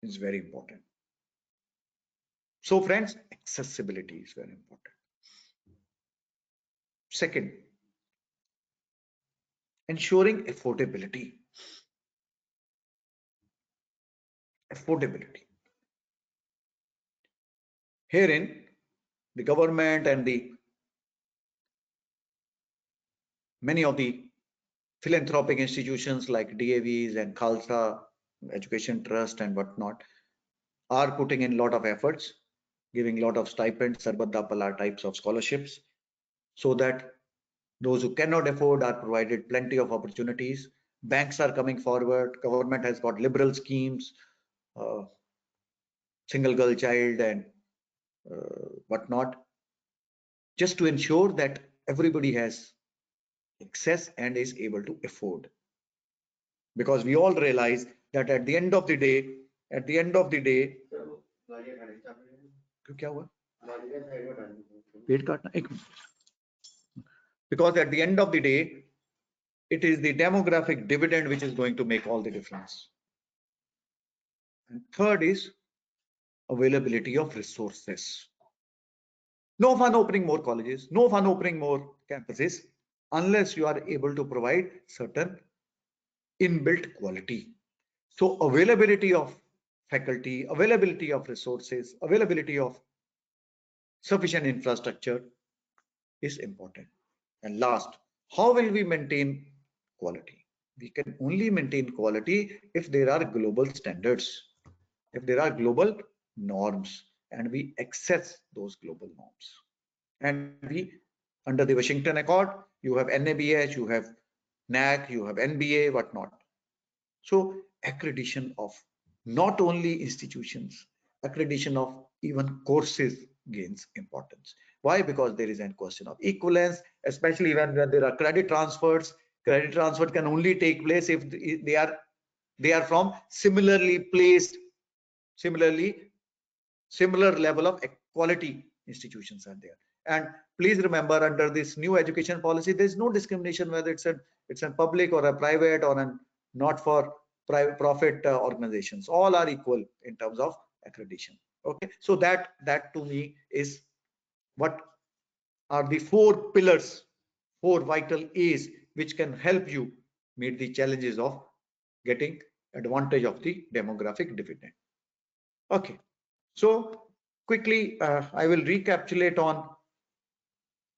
It's very important. So friends, accessibility is very important. Second, ensuring affordability. Affordability. Herein, the government and the many of the philanthropic institutions like DAVs and Khalsa Education Trust and whatnot are putting in a lot of efforts, giving a lot of stipends, Sarbadda Pala types of scholarships, so that those who cannot afford are provided plenty of opportunities. Banks are coming forward. Government has got liberal schemes, single girl child and whatnot, just to ensure that everybody has access and is able to afford. Because we all realize that at the end of the day, क्या हुआ? पेट काटना एक minute. Because at the end of the day, it is the demographic dividend which is going to make all the difference. And third is availability of resources. No fun opening more colleges, no fun opening more campuses unless you are able to provide certain inbuilt quality. So availability of faculty, availability of resources, availability of sufficient infrastructure is important. And last, how will we maintain quality? We can only maintain quality if there are global standards, if there are global norms, and we access those global norms. And we, under the Washington Accord, you have NABH, you have NAC, you have NBA, whatnot. So accreditation of not only institutions, accreditation of even courses gains importance. Why? Because there is a question of equivalence, especially when there are credit transfers. Credit transfer can only take place if they are from similarly placed, similar level of quality institutions are there. And please remember, under this new education policy, there is no discrimination whether it's a public or a private or a not for private profit organizations. All are equal in terms of accreditation. Okay, so that to me is what are the four pillars, four vital A's which can help you meet the challenges of getting advantage of the demographic dividend. Okay, so quickly I will recapitulate on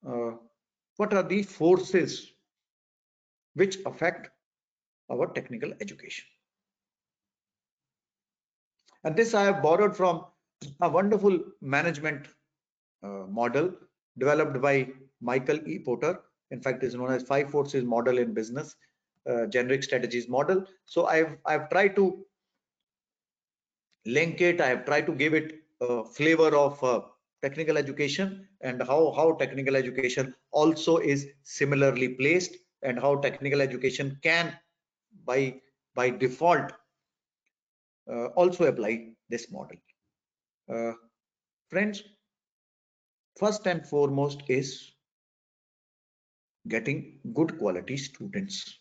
what are the forces which affect our technical education. And this I have borrowed from a wonderful management model developed by Michael E. Porter. In fact, it's known as 5 forces model in business, generic strategies model. So I've tried to link it. I have tried to give it a flavor of technical education and how technical education also is similarly placed, and how technical education can by default also apply this model. Friends, first and foremost is getting good quality students,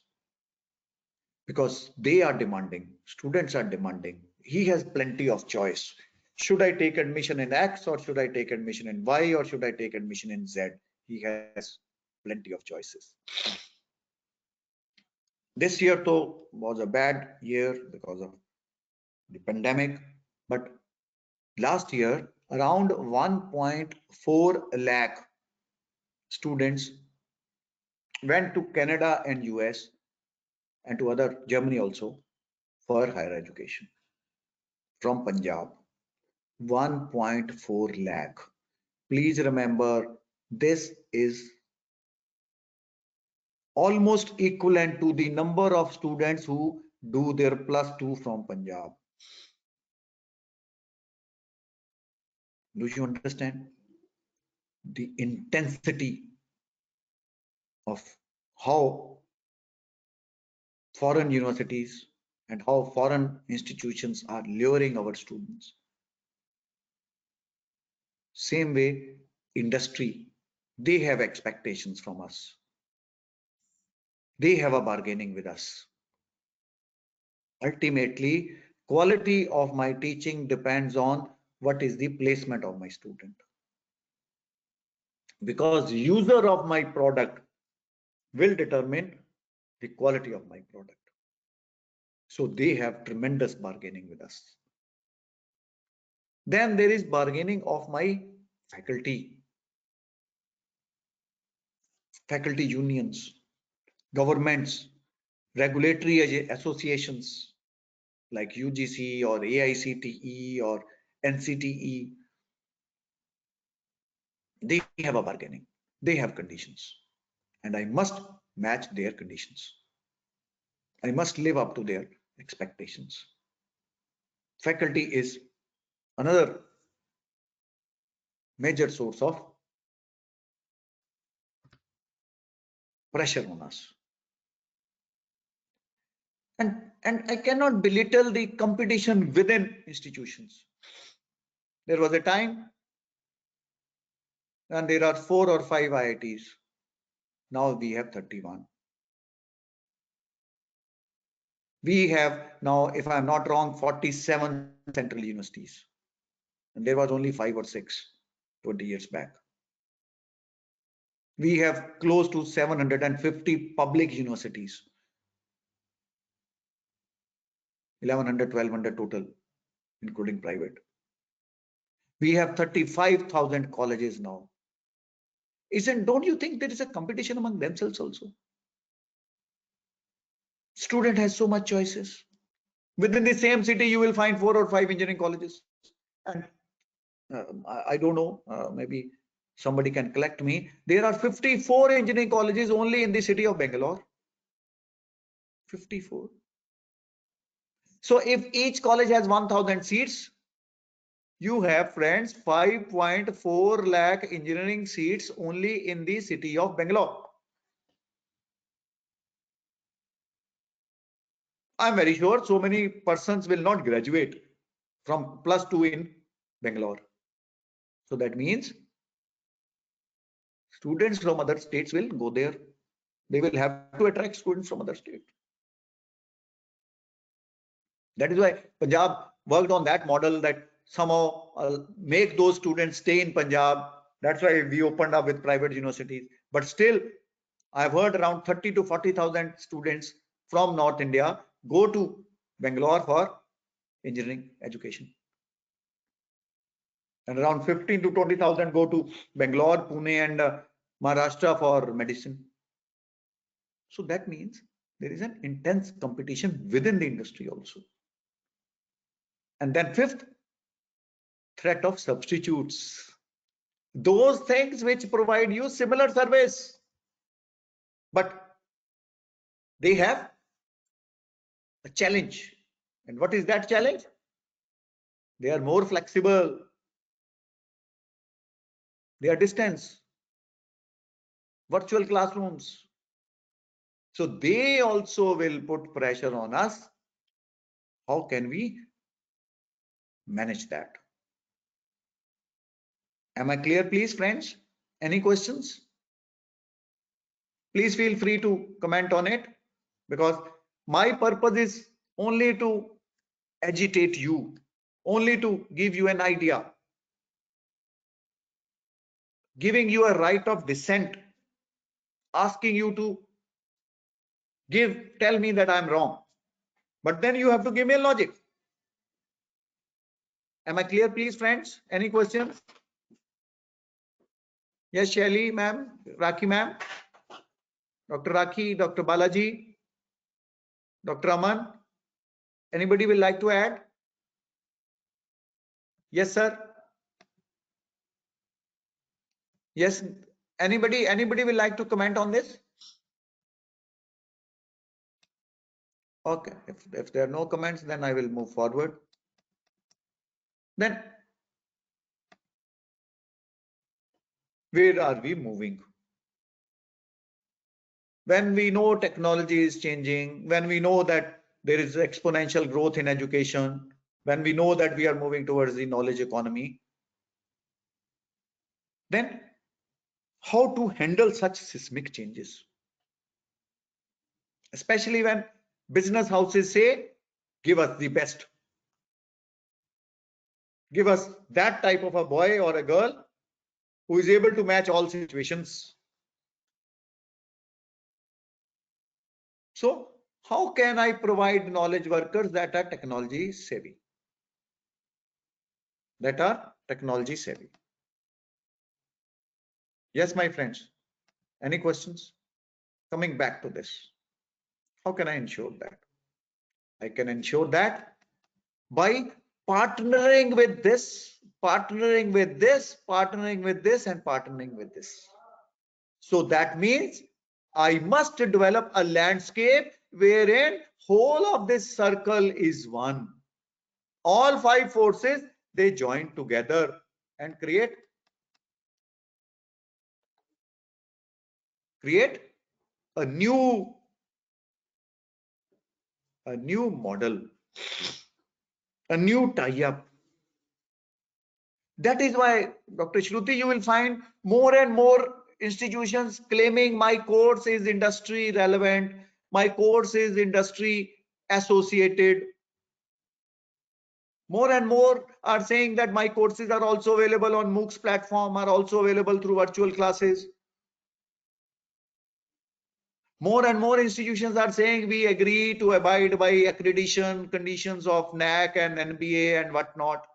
because they are demanding, students are demanding. He has plenty of choice. Should I take admission in X, or should I take admission in Y, or should I take admission in Z? He has plenty of choices. This year though was a bad year because of the pandemic, but last year around 1.4 lakh students went to Canada and US and to other Germany also for higher education from Punjab. 1.4 lakh. Please remember, this is almost equivalent to the number of students who do their +2 from Punjab. Do you understand the intensity of how foreign universities and how foreign institutions are luring our students? Same way, industry, they have expectations from us. They have a bargaining with us. Ultimately, quality of my teaching depends on what is the placement of my student. Because user of my product will determine the quality of my product. So they have tremendous bargaining with us. Then there is bargaining of my faculty. faculty unions, governments, regulatory associations like UGC or AICTE or NCTE, they have a bargaining, they have conditions, and I must match their conditions. I must live up to their expectations. Faculty is another major source of pressure on us. And I cannot belittle the competition within institutions. There was a time and there are 4 or 5 IITs. Now we have 31. We have now, if I'm not wrong, 47 central universities. And there was only 5 or 6 20 years back. We have close to 750 public universities. 1100, 1200 total, including private. We have 35,000 colleges now. Don't you think there is a competition among themselves also? Student has so much choices. Within the same city, you will find 4 or 5 engineering colleges. And I don't know, maybe somebody can correct me. There are 54 engineering colleges only in the city of Bangalore. 54. So if each college has 1,000 seats, you have, friends, 5.4 lakh engineering seats only in the city of Bangalore. I'm very sure so many persons will not graduate from +2 in Bangalore. So that means students from other states will go there. They will have to attract students from other states. That is why Punjab worked on that model, that somehow make those students stay in Punjab. That's why we opened up with private universities. But still, I've heard around 30 to 40,000 students from North India go to Bangalore for engineering education. And around 15 to 20,000 go to Bangalore, Pune and Maharashtra for medicine. So that means there is an intense competition within the industry also. And then fifth, threat of substitutes. Those things which provide you similar service, but they have a challenge. And what is that challenge? They are more flexible. They are distance, virtual classrooms. So they also will put pressure on us. How can we manage that? Am I clear, please, friends? Any questions? Please feel free to comment on it, because my purpose is only to agitate you, only to give you an idea, giving you a right of dissent, asking you to tell me that I'm wrong, but then you have to give me a logic. Am I clear, please, friends? Any questions? Yes, Shelly ma'am, Rakhi ma'am, Dr. Rakhi, Dr. Balaji, Dr. Aman. Anybody will like to add? Yes, sir. Yes, anybody will like to comment on this? Okay, if there are no comments, then I will move forward. Then where are we moving? When we know technology is changing, when we know that there is exponential growth in education, when we know that we are moving towards the knowledge economy, then how to handle such seismic changes? Especially when business houses say, give us the best. Give us that type of a boy or a girl who is able to match all situations. So how can I provide knowledge workers that are technology savvy? Yes, my friends. Any questions? Coming back to this, how can I ensure that? I can ensure that by partnering with this, partnering with this, partnering with this, and partnering with this. So that means I must develop a landscape wherein whole of this circle is one. All 5 forces, they join together and create a new model, a new tie-up. That is why, Dr. Shruti, you will find more and more institutions claiming my course is industry relevant, my course is industry associated. More and more are saying that my courses are also available on MOOCs platform, are also available through virtual classes. More and more institutions are saying we agree to abide by accreditation conditions of NAC and NBA and whatnot.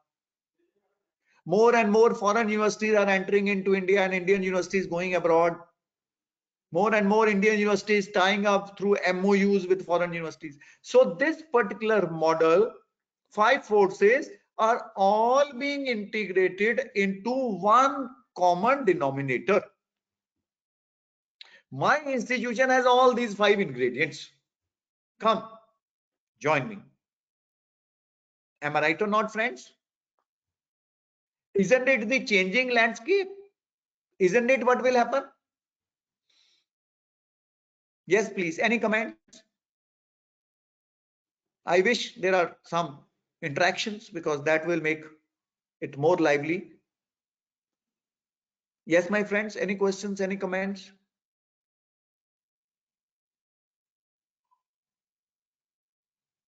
More and more foreign universities are entering into India and Indian universities going abroad. More and more Indian universities tying up through MOUs with foreign universities. So this particular model, 5 forces are all being integrated into one common denominator. My institution has all these 5 ingredients. Come, join me. Am I right or not, friends? Isn't it the changing landscape? Isn't it what will happen? Yes, please. Any comments? I wish there are some interactions because that will make it more lively. Yes, my friends, any questions, any comments?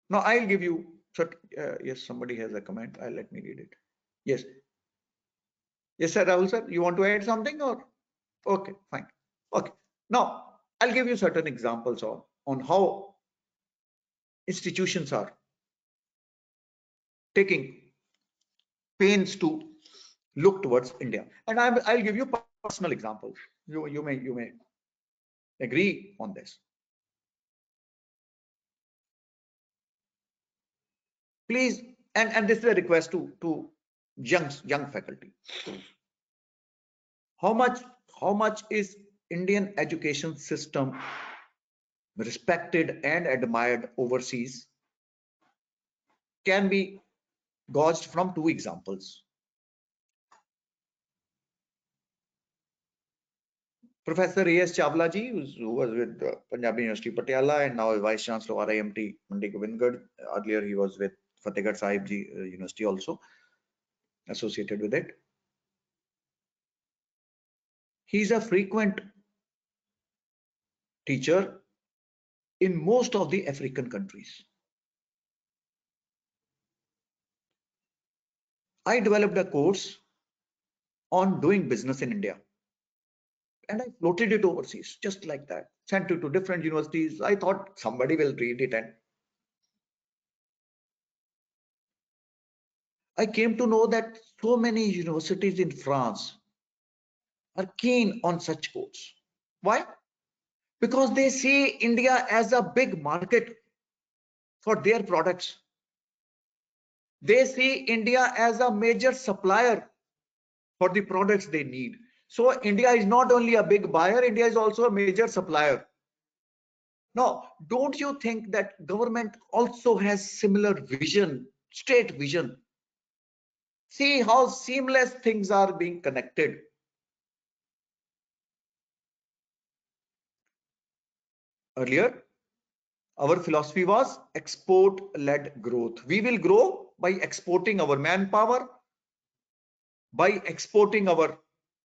No, I'll give you. Yes, somebody has a comment. Let me read it. Yes. Yes, sir, Rahul sir, you want to add something or? Okay, fine. Okay. Now, I'll give you certain examples on how institutions are taking pains to look towards India. And I'll give you personal examples. You may agree on this. Please, and this is a request to young faculty. How much is Indian education system respected and admired overseas can be gauged from 2 examples. Professor A.S. Chawla ji, who was with Punjab University Patiala and now is Vice Chancellor of IIMT Mandi Govindgarh. Earlier he was with Fatehgarh Sahib ji University also associated with it. He is a frequent teacher in most of the African countries. I developed a course on doing business in India. And I floated it overseas, just like that. Sent it to different universities. I thought somebody will read it, and I came to know that so many universities in France are keen on such course. Why? Because they see India as a big market for their products. They see India as a major supplier for the products they need. So India is not only a big buyer, India is also a major supplier. Now, don't you think that government also has similar vision, state vision? See how seamless things are being connected. Earlier, our philosophy was export-led growth. We will grow by exporting our manpower, by exporting our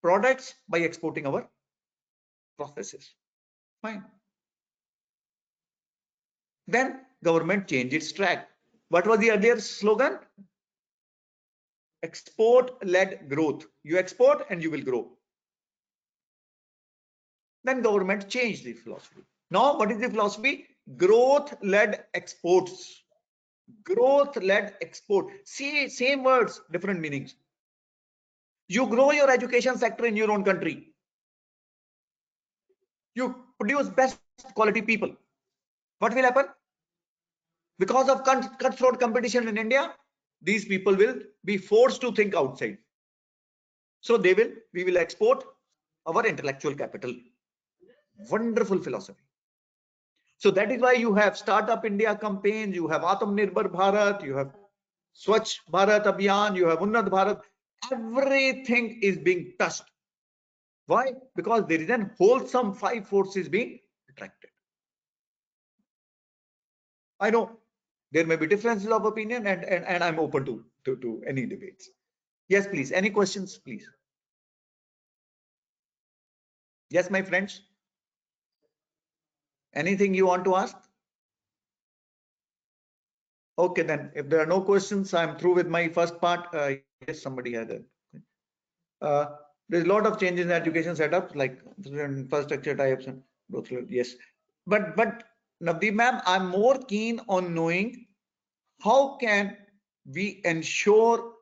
products, by exporting our processes. Fine. Then government changed its track. What was the earlier slogan? Export-led growth. You export and you will grow. Then government changed the philosophy. Now, what is the philosophy? Growth-led exports. Growth-led export. See, same words, different meanings. You grow your education sector in your own country. you produce best quality people. What will happen? Because of cutthroat competition in India, these people will be forced to think outside. So we will export our intellectual capital. Wonderful philosophy. So that is why you have Startup India campaigns, you have Atmanirbhar Bharat, you have Swachh Bharat Abhiyan, you have Unnat Bharat. Everything is being touched. Why? Because there is an wholesome 5 forces being attracted. I know there may be differences of opinion, and I'm open to any debates. Yes, please. Any questions, please? Yes, my friends. Anything you want to ask? Okay, then if there are no questions, I'm through with my first part. Yes, somebody had it. There's a lot of changes in education setup, like infrastructure types and growth. Yes, but Navdeep ma'am, I'm more keen on knowing how can we ensure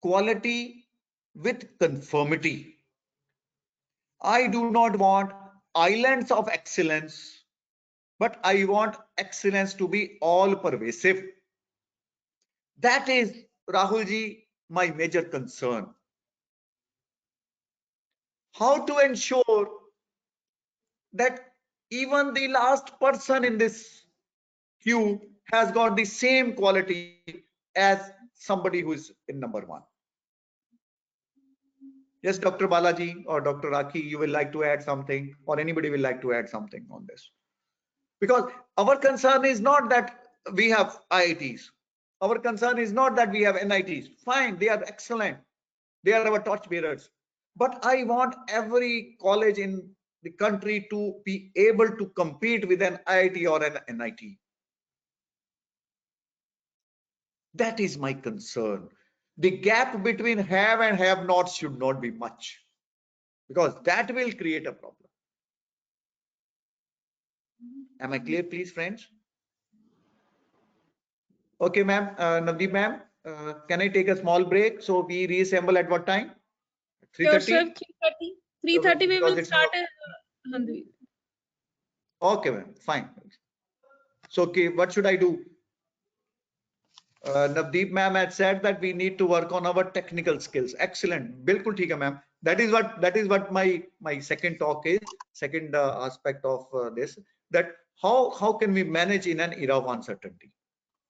quality with conformity. I do not want islands of excellence, but I want excellence to be all pervasive. That is, Rahulji, my major concern. How to ensure that even the last person in this queue has got the same quality as somebody who is in number 1. Yes, Dr. Balaji or Dr. Rakhi, you will like to add something, or anybody will like to add something on this? Because our concern is not that we have IITs. Our concern is not that we have NITs. Fine, they are excellent. They are our torch bearers. But I want every college in the country to be able to compete with an IIT or an NIT. That is my concern. The gap between have and have nots should not be much, because that will create a problem. Am I clear, please, friends? Okay, ma'am. Navdeep ma'am, can I take a small break? So we reassemble at what time? 3:30? Sure, sir. 3:30. 3:30 we will start. Okay, ma'am. Fine. So, okay, what should I do? Navdeep ma'am had said that we need to work on our technical skills. Excellent. Bilkul theek hai, ma'am. That is what my second talk is. Second aspect of this, that how can we manage in an era of uncertainty?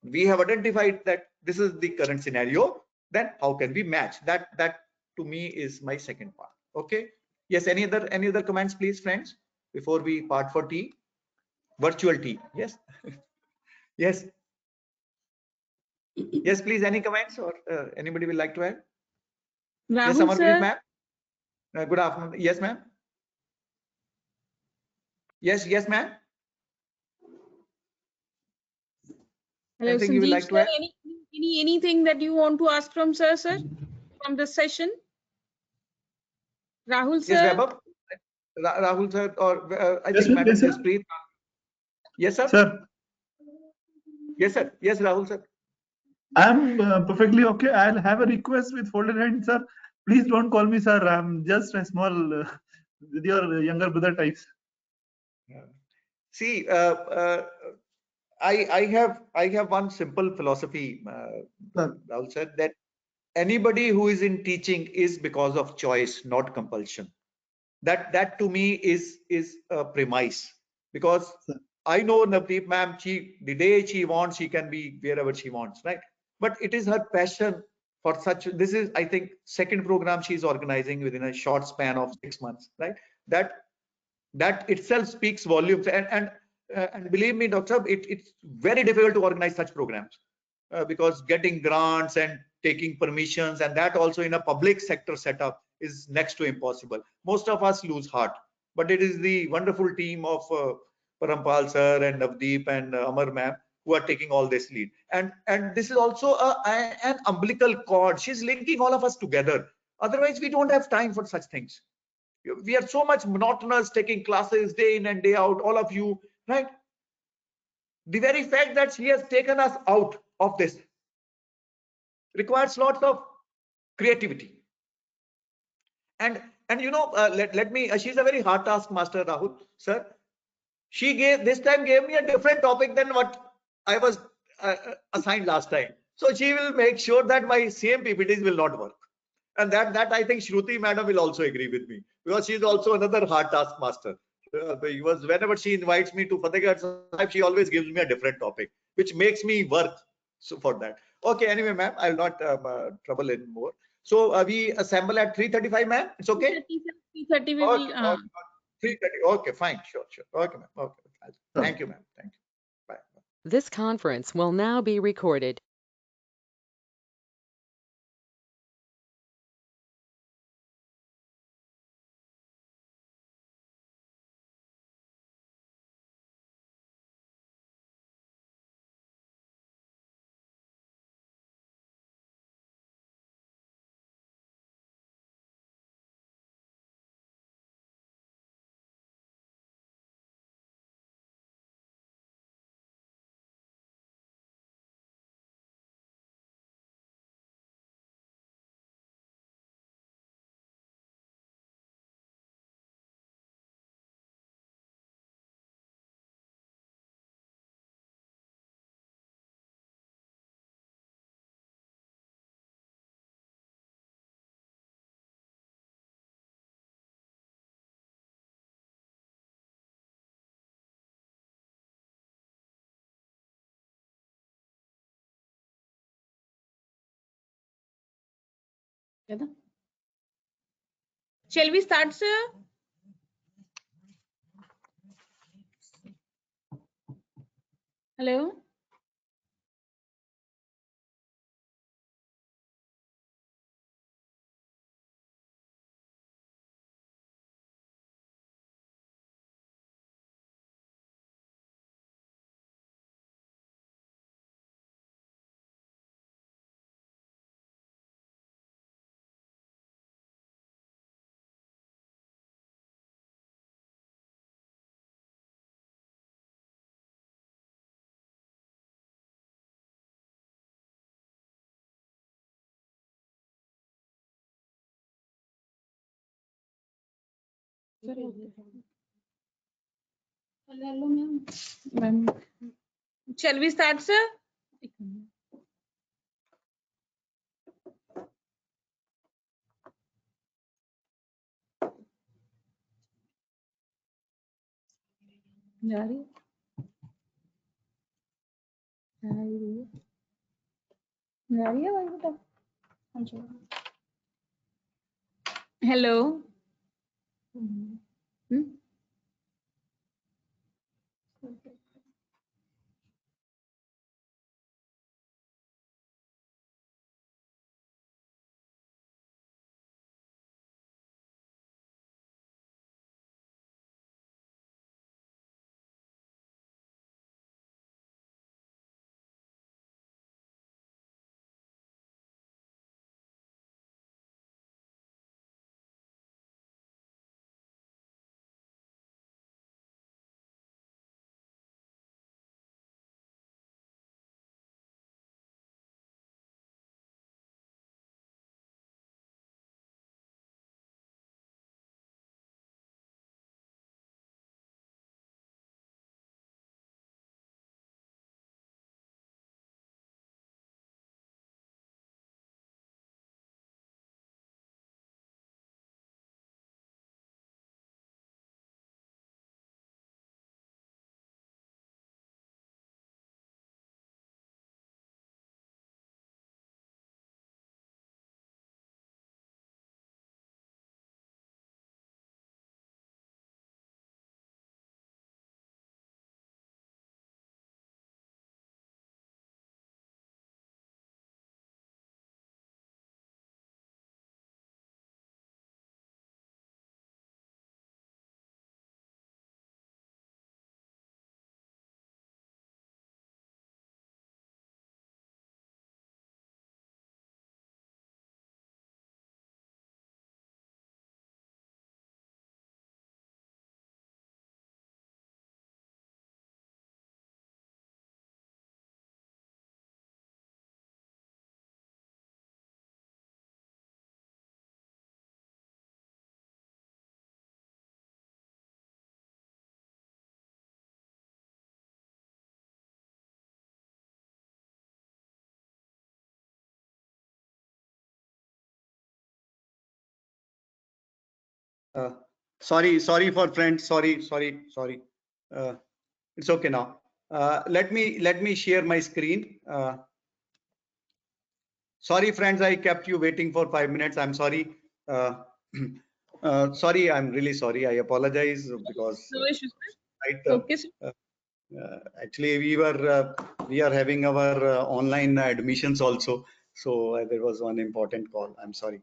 We have identified that this is the current scenario. Then how can we match? That to me is my second part. Okay. Yes. Any other comments, please, friends, before we part for tea? Virtual tea. Yes. Yes. Yes, please. Any comments, or anybody will like to add? Rahul, yes, Amarpreet sir. ma'am. Good afternoon. Yes, ma'am. Yes, ma'am. Hello, Anything you would Sanjeev, like to sir. add? Anything that you want to ask from sir, from this session? Rahul, sir. Yes, Vaibhav. Rahul, sir, or I Yes, think sir. Madam Yes, sir. Jaspreet. Yes, sir. Sir, Yes, sir. Yes, Rahul, sir. I'm perfectly okay. I'll have a request with folded hands, sir. Please don't call me sir. I'm just a small, with your younger brother types. See, I have one simple philosophy, Rahul sir, that anybody who is in teaching is because of choice, not compulsion. That to me is a premise, because I know Navdeep ma'am, the day she wants, she can be wherever she wants, right? But it is her passion for such. This is, I think, second program she is organizing within a short span of 6 months, right? That itself speaks volumes. And believe me, Doctor, it's very difficult to organize such programs, because getting grants and taking permissions, and that also in a public sector setup, is next to impossible. Most of us lose heart, but it is the wonderful team of Parampal sir and Navdeep and Amar ma'am who are taking all this lead. And this is also an umbilical cord. She's linking all of us together. Otherwise, we don't have time for such things. We are so much monotonous, taking classes day in and day out, all of you, right? The very fact that she has taken us out of this requires lots of creativity. And And let me, she's a very hard task master, Rahul, sir. She this time gave me a different topic than what I was assigned last time. So she will make sure that my same PPTs will not work. And that I think Shruti madam will also agree with me, because she is also another hard task master. Because whenever she invites me to Fatehgarh Sahib, she always gives me a different topic, which makes me work for that. Okay, anyway, ma'am, I will not trouble anymore. So we assemble at 3:35, ma'am. It's okay. 3:30 we will. 3:30. Okay, fine. Sure. Okay, ma'am. Okay. Thank you, ma'am. Thank you. Bye. This conference will now be recorded. Shall we start, sir? Hello. Hello, ma'am. Shall we start, sir? जा रही है भाई बेटा hello Sorry for friends. Sorry. It's okay now. Let me share my screen. Sorry, friends, I kept you waiting for 5 minutes. I'm sorry. Sorry, I'm really sorry. I apologize because No issues. right, Okay, sir. actually we are having our online admissions also, so there was one important call. I'm sorry.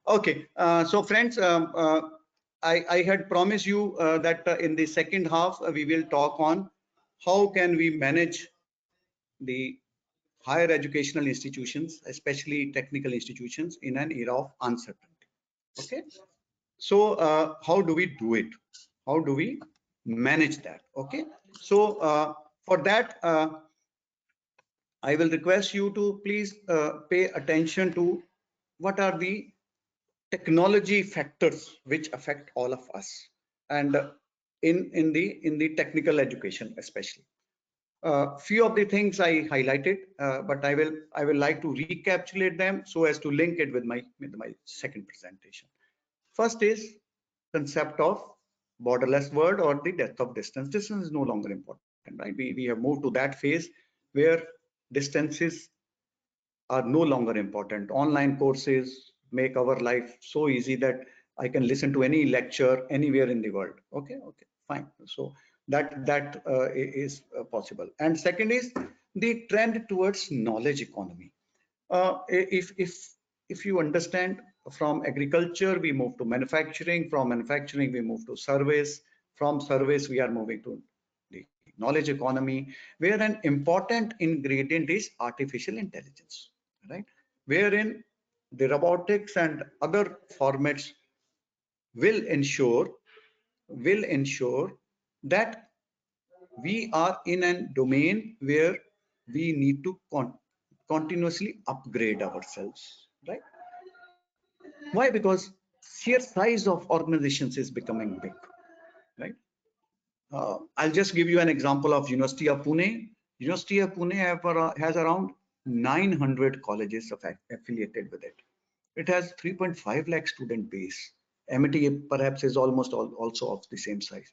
Okay, so friends, I had promised you that in the second half we will talk on how can we manage the higher educational institutions, especially technical institutions, in an era of uncertainty. Okay, so how do we do it? How do we manage that? Okay, so for that I will request you to please pay attention to what are the technology factors which affect all of us, and in the technical education especially. Few of the things I highlighted, but I will like to recapitulate them so as to link it with my second presentation. First is concept of borderless world or the death of distance. Distance is no longer important, right? We have moved to that phase where distances are no longer important. Online courses make our life so easy that I can listen to any lecture anywhere in the world. Okay, fine. So that is possible. And second is the trend towards knowledge economy. If you understand, from agriculture we move to manufacturing, from manufacturing we move to service, from service we are moving to the knowledge economy, where an important ingredient is artificial intelligence, right? Wherein the robotics and other formats will ensure that we are in a domain where we need to continuously upgrade ourselves, right? Why? Because sheer size of organizations is becoming big, right? I'll just give you an example of University of Pune. University of Pune has around 900 colleges affiliated with it. It has 3.5 lakh student base. MIT perhaps is almost also of the same size.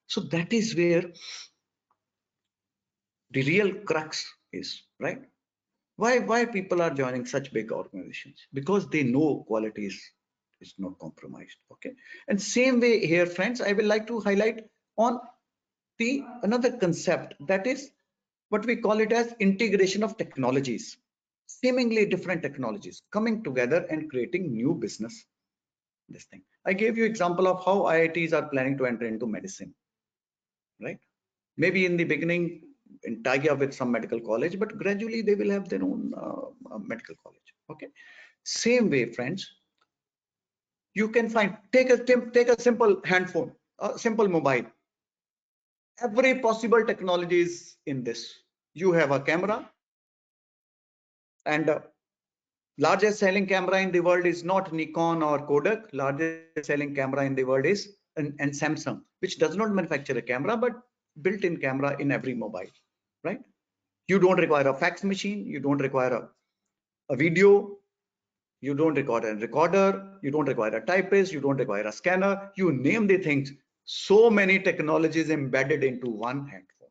So that is where the real crux is, right? Why people are joining such big organizations? Because they know quality is not compromised. Okay, and same way here, friends, I will like to highlight on the another concept, that is what we call it as integration of technologies, seemingly different technologies coming together and creating new business. This thing I gave you example of how IITs are planning to enter into medicine, right? Maybe in the beginning in tie up with some medical college, but gradually they will have their own medical college. Okay, same way, friends, you can find, take a simple handphone, a simple mobile. Every possible technology is in this. You have a camera, and largest selling camera in the world is not Nikon or Kodak. Largest selling camera in the world is and Samsung, which does not manufacture a camera but built-in camera in every mobile, right? You don't require a fax machine, you don't require a video, you don't require a recorder, you don't require a typist, you don't require a scanner, you name the things. So many technologies embedded into one handphone.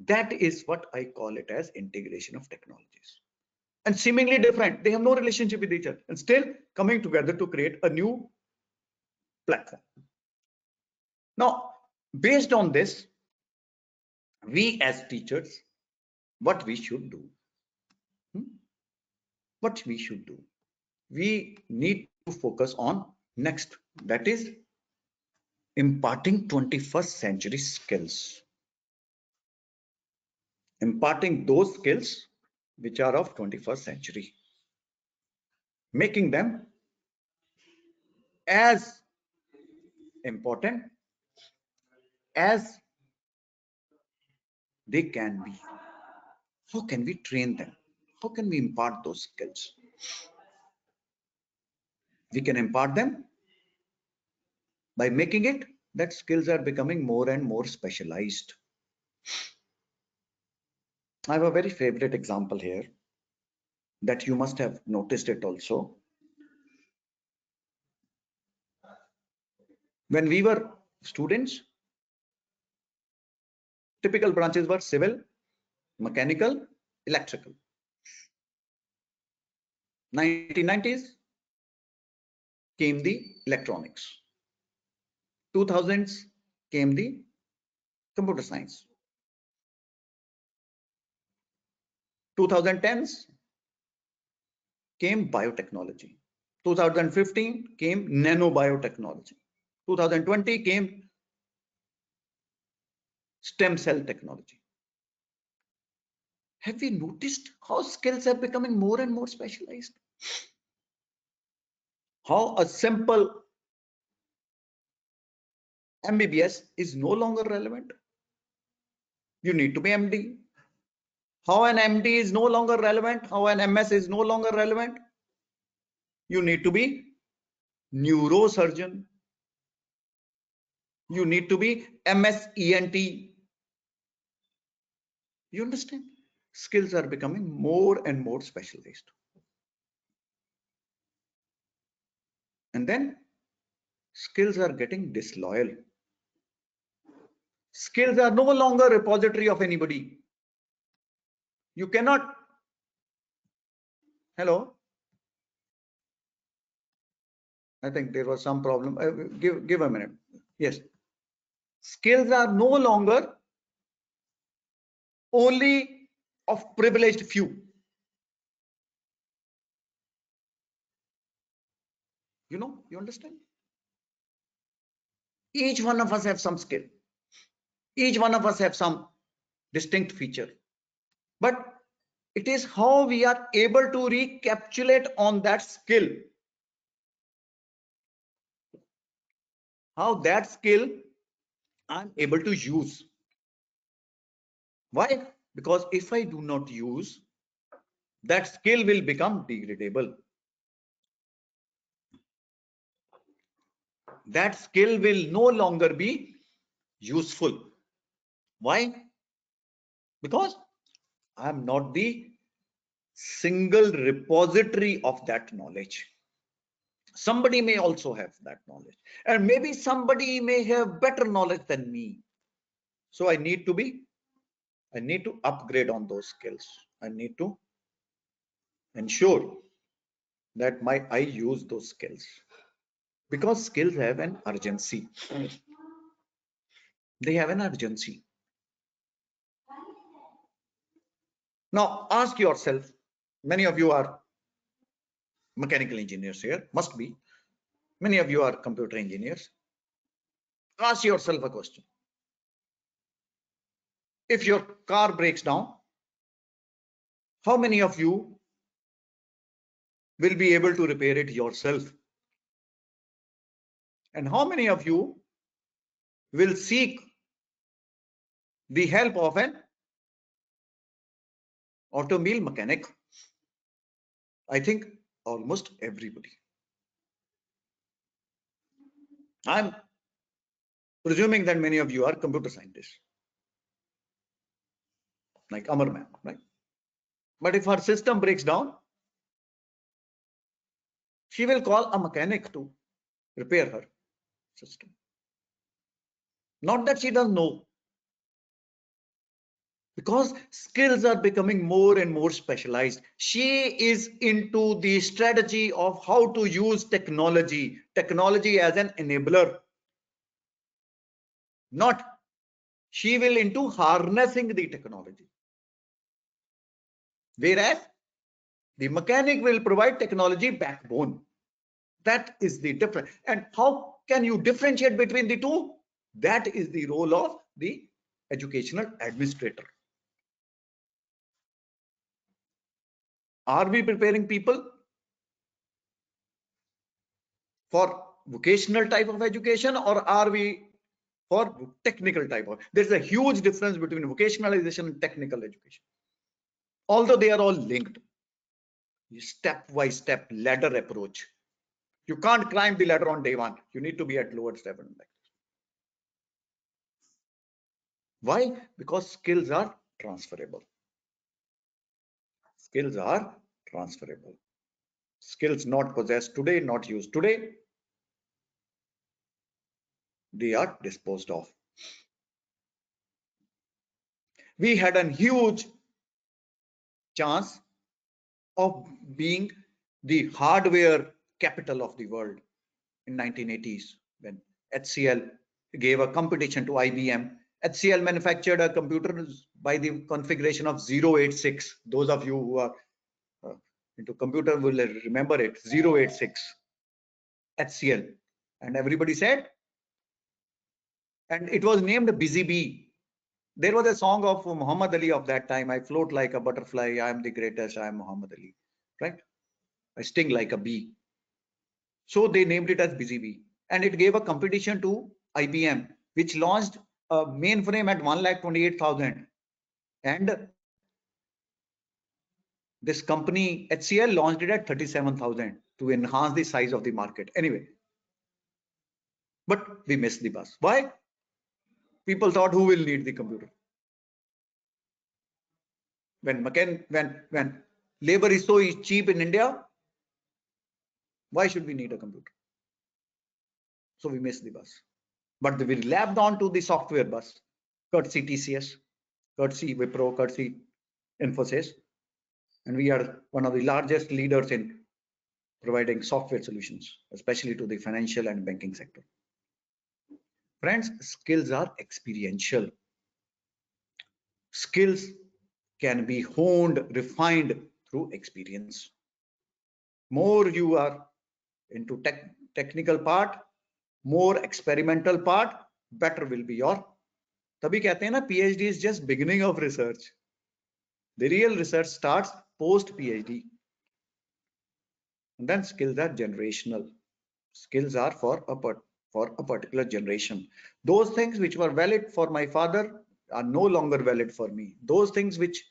That is what I call it as integration of technologies. And seemingly different, they have no relationship with each other, and still coming together to create a new platform. Now, based on this, we as teachers, what we should do? What we should do? We need to focus on next, that is imparting 21st century skills, imparting those skills which are of 21st century, making them as important as they can be. How can we train them? How can we impart those skills? We can impart them by making it that skills are becoming more and more specialized. I have a very favorite example here that you must have noticed it also. When we were students, typical branches were civil, mechanical, electrical. 1990s came the electronics. 2000s came the computer science. 2010s came biotechnology. 2015 came nanobiotechnology. 2020 came stem cell technology. Have we noticed how skills are becoming more and more specialized? How a simple MBBS is no longer relevant? You need to be MD. How an MD is no longer relevant? How an MS is no longer relevant? You need to be neurosurgeon. You need to be MS ENT. You understand? Skills are becoming more and more specialized. And then skills are getting disloyal. Skills are no longer a repository of anybody. You cannot. Hello? I think there was some problem. Give a minute. Yes. Skills are no longer only of privileged few. You understand? Each one of us have some skill. Each one of us have some distinct feature. But it is how we are able to recapitulate on that skill. How that skill I'm able to use. Why? Because if I do not use, that skill will become degradable. That skill will no longer be useful. Why? Because I am not the single repository of that knowledge. Somebody may also have that knowledge, and maybe somebody may have better knowledge than me. So I need to upgrade on those skills. I need to ensure that I use those skills, because skills have an urgency. They have an urgency. Now ask yourself, many of you are mechanical engineers here, must be. Many of you are computer engineers. Ask yourself a question. If your car breaks down, how many of you will be able to repair it yourself? And how many of you will seek the help of an automobile mechanic? I think almost everybody. I'm presuming that many of you are computer scientists, like Amar ma'am, right? But if her system breaks down, she will call a mechanic to repair her system. Not that she doesn't know, because skills are becoming more and more specialized. She is into the strategy of how to use technology as an enabler. Not she will into harnessing the technology. Whereas the mechanic will provide technology backbone. That is the difference. And how can you differentiate between the two? That is the role of the educational administrator. Are we preparing people for vocational type of education, or are we for technical type of? There's a huge difference between vocationalization and technical education. Although they are all linked, step by step ladder approach. You can't climb the ladder on day one. You need to be at lower step. Why? Because skills are transferable. Skills are transferable. Skills not possessed today, not used today, they are disposed of. We had a huge chance of being the hardware capital of the world in 1980s when HCL gave a competition to IBM. HCL manufactured a computer by the configuration of 086. Those of you who are into computer will remember it. 086 HCL, and everybody said, and it was named Busy Bee. There was a song of Muhammad Ali of that time. I float like a butterfly. I am the greatest. I am Muhammad Ali. Right? I sting like a bee. So they named it as Busy Bee, and it gave a competition to IBM, which launched a mainframe at 1,28,000, and this company HCL launched it at 37,000 to enhance the size of the market. Anyway, but we missed the bus. Why? People thought, who will need the computer? When labor is so cheap in India, why should we need a computer? So we missed the bus. But we lapped on to the software bus, courtesy TCS, courtesy Wipro, courtesy Infosys, and we are one of the largest leaders in providing software solutions, especially to the financial and banking sector. Friends, skills are experiential. Skills can be honed, refined through experience. More you are into technical part, more experimental part, better will be your. तभी कहते हैं ना, PhD is just beginning of research. The real research starts post PhD. And then skills are generational. Skills are for a particular generation. Those things which were valid for my father are no longer valid for me. Those things which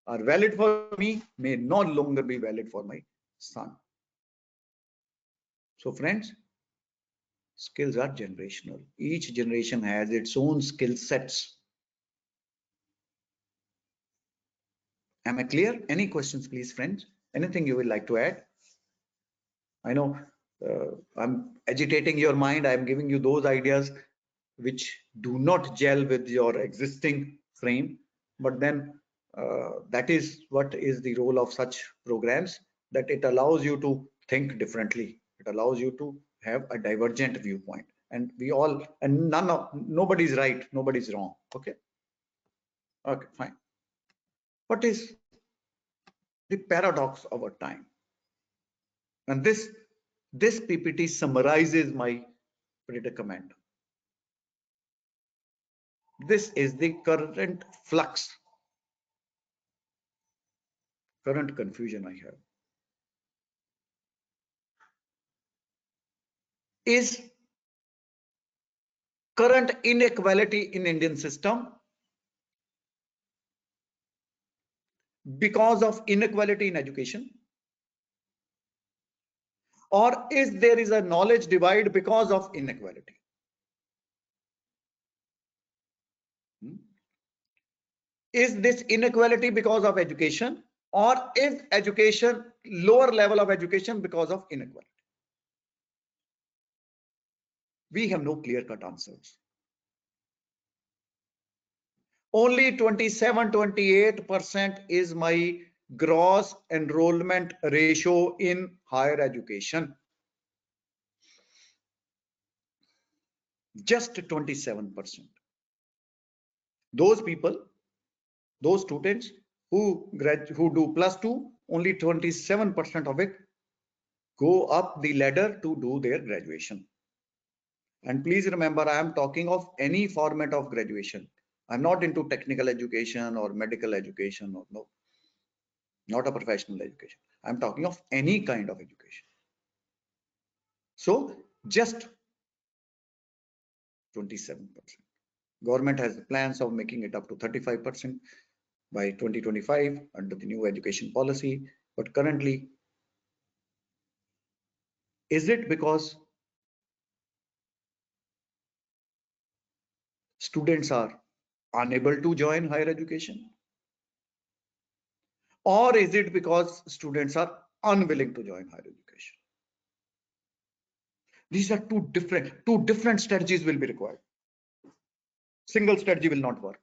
are valid for me may no longer be valid for my son. So friends, skills are generational. Each generation has its own skill sets. Am I clear? Any questions, please, friends? Anything you would like to add? I know I'm agitating your mind. I'm giving you those ideas which do not gel with your existing frame, but then that is what is the role of such programs, that it allows you to think differently. It allows you to have a divergent viewpoint, and we all, and nobody's right, nobody's wrong. Okay, fine. What is the paradox of our time? And this PPT summarizes my predicament. This is the current flux, current confusion I have. Is current inequality in Indian system because of inequality in education, or is there is a knowledge divide because of inequality? Is this inequality because of education, or is education, lower level of education, because of inequality? We have no clear-cut answers. Only 27-28% is my gross enrollment ratio in higher education. Just 27%. Those people, those students who do +2, only 27% of it go up the ladder to do their graduation. And please remember, I am talking of any format of graduation. I'm not into technical education or medical education, or no, not a professional education. I'm talking of any kind of education. So just 27%. Government has plans of making it up to 35% by 2025 under the new education policy. But currently, is it because students are unable to join higher education? Or is it because students are unwilling to join higher education? These are two different strategies will be required. Single strategy will not work.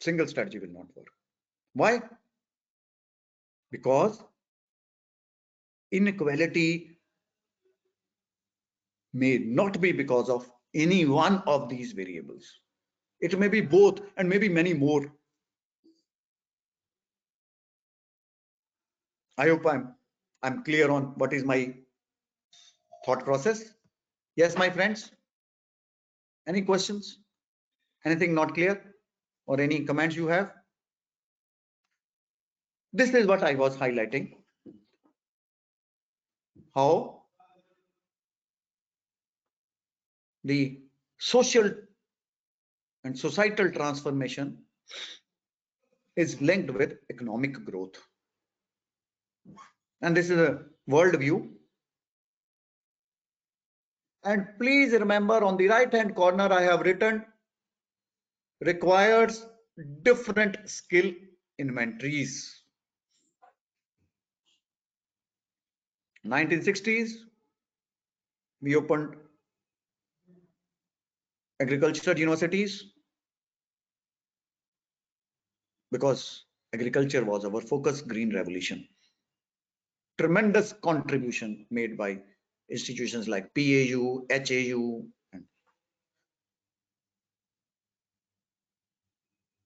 Single strategy will not work. Why? Because inequality may not be because of any one of these variables. It may be both and maybe many more. I hope I'm clear on what is my thought process. Yes, my friends. Any questions? Anything not clear? Or any comments you have? This is what I was highlighting. How the social and societal transformation is linked with economic growth. And this is a world view. And please remember, on the right hand corner I have written requires different skill inventories. 1960s, we opened agricultural universities because agriculture was our focus. Green revolution. Tremendous contribution made by institutions like PAU, HAU, and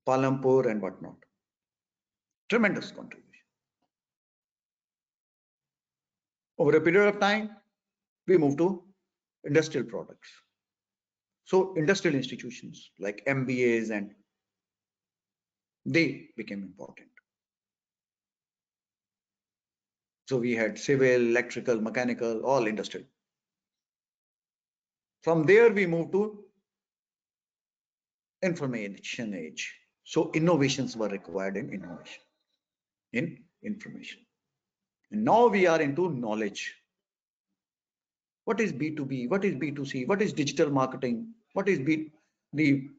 Palampur and whatnot. Tremendous contribution. Over a period of time, we moved to industrial products. So industrial institutions like MBAs, and they became important. So we had civil, electrical, mechanical, all industrial. From there we moved to information age. So innovations were required in innovation, in information. And now we are into knowledge. What is B2B? What is B2C? What is digital marketing? What is the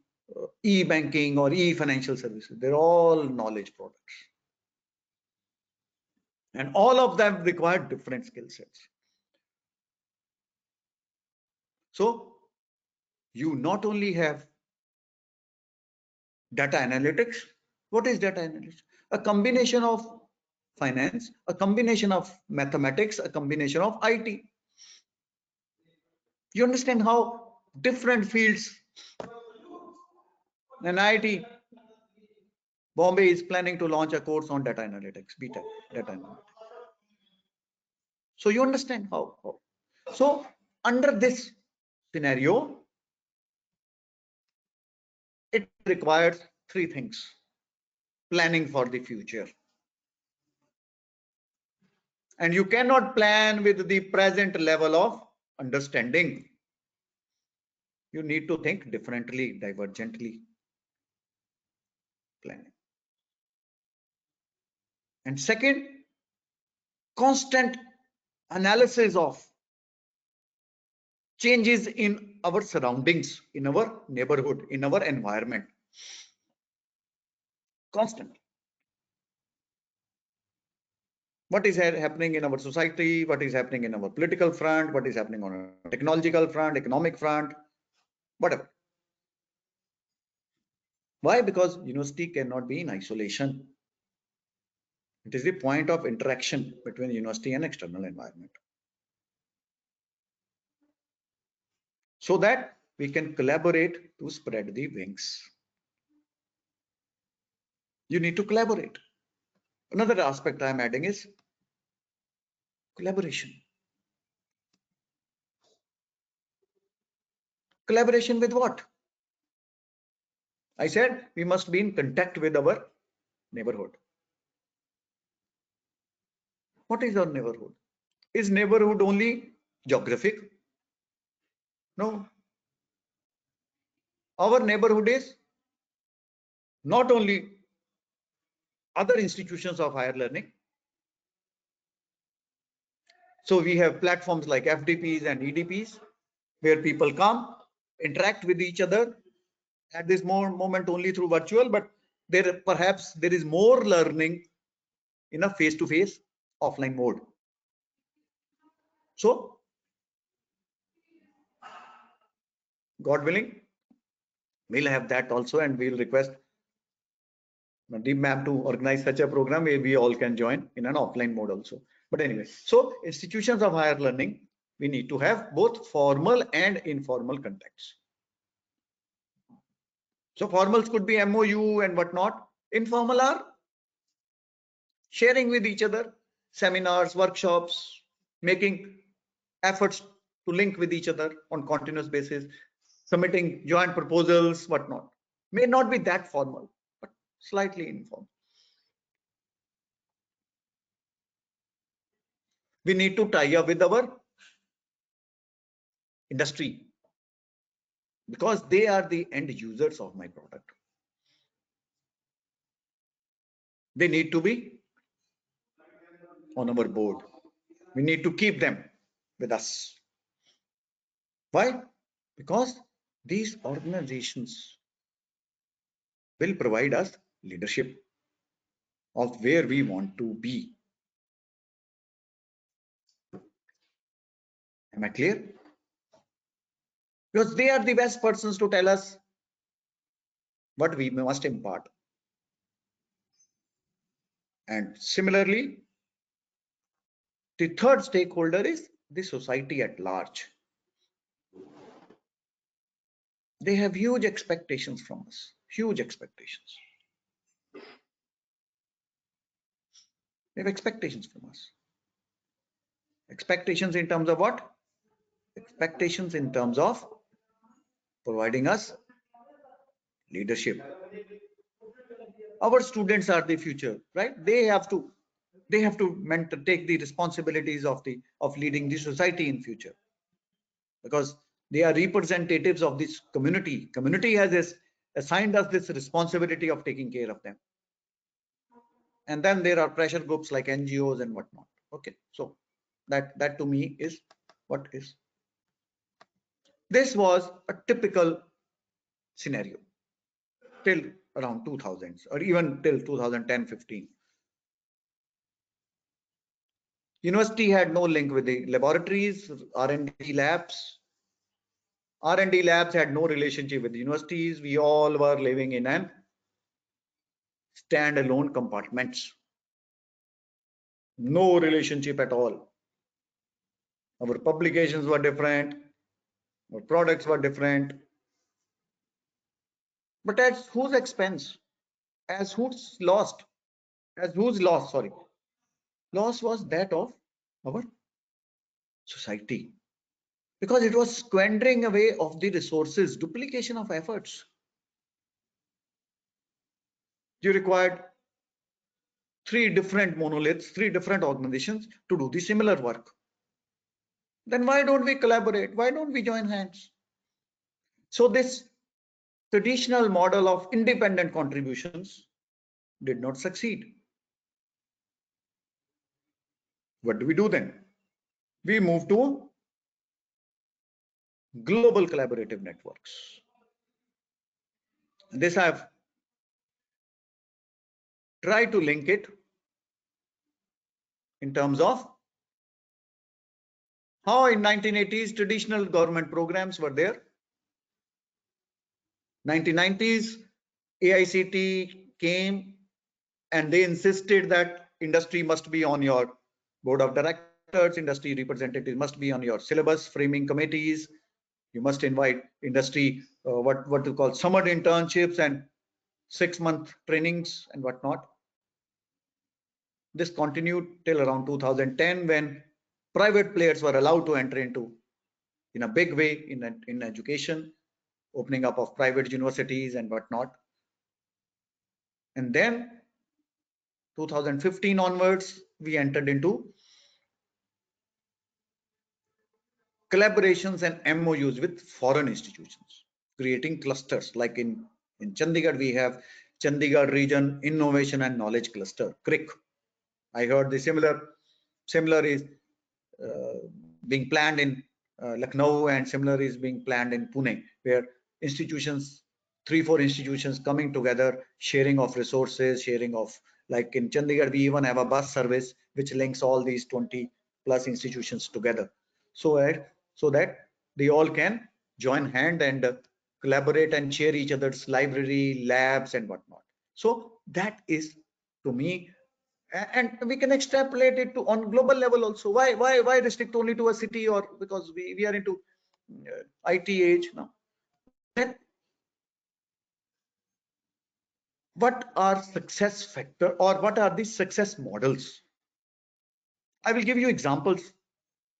e-banking or e-financial services? They're all knowledge products. And all of them require different skill sets. So you not only have data analytics. What is data analytics? A combination of finance, a combination of mathematics, a combination of IT. You understand how different fields. And IT, Bombay is planning to launch a course on data analytics, BTech, data analytics. So you understand how. So under this scenario, it requires three things. Planning for the future. And you cannot plan with the present level of understanding. You need to think differently, divergently. Planning. And second, constant analysis of changes in our surroundings, in our neighborhood, in our environment. Constant. What is happening in our society? What is happening in our political front? What is happening on a technological front, economic front, whatever. Why? Because university cannot be in isolation. It is the point of interaction between university and external environment. So that we can collaborate to spread the wings. You need to collaborate. Another aspect I am adding is collaboration. Collaboration with what? I said we must be in contact with our neighborhood. What is our neighborhood? Is neighborhood only geographic? No. Our neighborhood is not only other institutions of higher learning. So we have platforms like FDPs and EDPs where people come, interact with each other at this moment only through virtual, but perhaps there is more learning in a face-to-face offline mode. So, God willing, we'll have that also, and we'll request Deep Ma'am to organize such a program where we all can join in an offline mode also. But anyway, so institutions of higher learning, we need to have both formal and informal contacts. So formals could be MOU and whatnot. Informal are sharing with each other, seminars, workshops, making efforts to link with each other on continuous basis, submitting joint proposals, whatnot. May not be that formal, but slightly informal. We need to tie up with our industry because they are the end users of my product. They need to be on our board. We need to keep them with us. Why? Because these organizations will provide us leadership of where we want to be. Am I clear? Because they are the best persons to tell us what we must impart. And similarly, the third stakeholder is the society at large. They have huge expectations from us, huge expectations. They have expectations from us. Expectations in terms of what? Expectations in terms of providing us leadership. Our students are the future, right? They have to take the responsibilities of leading the society in future, because they are representatives of this community. Community has assigned us this responsibility of taking care of them. And then there are pressure groups like NGOs and whatnot. Okay, so that to me is what is. This was a typical scenario till around 2000s or even till 2010-15. University had no link with the laboratories, R&D labs. R&D labs had no relationship with the universities. We all were living in an standalone compartments. No relationship at all. Our publications were different. Our products were different. But at whose expense? As whose loss? Sorry. Loss was that of our society, because it was squandering away of the resources, duplication of efforts. You required 3 different monoliths, 3 different organizations to do the similar work. Then why don't we collaborate? Why don't we join hands? So this traditional model of independent contributions did not succeed. What do we do then? We move to global collaborative networks. This I've tried to link it in terms of how in 1980s traditional government programs were there. 1990s AICTE came and they insisted that industry must be on your board of directors, industry representatives must be on your syllabus framing committees. You must invite industry, what to call summer internships and 6-month trainings and whatnot. This continued till around 2010 when private players were allowed to enter into in a big way in education, opening up of private universities and whatnot. And then 2015 onwards, we entered into collaborations and MOUs with foreign institutions, creating clusters. Like in Chandigarh, we have Chandigarh Region Innovation and Knowledge Cluster, CRIC. I heard the similar is being planned in Lucknow, and similar is being planned in Pune, where institutions, 3-4 institutions coming together, sharing of resources, sharing of Like in Chandigarh, we even have a bus service which links all these 20 plus institutions together, so that they all can join hand and collaborate and share each other's library, labs, and whatnot. So that is, to me, and we can extrapolate it to on global level also. Why restrict only to a city, or because we are into IT age now? Then what are success factor, or what are the success models? I will give you examples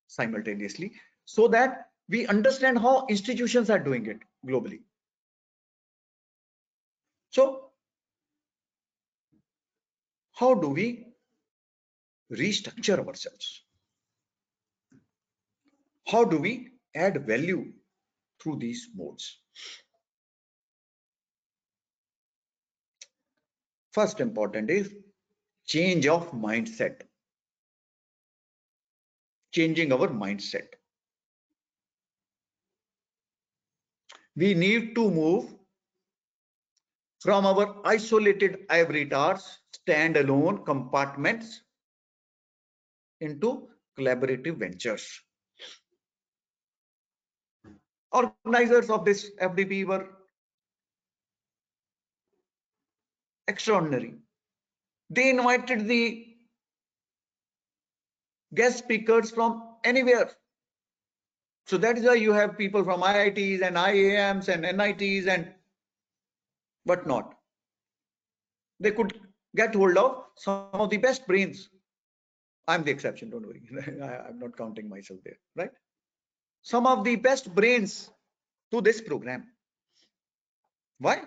simultaneously so that we understand how institutions are doing it globally. So how do we restructure ourselves? How do we add value through these modes? First important is change of mindset. Changing our mindset. We need to move from our isolated ivory towers, standalone compartments, into collaborative ventures. Organizers of this FDP were extraordinary. They invited the guest speakers from anywhere. So that is why you have people from IITs and IIMs and NITs and whatnot. They could get hold of some of the best brains. I'm the exception, don't worry. I'm not counting myself there, right? Some of the best brains to this program. Why?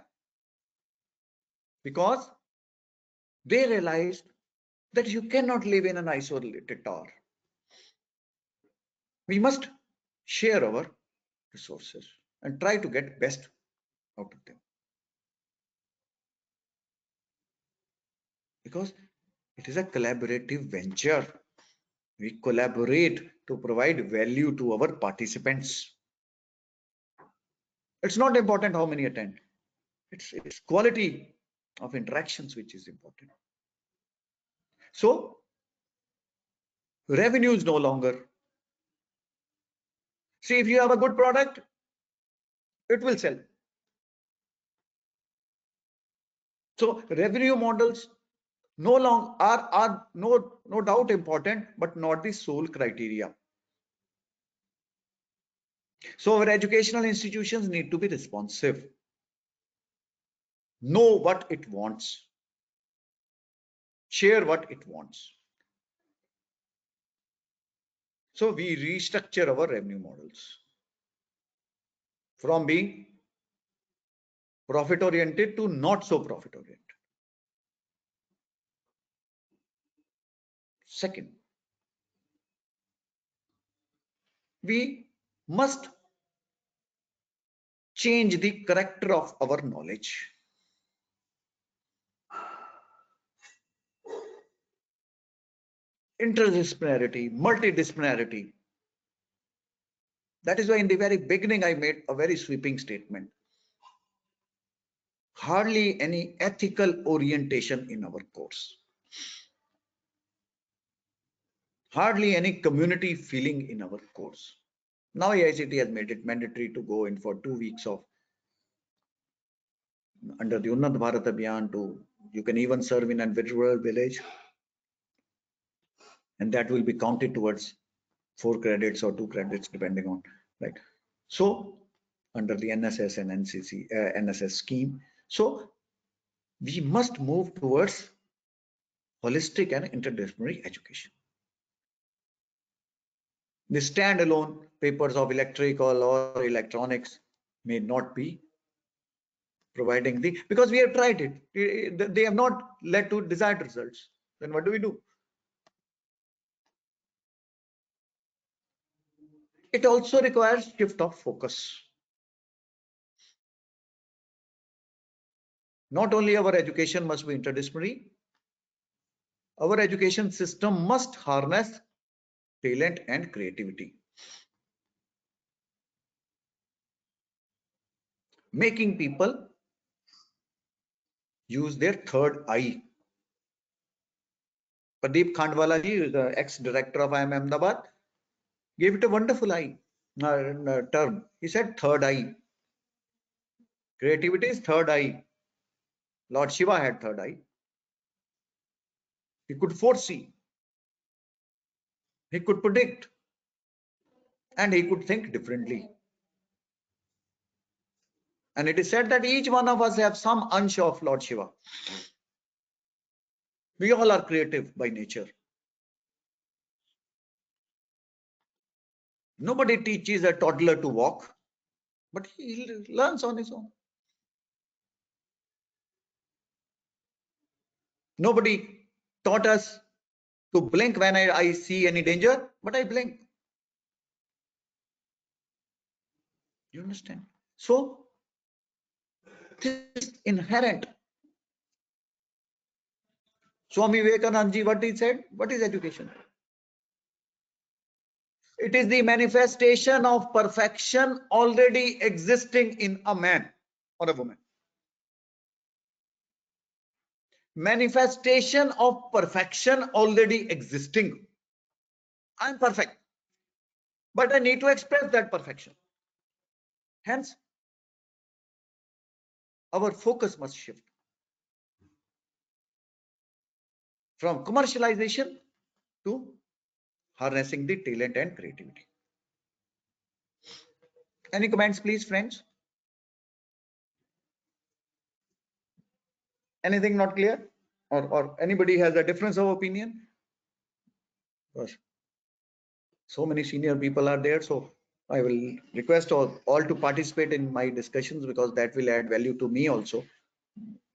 Because they realized that you cannot live in an isolated tower. We must share our resources and try to get best out of them. Because it is a collaborative venture. We collaborate to provide value to our participants. It's not important how many attend. It's quality of interactions which is important. So revenue is no longer. See, if you have a good product, it will sell. So revenue models no longer are no doubt important, but not the sole criteria. So our educational institutions need to be responsive, know what it wants, share what it wants. So we restructure our revenue models from being profit oriented to not so profit oriented. Second, we must change the character of our knowledge. Interdisciplinarity, multidisciplinarity. That is why in the very beginning I made a very sweeping statement. Hardly any ethical orientation in our course. Hardly any community feeling in our course. Now AICTE has made it mandatory to go in for 2 weeks of under the Unnat Bharat Abhiyan to, you can even serve in a rural village, and that will be counted towards 4 credits or 2 credits depending on, right? So under the NSS and NCC NSS scheme, so we must move towards holistic and interdisciplinary education. The standalone papers of electrical or electronics may not be providing the, because we have tried it, they have not led to desired results. Then what do we do? It also requires shift of focus. Not only our education must be interdisciplinary, our education system must harness talent and creativity, making people use their third eye Pradeep Khandwala ji, the ex-director of IIM Ahmedabad, gave it a wonderful term. He said third eye. Creativity is third eye. Lord Shiva had third eye. He could foresee. He could predict. And he could think differently. And it is said that each one of us have some ansh of Lord Shiva. We all are creative by nature. Nobody teaches a toddler to walk, but he learns on his own. Nobody taught us to blink when I see any danger, but I blink. You understand? So, this is inherent. Swami Vivekananda ji, what he said? What is education? It is the manifestation of perfection already existing in a man or a woman. Manifestation of perfection already existing. I am perfect, but I need to express that perfection. Hence, our focus must shift from commercialization to harnessing the talent and creativity. Any comments, please, friends? Anything not clear? Or anybody has a difference of opinion? Because so many senior people are there, so I will request all to participate in my discussions, because that will add value to me also.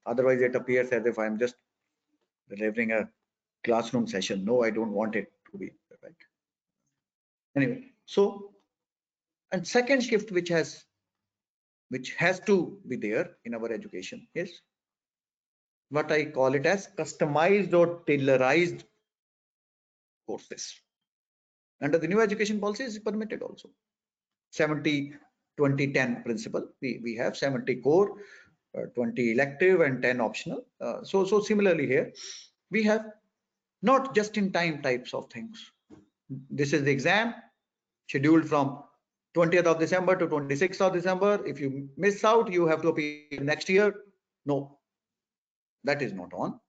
Otherwise, it appears as if I'm just delivering a classroom session. No, I don't want it to be right. Anyway, so, and second shift which has to be there in our education is what I call it as customized or tailorized courses. Under the new education policy is permitted also. 70-20-10 principle. We have 70 core, 20 elective and 10 optional. So similarly here, we have not just in time types of things. This is the exam scheduled from 20th of December to 26th of December. If you miss out, you have to appear next year. No, that is not on.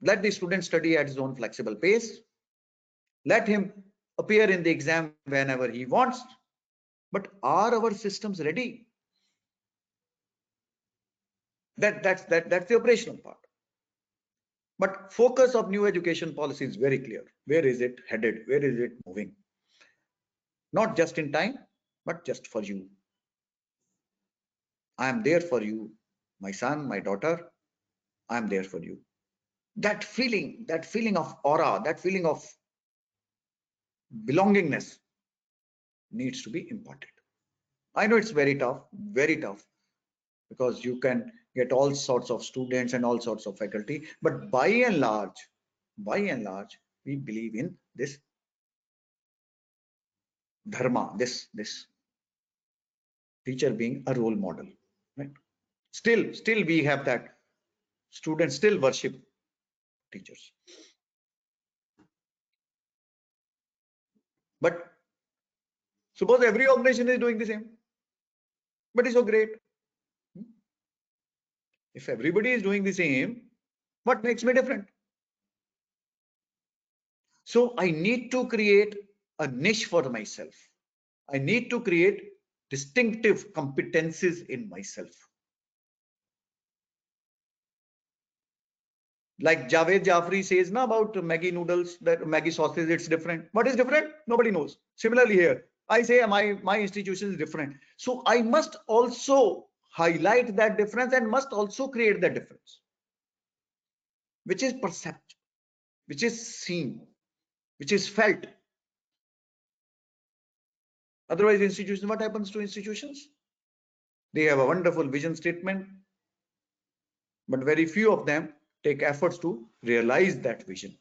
Let the student study at his own flexible pace. Let him appear in the exam whenever he wants. But are our systems ready? That's the operational part. But focus of new education policy is very clear. Where is it headed? Where is it moving? Not just in time, but just for you. I am there for you, my son, my daughter. I am there for you. That feeling of aura, that feeling of belongingness needs to be imparted. I know it's very tough, because you can get all sorts of students and all sorts of faculty, but by and large, we believe in this dharma, this teacher being a role model, right? Still we have that students still worship teachers. But suppose every organization is doing the same, but it's so great. If everybody is doing the same, what makes me different? So I need to create a niche for myself. I need to create distinctive competencies in myself. Like Javed Jafri says now about Maggie noodles, that Maggie sauces, it's different. What is different? Nobody knows. Similarly here, I say my institution is different. So I must also highlight that difference and must also create that difference, which is perceived, which is seen, which is felt. Otherwise, institutions, what happens to institutions? They have a wonderful vision statement, but very few of them take efforts to realize that vision.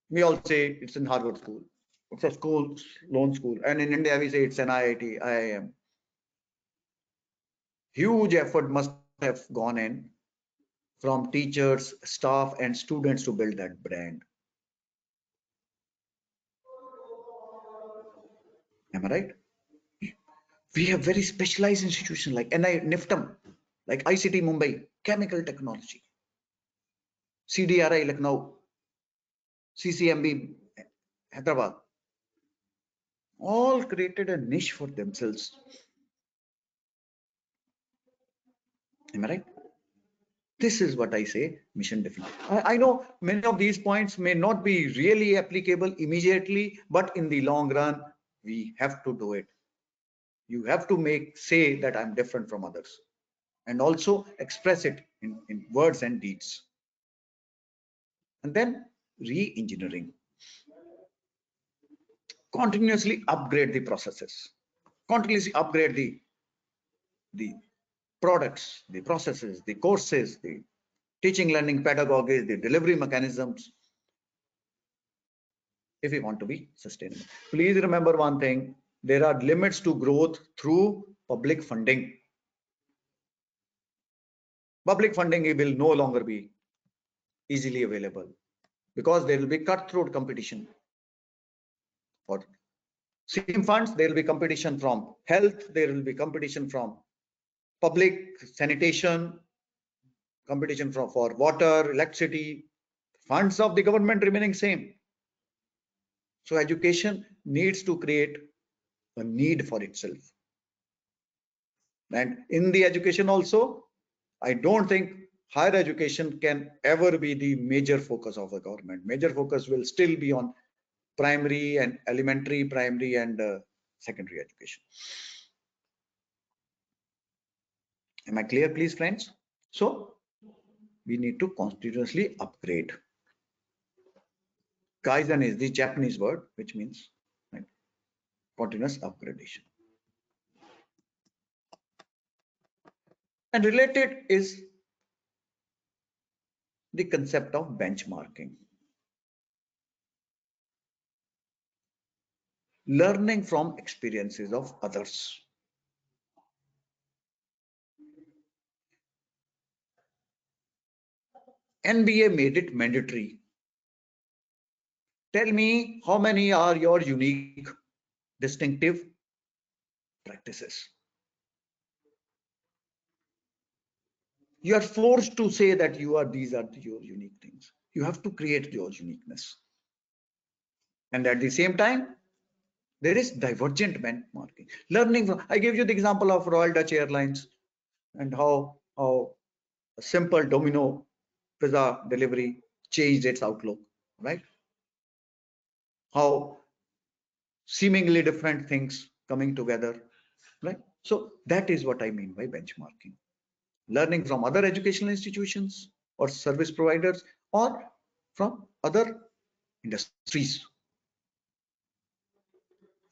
We all say it's in Harvard School. It's a school, lone school. And in India, we say it's an IIT, IIM. Huge effort must have gone in from teachers, staff, and students to build that brand. Am I right? We have very specialized institutions like NIFTM, like ICT Mumbai, chemical technology, CDRI Lucknow, CCMB Hyderabad, all created a niche for themselves. Am I right? This is what I say, mission defined. I know many of these points may not be really applicable immediately, but in the long run, we have to do it. You have to say that I'm different from others, and also express it in words and deeds. And then re-engineering. Continuously upgrade the processes, continuously upgrade the products, the processes, the courses, the teaching learning pedagogies, the delivery mechanisms, if we want to be sustainable. Please remember one thing, there are limits to growth through public funding. Public funding will no longer be easily available because there will be cutthroat competition. For same funds, there will be competition from health, there will be competition from public sanitation, competition for water, electricity, funds of the government remaining same. So education needs to create a need for itself. And in the education also, I don't think higher education can ever be the major focus of the government. Major focus will still be on primary and elementary, primary and secondary education. Am I clear, please, friends? So we need to continuously upgrade. Kaizen is the Japanese word, which means continuous upgradation. And related is the concept of benchmarking. Learning from experiences of others. NBA made it mandatory. Tell me how many are your unique, distinctive practices. You are forced to say that these are your unique things. You have to create your uniqueness. And at the same time, there is divergent benchmarking. Learning from, I gave you the example of Royal Dutch Airlines and how a simple Domino pizza delivery changed its outlook, right? How seemingly different things coming together, right? So that is what I mean by benchmarking. Learning from other educational institutions or service providers or from other industries,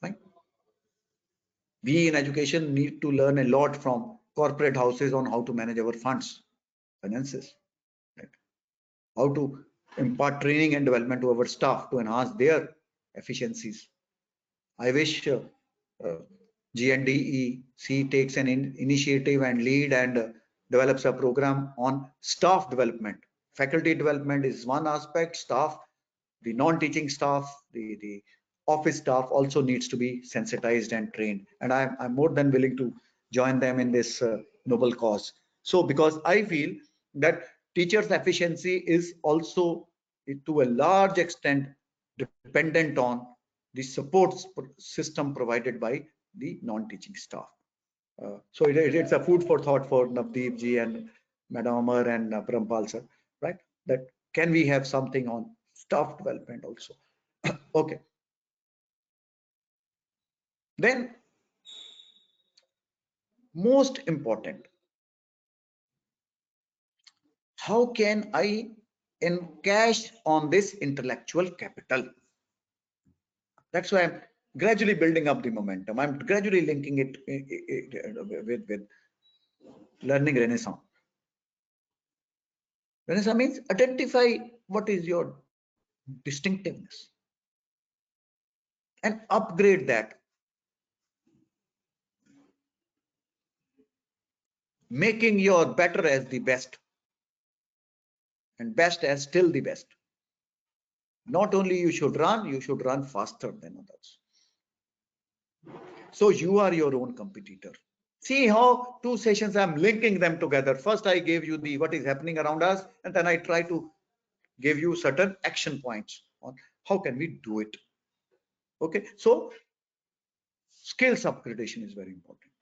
right? We in education need to learn a lot from corporate houses on how to manage our funds, finances, right? How to impart training and development to our staff to enhance their efficiencies. I wish GNDEC takes an initiative and lead and develops a program on staff development. Faculty development is one aspect, staff, the non-teaching staff, the office staff also needs to be sensitized and trained. And I'm more than willing to join them in this noble cause. So because I feel that teachers' efficiency is also to a large extent dependent on the support system provided by the non-teaching staff. So it's a food for thought for Navdeep ji and Madam Amar and Parampal sir, right? That can we have something on staff development also? Okay. Then, most important, how can I encash on this intellectual capital? That's why I'm gradually building up the momentum. I'm gradually linking it with learning renaissance. Renaissance means identify what is your distinctiveness and upgrade that. Making your better as the best. and best as still the best. Not only you should run faster than others. So you are your own competitor. See how two sessions I'm linking them together. First I gave you the what is happening around us, and then I try to give you certain action points on how can we do it. Okay, so skills upgradation is very important.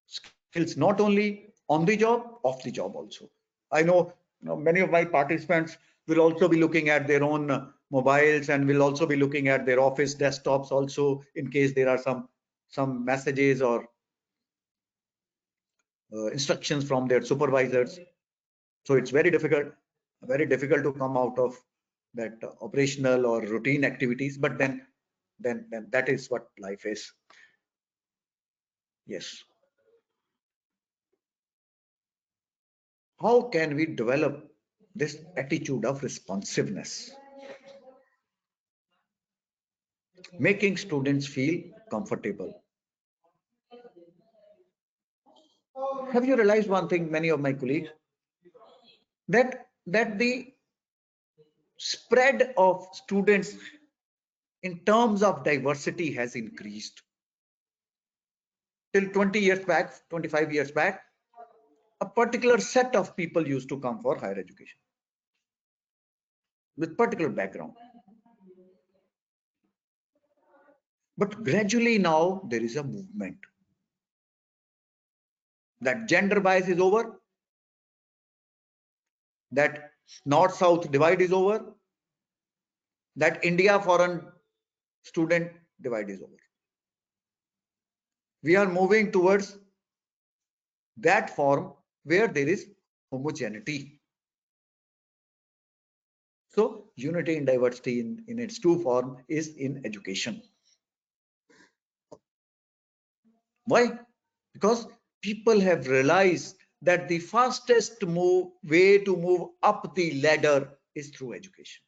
Skills not only on the job, off the job also. I know, many of my participants will also be looking at their own mobiles and will also be looking at their office desktops also in case there are some messages or instructions from their supervisors. So it's very difficult to come out of that operational or routine activities, but then that is what life is. Yes. How can we develop this attitude of responsiveness? Making students feel comfortable. Have you realized one thing, many of my colleagues, that the spread of students in terms of diversity has increased? Till 20 years back, 25 years back, a particular set of people used to come for higher education with particular background. But gradually now there is a movement that gender bias is over, that north-south divide is over, that India foreign student divide is over. We are moving towards that form where there is homogeneity. So unity in diversity in its true form is in education. Why? Because people have realized that the fastest way to move up the ladder is through education.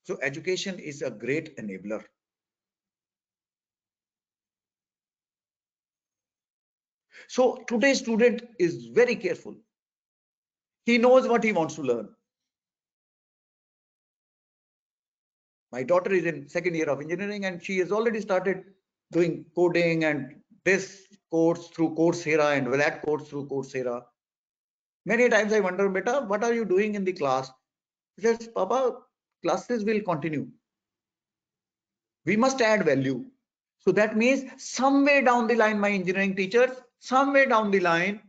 So education is a great enabler. So today's student is very careful. He knows what he wants to learn. My daughter is in second year of engineering and she has already started doing coding and this course through Coursera and that course through Coursera. Many times I wonder, beta, what are you doing in the class? He says, Papa, classes will continue. We must add value. So that means somewhere down the line, my engineering teachers, somewhere down the line,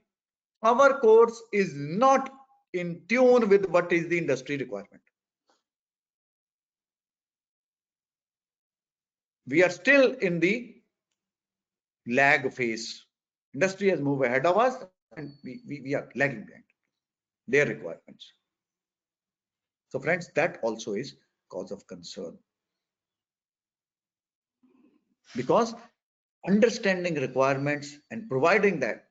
our course is not in tune with what is the industry requirement. We are still in the lag phase. Industry has moved ahead of us and we are lagging behind their requirements. So friends, that also is cause of concern. Because understanding requirements and providing that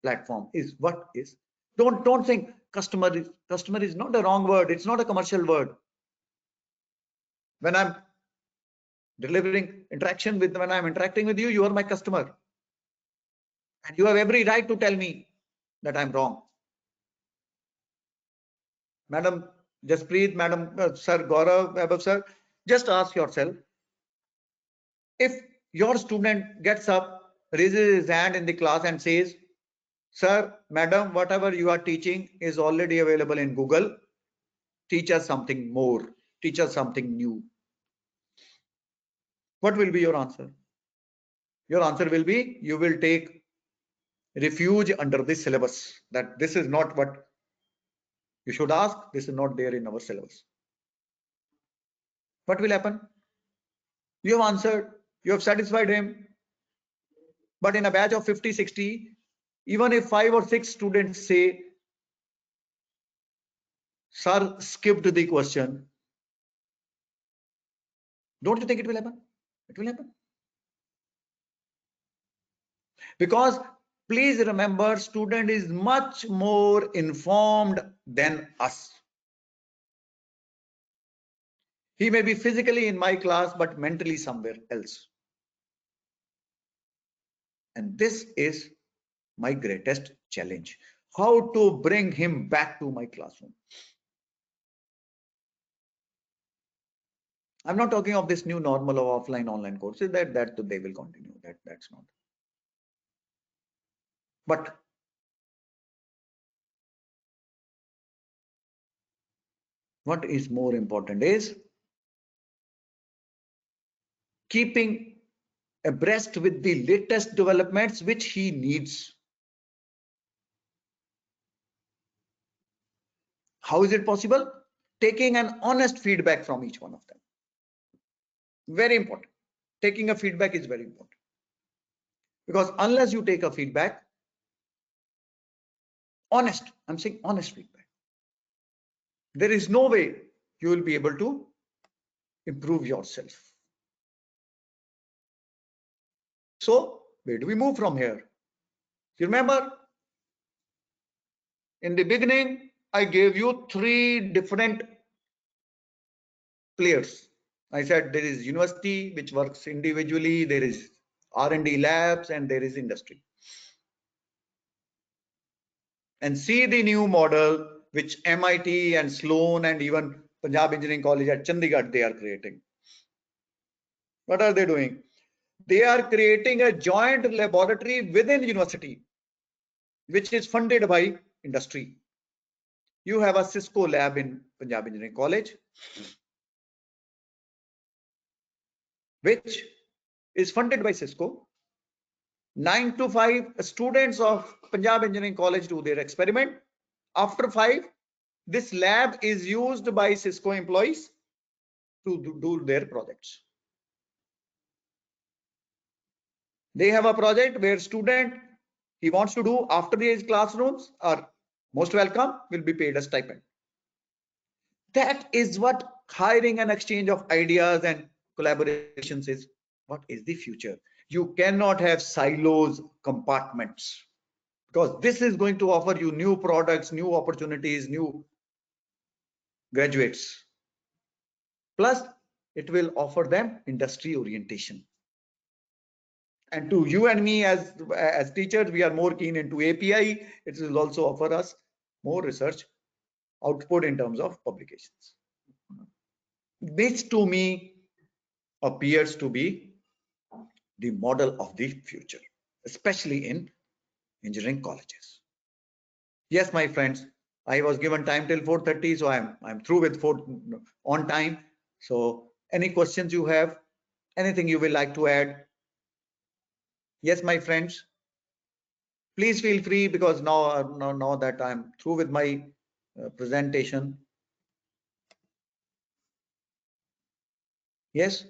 platform is what is. Don't think customer is not a wrong word. It's not a commercial word. When I'm delivering interaction with, when I'm interacting with you, you are my customer. And you have every right to tell me that I'm wrong. Madam Jaspreet, Madam Sir Gaurav, Vaibhav sir, just ask yourself, if your student gets up, raises his hand in the class and says, Sir, Madam, whatever you are teaching is already available in Google, teach us something more, teach us something new. What will be your answer? Your answer will be, you will take refuge under this syllabus, that this is not what you should ask, this is not there in our syllabus. What will happen? You have answered, you have satisfied him, but in a batch of 50, 60, even if 5 or 6 students say, Sir skipped the question, don't you think it will happen? It will happen. Because please remember, student is much more informed than us. He may be physically in my class, but mentally somewhere else. And this is my greatest challenge. How to bring him back to my classroom. I'm not talking of this new normal of offline online courses that they will continue. That's not. But what is more important is keeping abreast with the latest developments which he needs. How is it possible? Taking an honest feedback from each one of them. Very important. Taking a feedback is very important. Because unless you take a feedback, honest, I'm saying honest feedback, there is no way you will be able to improve yourself. So where do we move from here? You remember in the beginning, I gave you 3 different players. I said there is university which works individually, there is R&D labs, and there is industry. And see the new model which MIT and Sloan and even Punjab Engineering College at Chandigarh they are creating. What are they doing? They are creating a joint laboratory within university, which is funded by industry. You have a Cisco lab in Punjab Engineering College, which is funded by Cisco. 9 to 5 students of Punjab Engineering College do their experiment. After 5, this lab is used by Cisco employees to do their projects. They have a project where student he wants to do after his classrooms are most welcome, will be paid a stipend. That is what hiring and exchange of ideas and collaborations is. What is the future? You cannot have silos, compartments, because this is going to offer you new products, new opportunities, new graduates. Plus, it will offer them industry orientation. And to you and me as teachers, we are more keen into API. It will also offer us more research output in terms of publications. This to me appears to be the model of the future, especially in engineering colleges. Yes, my friends, I was given time till 4:30, so I'm through with on time. So any questions you have, anything you will like to add? Yes, my friends, please feel free, because now that I'm through with my presentation. Yes,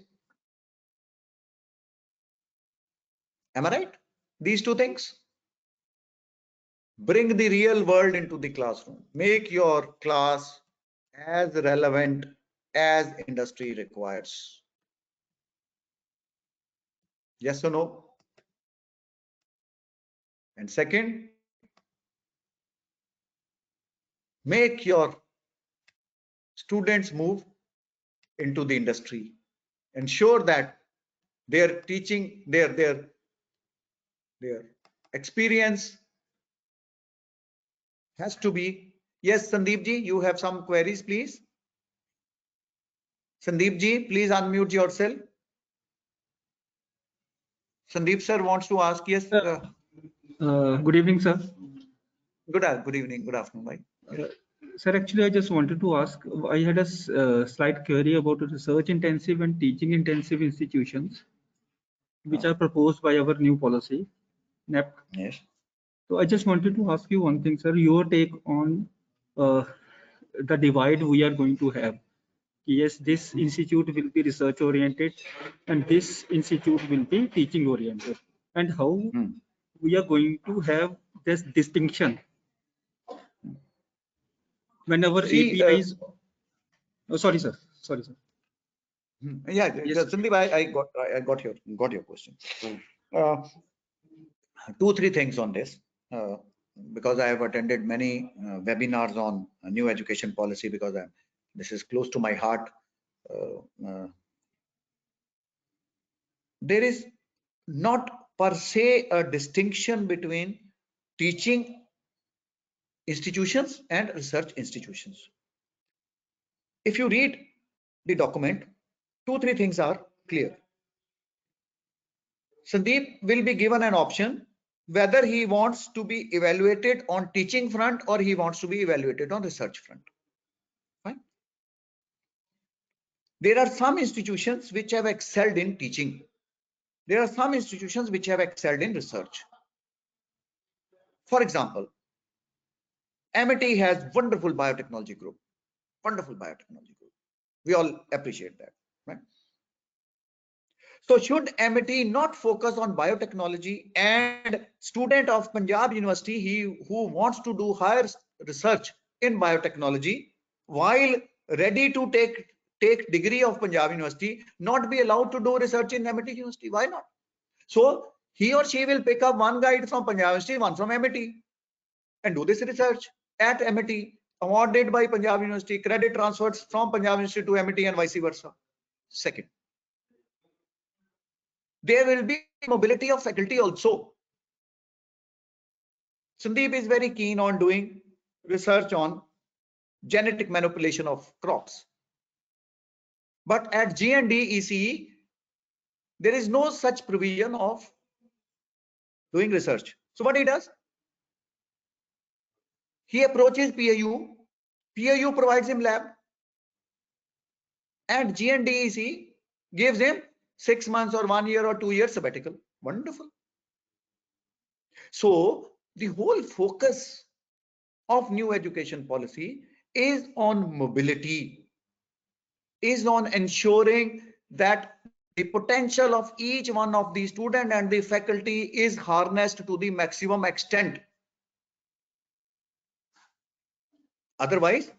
am I right? These 2 things. Bring the real world into the classroom. Make your class as relevant as industry requires. Yes or no? And second, make your students move into the industry. Ensure that their teaching, their experience has to be. Yes, Sandeep ji, you have some queries, please. Sandeep ji, please unmute yourself. Sandeep sir wants to ask. Yes. Good evening, sir. Good evening. Good afternoon, bhai. Sir, actually, I just wanted to ask. I had a slight query about research intensive and teaching intensive institutions, which are proposed by our new policy, NEP. Yes. So I just wanted to ask you one thing, sir. Your take on the divide we are going to have. Yes, this institute will be research oriented, and this institute will be teaching oriented. And how we are going to have this distinction whenever APIs. Oh, sorry, sir. Yeah, yes. Sandeep, I got your question. 2-3 things on this, because I have attended many webinars on new education policy, because this is close to my heart. There is not per se a distinction between teaching institutions and research institutions. If you read the document, 2-3 things are clear. Sandeep will be given an option whether he wants to be evaluated on teaching front or he wants to be evaluated on research front. Fine. There are some institutions which have excelled in teaching. There are some institutions which have excelled in research. For example, MIT has wonderful biotechnology group. Wonderful biotechnology group. We all appreciate that, right? So should MIT not focus on biotechnology, and student of Punjab University, who wants to do higher research in biotechnology, while ready to take degree of Punjab University, not be allowed to do research in MIT University? Why not? So he or she will pick up one guide from Punjab University, one from MIT, and do this research at MIT, awarded by Punjab University, credit transfers from Punjab University to MIT and vice versa. Second, there will be mobility of faculty also. Sandeep is very keen on doing research on genetic manipulation of crops. But at G&D ECE, there is no such provision of doing research. So what he does? He approaches PAU. PAU provides him lab. And G&D ECE gives him 6 months or 1 year or 2 years sabbatical. Wonderful. So the whole focus of new education policy is on mobility, is on ensuring that the potential of each one of the student and the faculty is harnessed to the maximum extent. Otherwise,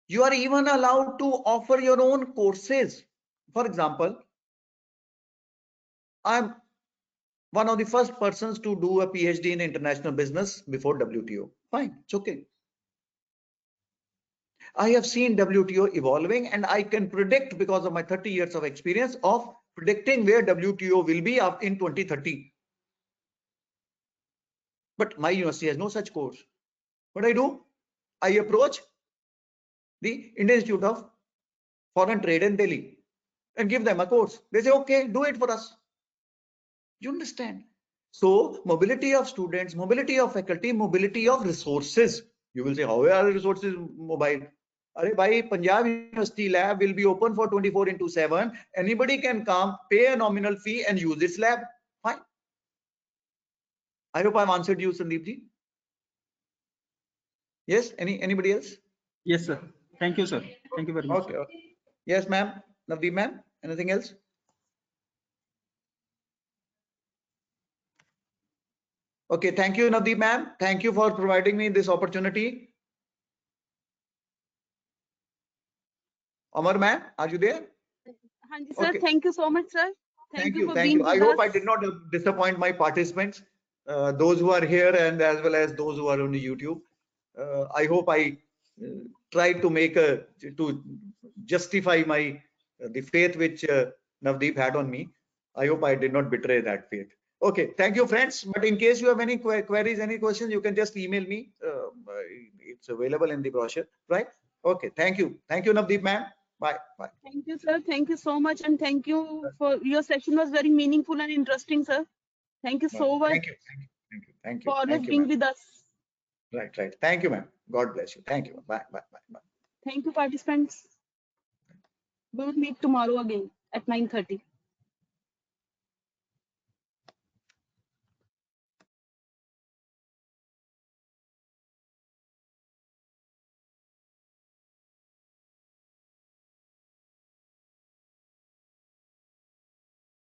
you are even allowed to offer your own courses. For example, I'm one of the first persons to do a PhD in international business before WTO. Fine, it's okay. I have seen WTO evolving, and I can predict, because of my 30 years of experience, of predicting where WTO will be in 2030. But my university has no such course. What I do? I approach the Indian Institute of Foreign Trade in Delhi and give them a course. They say, okay, do it for us. You understand? So mobility of students, mobility of faculty, mobility of resources. You will say, how are the resources mobile? By Punjab University lab will be open for 24/7. Anybody can come, pay a nominal fee and use this lab. Fine. I hope I've answered you, Sandeep ji. Yes, anybody else? Yes, sir. Thank you, sir. Thank you very much. Okay. Yes, ma'am. Navdeep ma'am, anything else? Okay, thank you, Navdeep ma'am. Thank you for providing me this opportunity. Amar ma'am, are you there? Hanji sir, Okay. thank you so much, sir. Thank you for thank being you. I with hope us. I did not disappoint my participants, those who are here and as well as those who are on YouTube. I hope I tried to make to justify my the faith which Navdeep had on me. I hope I did not betray that faith. Okay, thank you, friends. But in case you have any queries, any questions, you can just email me. It's available in the brochure, right? Okay, thank you, Navdeep ma'am. Bye. Thank you, sir. Thank you so much, and thank you for your session was very meaningful and interesting, sir. Thank you so much. Thank you. For always Thank you, being ma'am. with us. Right. Thank you, ma'am. God bless you. Thank you. Bye. Thank you, participants. We will meet tomorrow again at 9:30.